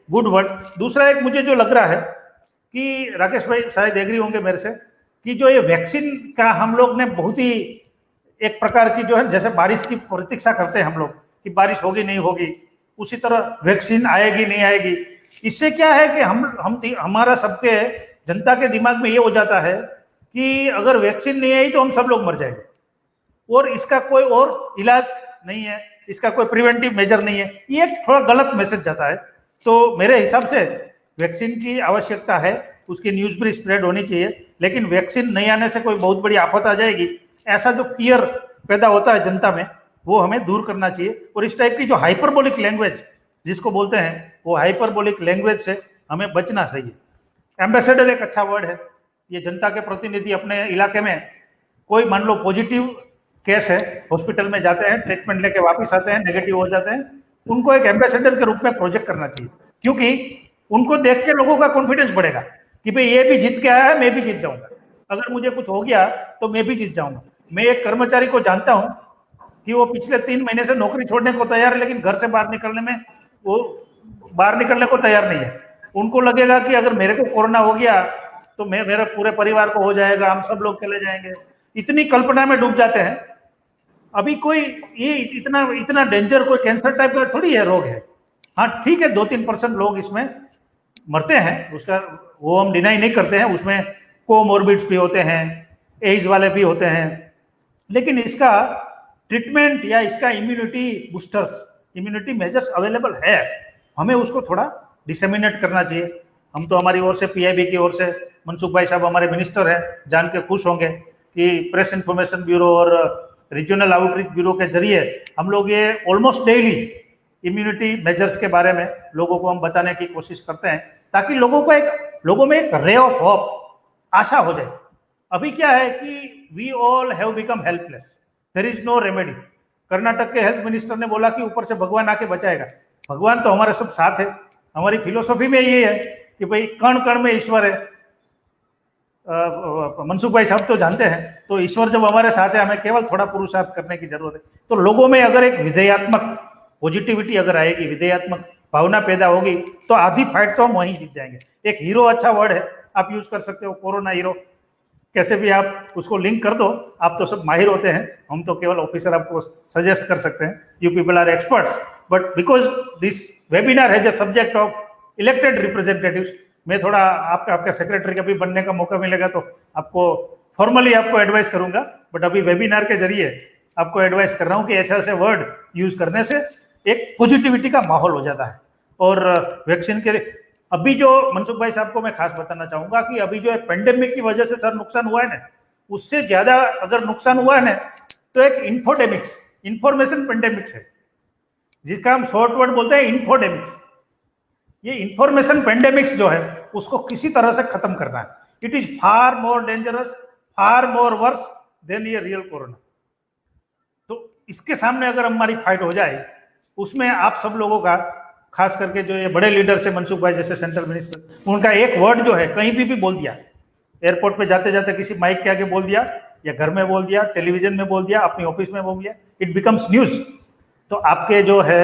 good word। दूसरा एक मुझे जो लग रहा है कि राकेश भाई शायद एग्री होंगे मेरे से कि जो ये वैक्सीन का हम लोग ने बहुत ही एक प्रकार की जो है, जैसे बारिश की प्रतीक्षा करते हैं हम लोग कि बारिश होगी नहीं होगी, उसी तरह वैक्सीन आएगी नहीं आएगी। इससे क्या है कि हमारा सबके जनता के दिमाग में ये हो जाता है कि अगर वैक्सीन नहीं आई तो हम सब लोग मर जाएंगे और इसका कोई और इलाज नहीं है, इसका कोई प्रिवेंटिव मेजर नहीं है। ये एक थोड़ा गलत मैसेज जाता है। तो मेरे हिसाब से वैक्सीन की आवश्यकता है, उसकी न्यूज भी स्प्रेड होनी चाहिए, लेकिन वैक्सीन नहीं आने से कोई बहुत बड़ी आफत आ जाएगी, ऐसा जो फियर पैदा होता है जनता में, वो हमें दूर करना चाहिए। और इस टाइप की जो हाइपरबोलिक लैंग्वेज जिसको बोलते हैं, वो हाइपरबोलिक लैंग्वेज से हमें बचना चाहिए। एम्बेसडर एक अच्छा वर्ड है। ये जनता के प्रतिनिधि अपने इलाके में, कोई मान लो पॉजिटिव केस है, हॉस्पिटल में जाते हैं, ट्रीटमेंट लेके वापस आते हैं, नेगेटिव हो जाते हैं, उनको एक एम्बेसडर के रूप में प्रोजेक्ट करना चाहिए, क्योंकि उनको देख के लोगों का कॉन्फिडेंस बढ़ेगा कि भाई ये भी जीत के आया है, मैं भी जीत जाऊंगा, अगर मुझे कुछ हो गया तो मैं भी जीत जाऊंगा। मैं एक कर्मचारी को जानता हूं कि वो पिछले 3 महीने से नौकरी छोड़ने को तैयार है, लेकिन घर से बाहर निकलने में वो बाहर निकलने को तैयार नहीं है। उनको लगेगा कि अगर मेरे को कोरोना हो गया तो मेरे पूरे परिवार को हो जाएगा, हम सब लोग चले जाएंगे। इतनी कल्पना में डूब जाते हैं। अभी कोई ये इतना डेंजर कोई कैंसर टाइप का थोड़ी है रोग है। हाँ ठीक है, 2-3% लोग इसमें मरते हैं, उसका वो हम डिनाई नहीं करते हैं, उसमें कोमोर्बिड्स भी होते हैं, एज वाले भी होते हैं, लेकिन इसका ट्रीटमेंट या इसका immunity boosters, immunity measures available है, हमें उसको थोड़ा डिसेमिनेट करना चाहिए। हम तो हमारी ओर से, पीआईबी की ओर से, मनसुख भाई साहब हमारे मिनिस्टर हैं, जान के खुश होंगे कि प्रेस इंफॉर्मेशन ब्यूरो और रीजनल आउटरीच ब्यूरो के जरिए हम लोग ये ऑलमोस्ट डेली इम्यूनिटी मेजर्स के बारे में लोगों को हम बताने की कोशिश करते हैं, ताकि लोगों में एक रे ऑफ होप, आशा हो जाए। अभी क्या है कि we all have become helpless, there is no remedy. Karnataka के हेल्थ मिनिस्टर ने बोला कि ऊपर से भगवान आके बचाएगा। भगवान तो हमारे सब साथ है। हमारी फिलोसॉफी में ये है कि भाई कण कण में ईश्वर है। मनसुख भाई साहब तो जानते हैं, तो ईश्वर जब हमारे साथ है, हमें केवल थोड़ा पुरुषार्थ करने की जरूरत है। तो लोगों में अगर एक विधेयात्मक पॉजिटिविटी अगर आएगी, विधेयात्मक भावना पैदा होगी, तो आधी फाइट तो हम वहीं जीत जाएंगे। एक हीरो अच्छा वर्ड है, आप यूज कर सकते हो, कोरोना हीरो, कैसे भी आप उसको लिंक कर दो। आप तो सब माहिर होते हैं, हम तो केवल ऑफिसर आपको सजेस्ट कर सकते हैं। You people are experts, but because this webinar has a subject of elected representatives, मैं थोड़ा आपका सेक्रेटरी कभी बनने का मौका मिलेगा तो आपको फॉर्मली आपको एडवाइस करूंगा, बट अभी वेबिनार के जरिए आपको एडवाइस कर रहा हूं कि ऐसे ऐसे वर्ड यूज करने से एक पॉजिटिविटी का माहौल हो जाता है। और वैक्सीन के लिए अभी जो मनसुख भाई साहब को मैं खास बताना चाहूंगा कि अभी जो पेंडेमिक की वजह से सर नुकसान हुआ है ना, उससे ज्यादा अगर नुकसान हुआ है ना, तो एक इन्फोडेमिक्स, इंफॉर्मेशन पेंडेमिक्स है, जिसका हम शॉर्ट वर्ड बोलते हैं इन्फोडेमिक्स। ये इंफॉर्मेशन पेंडेमिक्स जो है उसको किसी तरह से खत्म करना है। It is far more dangerous, far more worse than ये रियल कोरोना। तो इसके सामने अगर हमारी फाइट हो जाए, उसमें आप सब लोगों का, खास करके जो ये बड़े लीडर से मनसुख भाई जैसे सेंट्रल मिनिस्टर, उनका एक वर्ड जो है कहीं भी बोल दिया, एयरपोर्ट पे जाते जाते किसी माइक के आगे बोल दिया, या घर में बोल दिया, टेलीविजन में बोल दिया, अपनी ऑफिस में बोल दिया, इट बिकम्स न्यूज। तो आपके जो है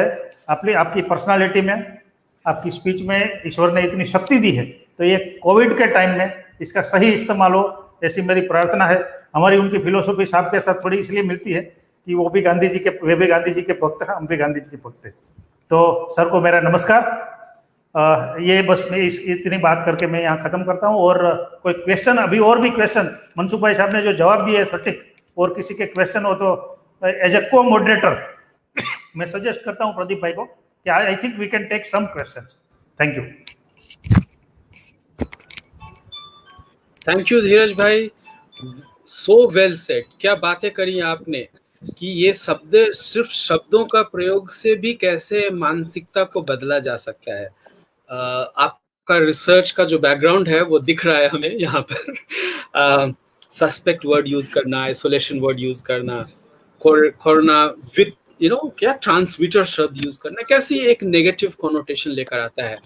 आपकी पर्सनालिटी में, आपकी स्पीच में ईश्वर ने इतनी शक्ति दी है, तो ये कोविड के टाइम में इसका सही इस्तेमाल हो, ऐसी मेरी प्रार्थना है। हमारी उनकी फिलोसॉफी साहब के साथ थोड़ी इसलिए मिलती है कि वे भी गांधी जी के भक्त हैं, हम भी गांधी जी के भक्त हैं। तो सर को मेरा नमस्कार। ये बस मैं इतनी बात करके मैं यहाँ खत्म करता हूँ। और कोई क्वेश्चन, अभी और भी क्वेश्चन मनसुख भाई साहब ने जो जवाब दिए सटीक, और किसी के क्वेश्चन हो तो एज ए को मॉडरेटर मैं सजेस्ट करता हूँ प्रदीप भाई को कि I think we can take some questions. Thank you. Thank you Dheeraj भाई, सो वेल सेड। क्या बातें करी आपने कि ये शब्द, सिर्फ शब्दों का प्रयोग से भी कैसे मानसिकता को बदला जा सकता है। आपका रिसर्च का जो बैकग्राउंड है वो दिख रहा है हमें यहाँ पर। सस्पेक्ट वर्ड यूज करना, आइसोलेशन वर्ड यूज करना, कोरोना विद क्या ट्रांसमिटर शब्द यूज करना, कैसी एक नेगेटिव कॉनोटेशन लेकर आता है।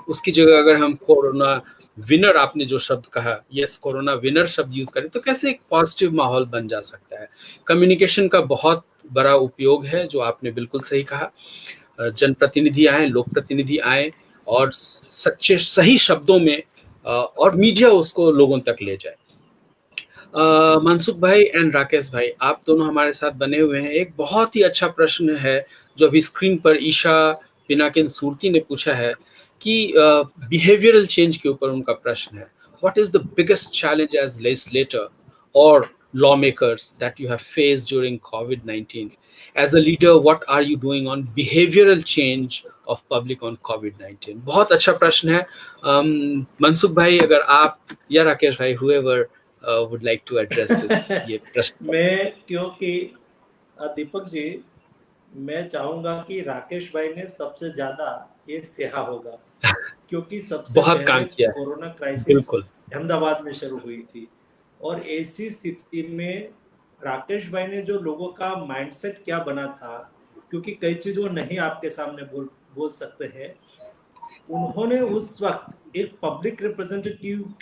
उसकी जगह अगर हम कोरोना विनर, आपने जो शब्द कहा, यस कोरोना विनर शब्द यूज करें तो कैसे एक पॉजिटिव माहौल बन जा सकता है। कम्युनिकेशन का बहुत बड़ा उपयोग है, जो आपने बिल्कुल सही कहा। जनप्रतिनिधि आए, लोक प्रतिनिधि आए और सच्चे सही शब्दों में और मीडिया उसको लोगों तक ले जाए। मनसुख भाई एंड राकेश भाई, आप दोनों हमारे साथ बने हुए हैं। एक बहुत ही अच्छा प्रश्न है जो अभी स्क्रीन पर ईशा पिनाकिन सूरती ने पूछा है कि बिहेवियरल चेंज के ऊपर उनका प्रश्न है। What is the biggest challenge as legislator और lawmakers that you have faced during COVID-19? As a leader, what are you doing on behavioral change of public on COVID-19? बहुत अच्छा प्रश्न है। मनसुख भाई, अगर आप या राकेश भाई, whoever would like to address this ये प्रश्न। मैं, क्योंकि दीपक जी, मैं चाहूंगा कि राकेश भाई ने सबसे ज्यादा ये सहा होगा, क्योंकि सबसे बहुत काम पहले किया है, कोरोना क्राइसिस बिल्कुल। अहमदाबाद में शुरू हुई थी, और ऐसी स्थिति में राकेश भाई ने जो लोगों का माइंडसेट क्या बना था, क्योंकि कई चीजों नहीं आपके सामने बोल सकते हैं, उन्होंने उस वक्त एक पब्लिक रिप्रेजेंटेटिव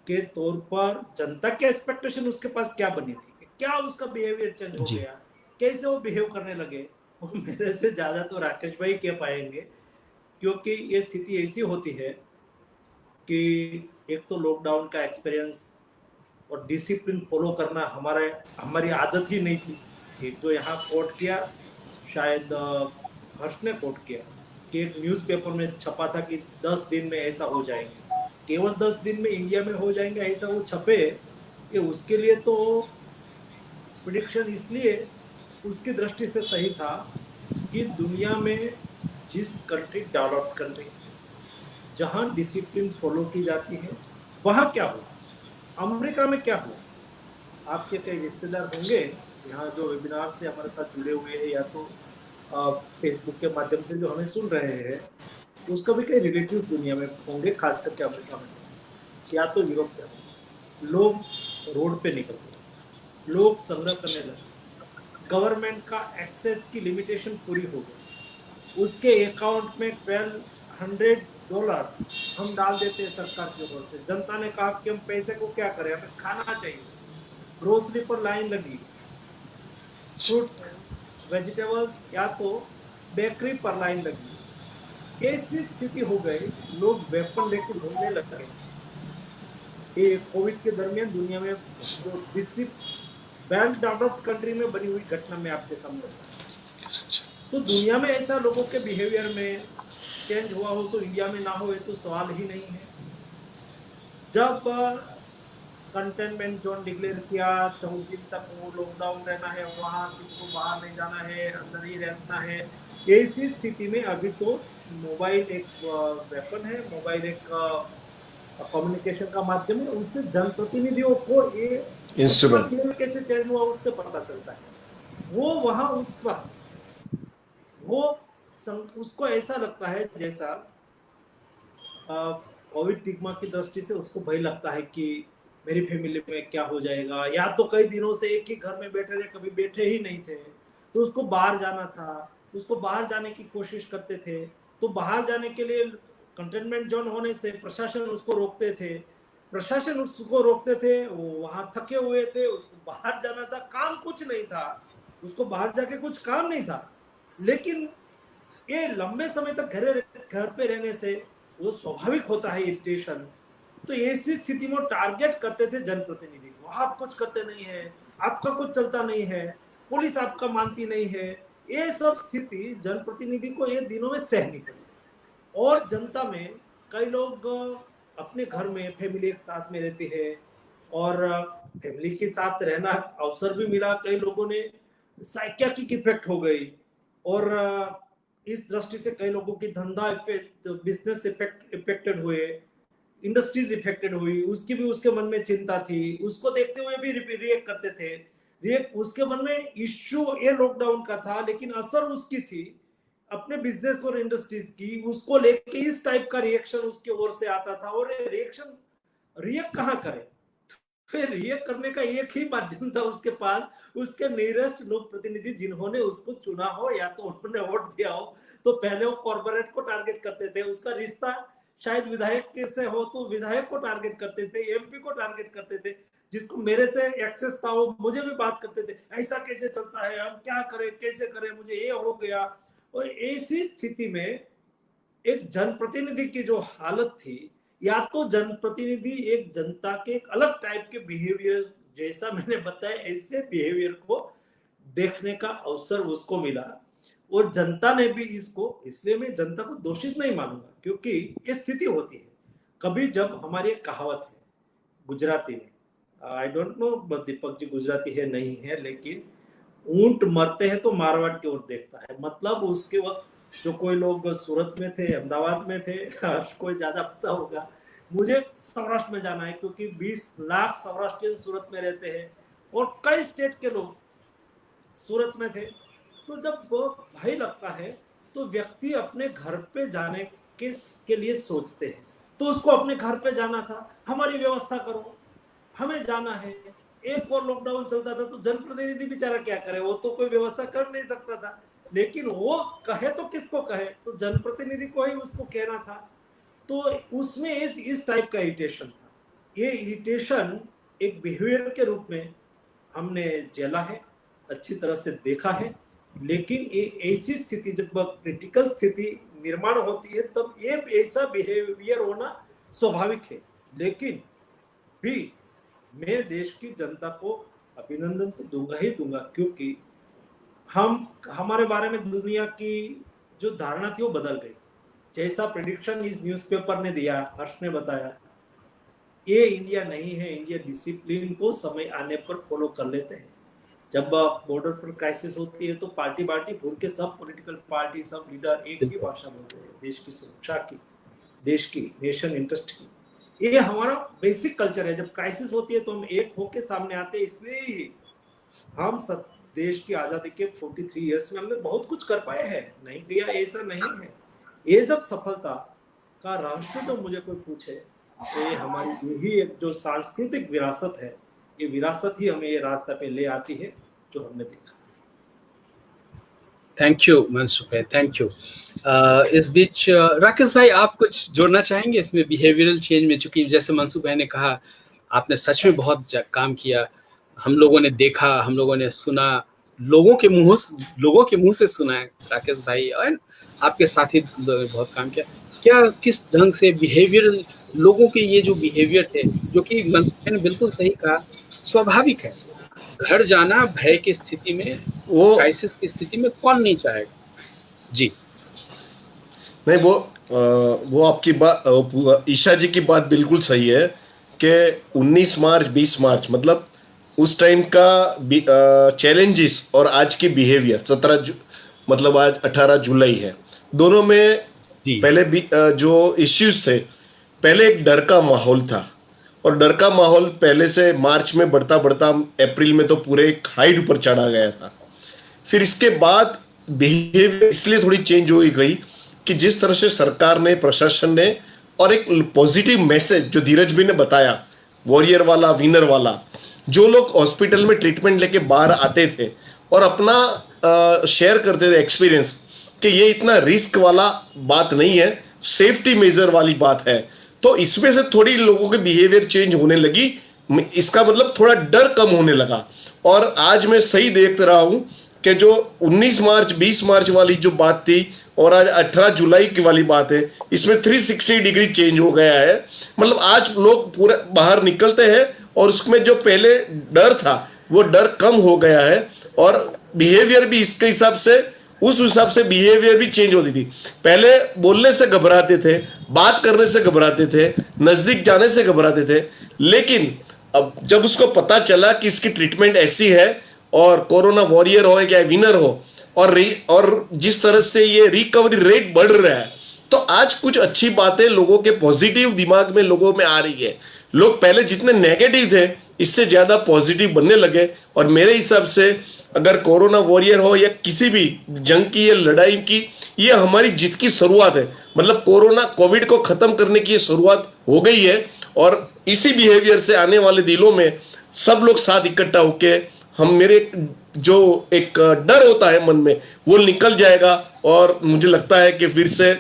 के तौर पर जनता के एक्सपेक्टेशन उसके पास क्या बनी थी, क्या उसका बिहेवियर चेंज हो गया, कैसे वो बिहेव करने लगे, वो मेरे से ज्यादा तो राकेश भाई कह पाएंगे। क्योंकि ये स्थिति ऐसी होती है कि एक तो लॉकडाउन का एक्सपीरियंस और डिसिप्लिन फॉलो करना हमारी आदत ही नहीं थी। एक जो यहाँ कोट किया, शायद हर्ष ने कोट किया कि एक न्यूज़पेपर में छपा था कि 10 दिन में ऐसा हो जाएंगे, केवल 10 दिन में इंडिया में हो जाएंगे, ऐसा वो छपे। ये उसके लिए तो प्रेडिक्शन इसलिए उसकी दृष्टि से सही था कि दुनिया में जिस कंट्री, डेवलप्ड कंट्री, जहाँ डिसिप्लिन फॉलो की जाती है, वहाँ क्या हुआ, अमेरिका में क्या हुआ। आपके कई रिश्तेदार होंगे यहाँ जो वेबिनार से हमारे साथ जुड़े हुए हैं, या तो फेसबुक के माध्यम से जो हमें सुन रहे हैं, उसका भी कई रिलेटिव दुनिया में होंगे, खास करके अमेरिका में या तो यूरोप में। लोग रोड पे निकलते, लोग संग्रह करने लगे, गवर्नमेंट का एक्सेस की लिमिटेशन पूरी हो गई, उसके अकाउंट में $1200 हम डाल देते हैं सरकार की ओर से। जनता ने कहा कि हम पैसे को क्या करें, हमें खाना चाहिए, ग्रोसरी पर लाइन लगी, फ्रूट वेजिटेबल्स या तो बेकरी पर लाइन लगी। ऐसी स्थिति हो गई, लोग वेपन लेकर घूमने लग गए। ये कोविड के दरमियान दुनिया में जो वेल डेवलप्ड कंट्री में बनी हुई घटना में आपके सामने। तो दुनिया में ऐसा लोगों के बिहेवियर में चेंज हुआ हो तो इंडिया में ना हो, ये तो सवाल ही नहीं है। जब कंटेनमेंट जोन डिक्लेयर किया, 14 दिन तक वो लॉकडाउन रहना है, वहाँ किसी को बाहर नहीं जाना है, अंदर ही रहना है, ऐसी स्थिति में अभी तो मोबाइल एक वेपन है, मोबाइल एक कम्युनिकेशन का माध्यम है, उनसे जनप्रतिनिधियों को ये इंस्ट्रूमेंट कैसे चेंज हुआ उससे पता चलता है। वो वहाँ उस वक्त वो उसको ऐसा लगता है जैसा कोविड टिग्मा की दृष्टि से उसको भय लगता है कि मेरी फैमिली में क्या हो जाएगा, या तो कई दिनों से एक ही घर में बैठे रहे, कभी बैठे ही नहीं थे, तो उसको बाहर जाना था, उसको बाहर जाने की कोशिश करते थे, तो बाहर जाने के लिए कंटेनमेंट जोन होने से प्रशासन उसको रोकते थे, प्रशासन उसको रोकते थे, वो वहां थके हुए थे, उसको बाहर जाना था, काम कुछ नहीं था, उसको बाहर जाके कुछ काम नहीं था, लेकिन ये लंबे समय तक घर पे रहने से वो स्वाभाविक होता है इरिटेशन। तो ऐसी स्थिति में टारगेट करते थे जनप्रतिनिधि को, आप कुछ करते नहीं है, आपका कुछ चलता नहीं है, पुलिस आपका मानती नहीं है। ये सब स्थिति जनप्रतिनिधि को ये दिनों में सहनी पड़ी। और जनता में कई लोग अपने घर में फैमिली एक साथ में रहती है, और फैमिली के साथ रहना अवसर भी मिला, कई लोगों ने साइकियाट्रिक इफेक्ट हो गई, और इस दृष्टि से कई लोगों की धंधा इफेक्ट, बिजनेस इफेक्टेड हुए, इंडस्ट्रीज इफेक्टेड हुई, उसकी भी उसके मन में चिंता थी, उसको देखते हुए भी रिएक्ट करते थे। उसके मन में इश्यू ये लॉकडाउन का था, लेकिन असर उसकी थी अपने बिजनेस और इंडस्ट्रीज की, उसको लेके इस टाइप का रिएक्शन उसकी ओर से आता था। और ये रिएक्शन रिएक्ट कहाँ करे, फिर रिएक्ट करने का एक ही माध्यम था उसके पास, उसके नियरेस्ट लोक प्रतिनिधि जिन्होंने उसको चुना हो या तो उन्होंने वोट दिया हो। तो पहले वो कॉर्पोरेट को टारगेट करते थे, उसका रिश्ता शायद विधायक के से हो तो विधायक को टारगेट करते थे, एमपी को टारगेट करते थे, जिसको मेरे से एक्सेस था वो मुझे भी बात करते थे, ऐसा कैसे चलता है, हम क्या करें, कैसे करें, मुझे ये हो गया। और ऐसी स्थिति में एक जनप्रतिनिधि की जो हालत थी, या तो जनप्रतिनिधि एक जनता के एक अलग टाइप के बिहेवियर, जैसा मैंने बताया ऐसे बिहेवियर को देखने का अवसर उसको मिला, और जनता ने भी इसको, इसलिए मैं जनता को दोषित नहीं मानूंगा, क्योंकि ये स्थिति होती है कभी, जब हमारी एक कहावत है गुजराती में, I don't know Deepak ji Gujarati है नहीं है, लेकिन ऊंट मरते हैं तो मारवाड़ की ओर देखता है। मतलब उसके वक्त जो कोई लोग सूरत में थे, अहमदाबाद में थे, हर्ष को ज्यादा पता होगा, मुझे सौराष्ट्र में जाना है क्योंकि 20 लाख सौराष्ट्रियन सूरत में रहते हैं, और कई स्टेट के लोग सूरत में थे। तो जब वो भय लगता है तो व्यक्ति अपने घर पे जाने के लिए सोचते हैं, तो उसको अपने घर पे जाना था, हमारी व्यवस्था करो, हमें जाना है। एक और लॉकडाउन चलता था तो जनप्रतिनिधि बेचारा क्या करे, वो तो कोई व्यवस्था कर नहीं सकता था, लेकिन वो कहे तो किसको कहे, तो जनप्रतिनिधि को ही उसको कहना था। तो उसमें इस टाइप का इरिटेशन था। ये इरिटेशन एक बिहेवियर के रूप में हमने झेला है, अच्छी तरह से देखा है, लेकिन ये ऐसी स्थिति, जब क्रिटिकल स्थिति निर्माण होती है तब ये ऐसा बिहेवियर होना स्वाभाविक है। लेकिन भी मैं देश की जनता को अभिनंदन तो दूंगा ही दूंगा, क्योंकि हमारे बारे में दुनिया की जो धारणा थी वो बदल गई। जैसा प्रेडिक्शन इस न्यूज़पेपर ने दिया, हर्ष ने बताया, ये इंडिया नहीं है। इंडिया डिसिप्लिन को समय आने पर फॉलो कर लेते हैं। जब बॉर्डर पर क्राइसिस होती है तो पार्टी भूल के सब पॉलिटिकल पार्टी, सब लीडर एक ही भाषा बोलते हैं, देश की सुरक्षा की, देश की, नेशन इंटरेस्ट की। ये हमारा बेसिक कल्चर है। जब क्राइसिस होती है तो हम एक होके सामने आते हैं। इसलिए ही हम सब देश की आज़ादी के 43 ईयर्स में हमने बहुत कुछ कर पाए हैं, नहीं किया ऐसा नहीं है। ये जब सफलता का रहस्य तो मुझे कोई पूछे तो ये हमारी यही एक जो सांस्कृतिक विरासत है, ये विरासत ही हमें ये रास्ते पे ले आती है जो हमने देखा। थैंक यू मनसुख भाई, थैंक यू। इस बीच राकेश भाई, आप कुछ जोड़ना चाहेंगे इसमें बिहेवियरल चेंज में? चूंकि जैसे मनसुख भाई ने कहा, आपने सच में बहुत काम किया, हम लोगों ने देखा, हम लोगों ने सुना, लोगों के मुंह से सुना है। राकेश भाई और आपके साथी लोगों ने बहुत काम किया। क्या किस ढंग से बिहेवियर, लोगों के ये जो बिहेवियर थे, जो कि मनसुख ने बिल्कुल सही कहा, स्वाभाविक है। घर जाना भय की स्थिति में, वो क्राइसिस की स्थिति में कौन नहीं चाहेगा जी। नहीं, वो आपकी बात, ईशा जी की बात बिल्कुल सही है कि 19 मार्च 20 मार्च मतलब उस टाइम का चैलेंजेस और आज की बिहेवियर, मतलब आज 18 जुलाई है, दोनों में पहले भी जो इश्यूज थे, पहले एक डर का माहौल था, और डर का माहौल पहले से मार्च में बढ़ता अप्रैल में तो पूरे एक हाइट ऊपर चढ़ा गया था। फिर इसके बाद बिहेवियर इसलिए थोड़ी चेंज हो गई कि जिस तरह से सरकार ने, प्रशासन ने और एक पॉजिटिव मैसेज जो धीरज भी ने बताया, वॉरियर वाला, विनर वाला, जो लोग हॉस्पिटल में ट्रीटमेंट लेके बाहर आते थे और अपना शेयर करते थे एक्सपीरियंस कि ये इतना रिस्क वाला बात नहीं है, सेफ्टी मेजर वाली बात है, तो इसमें से थोड़ी लोगों के बिहेवियर चेंज होने लगी। इसका मतलब थोड़ा डर कम होने लगा। और आज मैं सही देख रहा हूं कि जो 19 मार्च 20 मार्च वाली जो बात थी और आज 18 जुलाई की वाली बात है, इसमें 360 डिग्री चेंज हो गया है। मतलब आज लोग पूरे बाहर निकलते हैं और उसमें जो पहले डर था वो डर कम हो गया है और बिहेवियर भी इसके हिसाब से, उस हिसाब से बिहेवियर भी चेंज होती थी। पहले बोलने से घबराते थे, बात करने से घबराते थे, नजदीक जाने से घबराते थे, लेकिन अब जब उसको पता चला कि इसकी ट्रीटमेंट ऐसी है और कोरोना वॉरियर हो या विनर हो और जिस तरह से ये रिकवरी रेट बढ़ रहा है, तो आज कुछ अच्छी बातें लोगों के पॉजिटिव दिमाग में लोगों में आ रही है। लोग पहले जितने नेगेटिव थे इससे ज्यादा पॉजिटिव बनने लगे। और मेरे हिसाब से अगर कोरोना वॉरियर हो या किसी भी जंग की या लड़ाई की, ये हमारी जीत की शुरुआत है। मतलब कोविड को खत्म करने की शुरुआत हो गई है और इसी बिहेवियर से आने वाले दिनों में सब लोग साथ इकट्ठा होके हम, मेरे जो एक डर होता है मन में वो निकल जाएगा और मुझे लगता है कि फिर से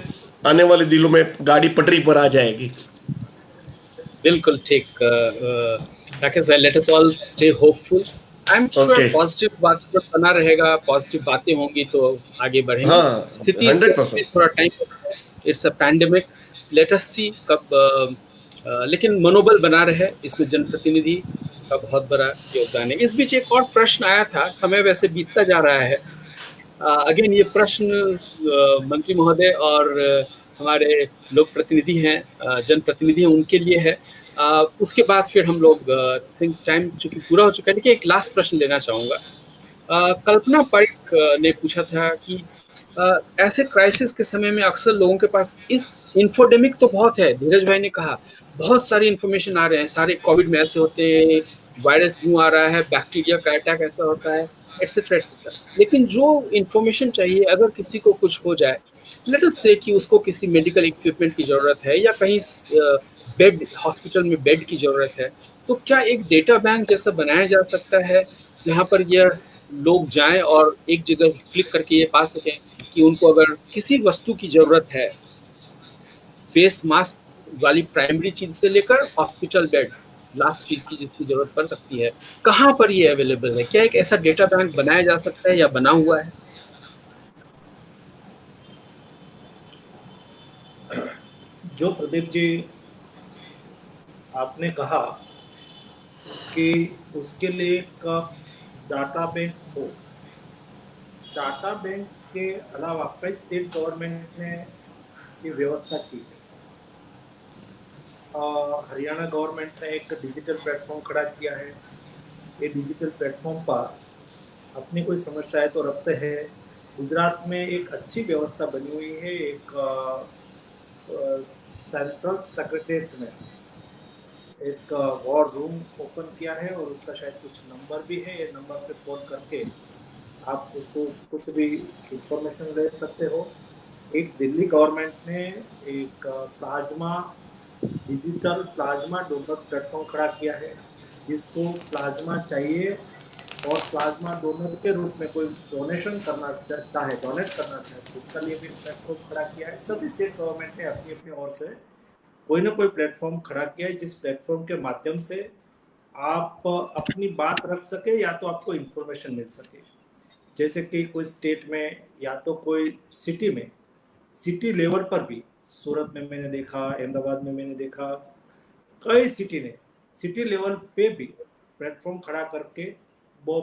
आने वाले दिनों में गाड़ी पटरी पर आ जाएगी। बिल्कुल ठीक। राकेश भाई, let us all stay hopeful. I am sure positive बात बना रहेगा, पॉजिटिव बातें होंगी तो आगे बढ़ेंगे। हाँ, स्थिति 100%। थोड़ा time, it's a pandemic, let us see कब लेकिन मनोबल बना रहे, इसमें जनप्रतिनिधि का बहुत बड़ा योगदान है। इस बीच एक और प्रश्न आया था, समय वैसे बीतता जा रहा है। अगेन ये प्रश्न मंत्री महोदय और हमारे लोक प्रतिनिधि हैं, जनप्रतिनिधि हैं, उनके लिए है। उसके बाद फिर हम लोग थिंक टाइम चूंकि पूरा हो चुका है, लेकिन एक लास्ट प्रश्न लेना चाहूँगा। कल्पना पारिक ने पूछा था कि ऐसे क्राइसिस के समय में अक्सर लोगों के पास इस इन्फोडेमिक तो बहुत है, धीरज भाई ने कहा बहुत सारी इन्फॉर्मेशन आ रहे हैं, सारे कोविड में ऐसे होते हैं, वायरस क्यों आ रहा है, बैक्टीरिया का अटैक ऐसा होता है, एटसेट्रा एटसेट्रा। लेकिन जो इन्फॉर्मेशन चाहिए, अगर किसी को कुछ हो जाए, लेट अस से कि उसको किसी मेडिकल इक्विपमेंट की ज़रूरत है या कहीं बेड, हॉस्पिटल में बेड की ज़रूरत है, तो क्या एक डेटा बैंक जैसा बनाया जा सकता है जहाँ पर यह लोग जाएं और एक जगह क्लिक करके ये पा सकें कि उनको अगर किसी वस्तु की ज़रूरत है, फेस मास्क वाली प्राइमरी चीज़ से लेकर हॉस्पिटल बेड, लास्ट चीज़ की जिसकी ज़रूरत पड़ सकती है, कहाँ पर ये अवेलेबल है? क्या एक ऐसा डेटा बैंक बनाया जा सकता है या बना हुआ है? जो प्रदीप जी आपने कहा कि उसके लिए का डाटा बैंक हो, डाटा बैंक के अलावा कई स्टेट गवर्नमेंट ने ये व्यवस्था की है। हरियाणा गवर्नमेंट ने एक डिजिटल प्लेटफॉर्म खड़ा किया है। ये डिजिटल प्लेटफॉर्म पर अपनी कोई समस्या है तो रखते हैं। गुजरात में एक अच्छी व्यवस्था बनी हुई है, एक सेंट्रल सेक्रेटरीट में एक वॉर रूम ओपन किया है और उसका शायद कुछ नंबर भी है। ये नंबर पे फोन करके आप उसको कुछ भी इंफॉर्मेशन ले सकते हो। एक दिल्ली गवर्नमेंट ने एक डिजिटल प्लाज्मा डोनर प्लेटफॉर्म खड़ा किया है, जिसको प्लाज्मा चाहिए और प्लाज्मा डोनर के रूप में कोई डोनेशन करना चाहता है, डोनेट करना चाहता है, उसका लिए भी प्लेटफॉर्म खड़ा किया है। सभी स्टेट गवर्नमेंट ने अपनी अपनी ओर से कोई ना कोई प्लेटफॉर्म खड़ा किया है, जिस प्लेटफॉर्म के माध्यम से आप अपनी बात रख सके या तो आपको इन्फॉर्मेशन मिल सके। जैसे कि कोई स्टेट में या तो कोई सिटी में, सिटी लेवल पर भी, सूरत में मैंने देखा, अहमदाबाद में मैंने देखा, कई सिटी ने सिटी लेवल पे भी प्लेटफॉर्म खड़ा करके वो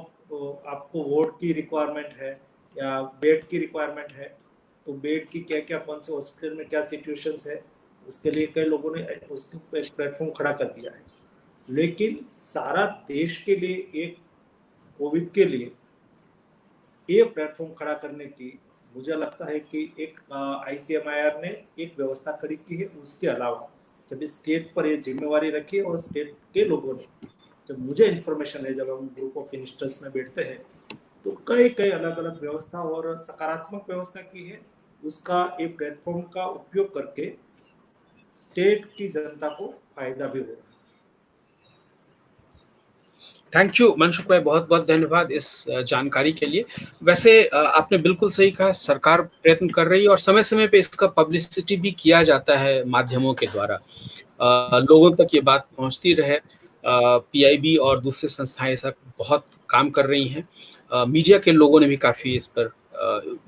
आपको वार्ड की रिक्वायरमेंट है या बेड की रिक्वायरमेंट है तो बेड की क्या क्या, कौन से हॉस्पिटल में क्या सिचुएशंस है, उसके लिए कई लोगों ने उसके प्लेटफॉर्म खड़ा कर दिया है। लेकिन सारा देश के लिए एक कोविड के लिए ये प्लेटफॉर्म खड़ा करने की मुझे लगता है कि एक ICMR ने एक व्यवस्था खड़ी की है। उसके अलावा जब स्टेट पर ये जिम्मेवारी रखी और स्टेट के लोगों ने, जब मुझे इन्फॉर्मेशन है, जब हम ग्रुप ऑफ मिनिस्टर्स में बैठते हैं तो कई कई अलग अलग व्यवस्था और सकारात्मक व्यवस्था की है। उसका एक प्लेटफॉर्म का उपयोग करके स्टेट की जनता को फायदा भी होगा। थैंक यू मनसुख भाई, बहुत बहुत धन्यवाद इस जानकारी के लिए। वैसे आपने बिल्कुल सही कहा, सरकार प्रयत्न कर रही है और समय समय पे इसका पब्लिसिटी भी किया जाता है माध्यमों के द्वारा, लोगों तक ये बात पहुंचती रहे। पीआईबी और दूसरी संस्थाएं ऐसा बहुत काम कर रही हैं। मीडिया के लोगों ने भी काफ़ी इस पर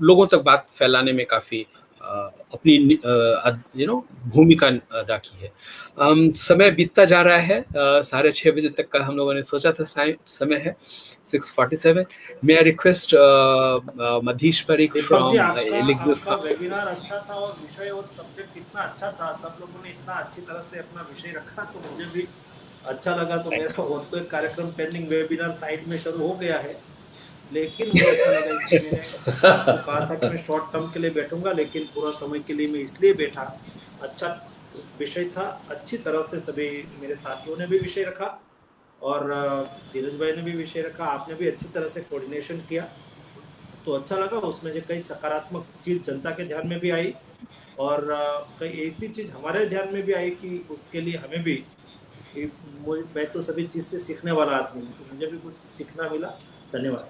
लोगों तक बात फैलाने में काफ़ी अपनी भूमिका अदा की है। समय बीतता जा रहा है, 6:30 बजे तक का हम लोगों ने सोचा था समय है, 6:47। May I request Madhish Parikh Deepak ji, from आपका वेबिनार अच्छा था और विषय और सब्जेक्ट इतना अच्छा था, सब लोगों ने इतना अच्छी तरह से अपना विषय रखा, तो मुझे भी अच्छा लगा। तो मेरा और तो एक कार्यक्रम पेंडिंग वेबिनार साइड में शुरू हो गया है, लेकिन मुझे अच्छा लगा, इसलिए मैंने आपको कहा था कि मैं शॉर्ट टर्म के लिए बैठूंगा, लेकिन पूरा समय के लिए मैं इसलिए बैठा। अच्छा विषय था, अच्छी तरह से सभी मेरे साथियों ने भी विषय रखा और धीरज भाई ने भी विषय रखा, आपने भी अच्छी तरह से कोऑर्डिनेशन किया, तो अच्छा लगा। उसमें जो कई सकारात्मक चीज़ जनता के ध्यान में भी आई और कई ऐसी चीज़ हमारे ध्यान में भी आई कि उसके लिए हमें भी, मैं तो सभी चीज़ से सीखने वाला आदमी हूँ, तो मुझे भी कुछ सीखना मिला। धन्यवाद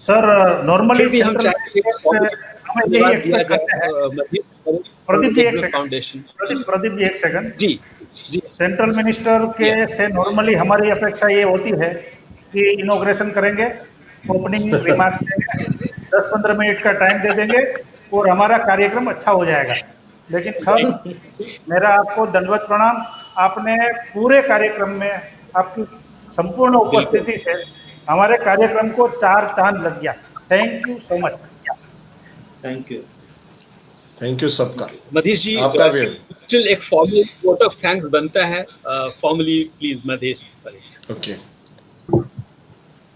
सर। नॉर्मली भी हम चाहेंगे प्रदीप जी एक सेकंड जी जी। सेंट्रल मिनिस्टर के से नॉर्मली हमारी अपेक्षा ये होती है कि इनॉग्रेशन करेंगे, ओपनिंग रिमार्क्स देंगे, 10-15 मिनट का टाइम दे देंगे और हमारा कार्यक्रम अच्छा हो जाएगा। लेकिन सर मेरा आपको दंडवत प्रणाम, आपने पूरे कार्यक्रम में आपकी संपूर्ण उपस्थिति से हमारे कार्यक्रम को 4 चांद लग गया। Thank you so much. Thank you सबका। मधेश जी, आपका भी स्टिल एक फॉर्मल वोट ऑफ थैंक्स बनता है, फॉर्मली प्लीज मधेश। ओके,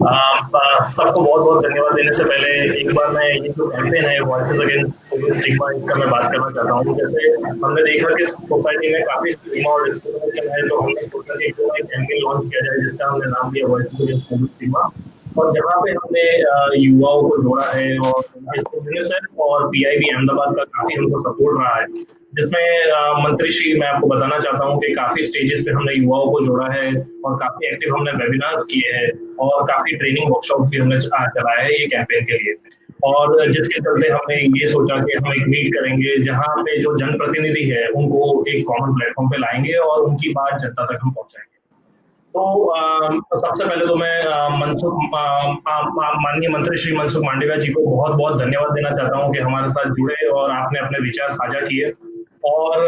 सबको बहुत बहुत धन्यवाद देने से पहले एक बार मैं ये जो कैंपेन है वॉइसेस अगेंस्ट कोविड स्टिग्मा, इसका मैं बात करना चाहता हूँ। जैसे हमने देखा कि सोसाइटी में काफी स्टिग्मा और डिस्क्रिमिनेशन है, तो हमने सोचा कि क्यों एक कैंपेन लॉन्च किया जाए जिसका हमने नाम दिया वॉइसेस अगेंस्ट कोविड स्टिग्मा, और जहाँ पे हमने युवाओं को जोड़ा है और यूनिसेफ और पीआईबी अहमदाबाद का काफी हमको सपोर्ट रहा है, जिसमें मंत्री श्री, मैं आपको बताना चाहता हूँ कि काफी स्टेजेस पे हमने युवाओं को जोड़ा है और काफी एक्टिव हमने वेबिनार्स किए हैं और काफी ट्रेनिंग वर्कशॉप भी हमने चलाया है ये कैंपेन के लिए। और जिसके चलते हमने ये सोचा कि हम एक मीट करेंगे जहाँ पे जो जनप्रतिनिधि है उनको एक कॉमन प्लेटफॉर्म पे लाएंगे और उनकी बात जनता तक हम पहुंचाएंगे। तो सबसे पहले तो मैं माननीय मंत्री श्री मनसुख मांडविया जी को बहुत बहुत धन्यवाद देना चाहता हूं कि हमारे साथ जुड़े और आपने अपने विचार साझा किए, और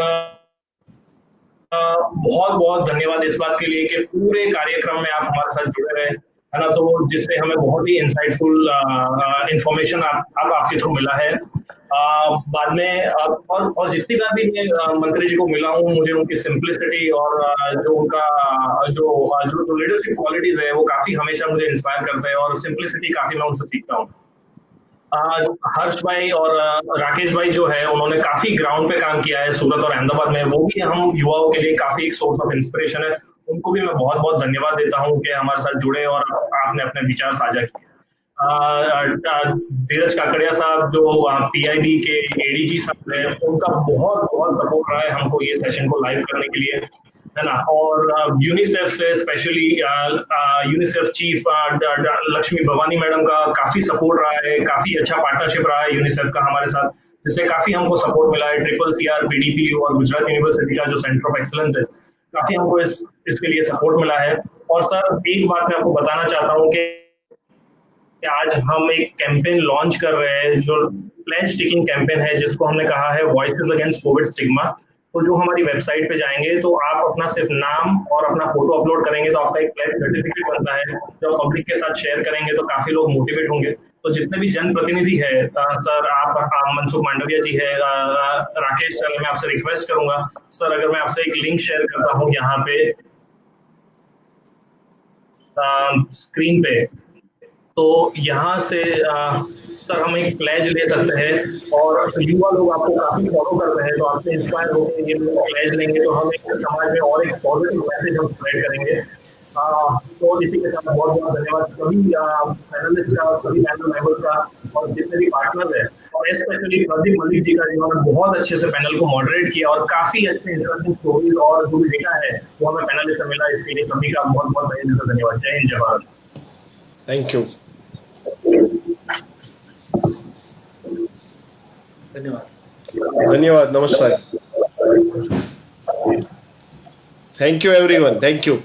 बहुत बहुत धन्यवाद इस बात के लिए कि पूरे कार्यक्रम में आप हमारे साथ जुड़े रहे, है ना, तो जिससे हमें बहुत ही इंसाइटफुल इंफॉर्मेशन आपके थ्रू मिला है। बाद में और जितनी बार भी मैं मंत्री जी को मिला हूँ, मुझे उनकी सिंप्लिसिटी और जो उनका जो लीडरशिप क्वालिटीज है वो काफी हमेशा मुझे इंस्पायर करता है और सिंप्लिसिटी काफी मैं उनसे सीखता हूँ। हर्ष भाई और राकेश भाई जो है उन्होंने काफी ग्राउंड पे काम किया है सूरत और अहमदाबाद में, वो भी हम युवाओं के लिए काफी एक सोर्स ऑफ इंस्पिरेशन है। उनको भी मैं बहुत बहुत धन्यवाद देता हूँ कि हमारे साथ जुड़े और आपने अपने विचार साझा किए। धीरज काकड़िया साहब जो पीआईबी के एडीजी साहब है, उनका बहुत बहुत सपोर्ट रहा है हमको ये सेशन को लाइव करने के लिए, है ना। और यूनिसेफ से specially UNICEF chief Lakshmi Bhavani madam का काफी सपोर्ट रहा है, काफी अच्छा पार्टनरशिप रहा है यूनिसेफ का हमारे साथ, जिससे काफी हमको सपोर्ट मिला है। CCR PDP और गुजरात यूनिवर्सिटी का जो सेंटर ऑफ एक्सीलेंस है, काफी हमको इसके लिए सपोर्ट मिला है। और सर एक बात मैं आपको बताना चाहता हूँ कि आज हम एक कैंपेन लॉन्च कर रहे हैं जो प्लेज टेकिंग कैंपेन है, जिसको हमने कहा है वॉइसेस अगेंस्ट कोविड स्टिग्मा। तो जो हमारी वेबसाइट पे जाएंगे तो आप अपना सिर्फ नाम और अपना फोटो अपलोड करेंगे तो आपका एक प्लेज सर्टिफिकेट बनता है, जो पब्लिक के साथ शेयर करेंगे तो काफी लोग मोटिवेट होंगे। तो जितने भी जनप्रतिनिधि है, सर आप मनसुख मांडविया जी है, राकेश सर, मैं आपसे रिक्वेस्ट करूंगा सर, अगर मैं आपसे एक लिंक शेयर करता हूँ यहाँ पे स्क्रीन पे, तो यहाँ से सर हम एक प्लेज ले सकते हैं और युवा लोग आपको काफी फॉलो करते हैं, तो आपसे इंस्पायर होकर ये प्लेज लेंगे तो हम एक समाज में और एक पॉजिटिव मैसेज हम स्प्रेड करेंगे। तो इसी के साथ बहुत बहुत धन्यवाद सभी पैनलिस्ट का, सभी पैनल मेंबर्स का और जितने भी पार्टनर है और स्पेशली प्रदीप मलिक जी का, जिन्होंने बहुत अच्छे से पैनल को मॉडरेट किया और काफी अच्छे इंटरेस्टिंग स्टोरीज और जो भी डेटा है वो हमें पैनल से मिला। इसके लिए सभी का बहुत बहुत तहे दिल से धन्यवाद। जय हिंद, जय भारत। Thank you. धन्यवाद। धन्यवाद, नमस्कार। Thank you everyone, thank you.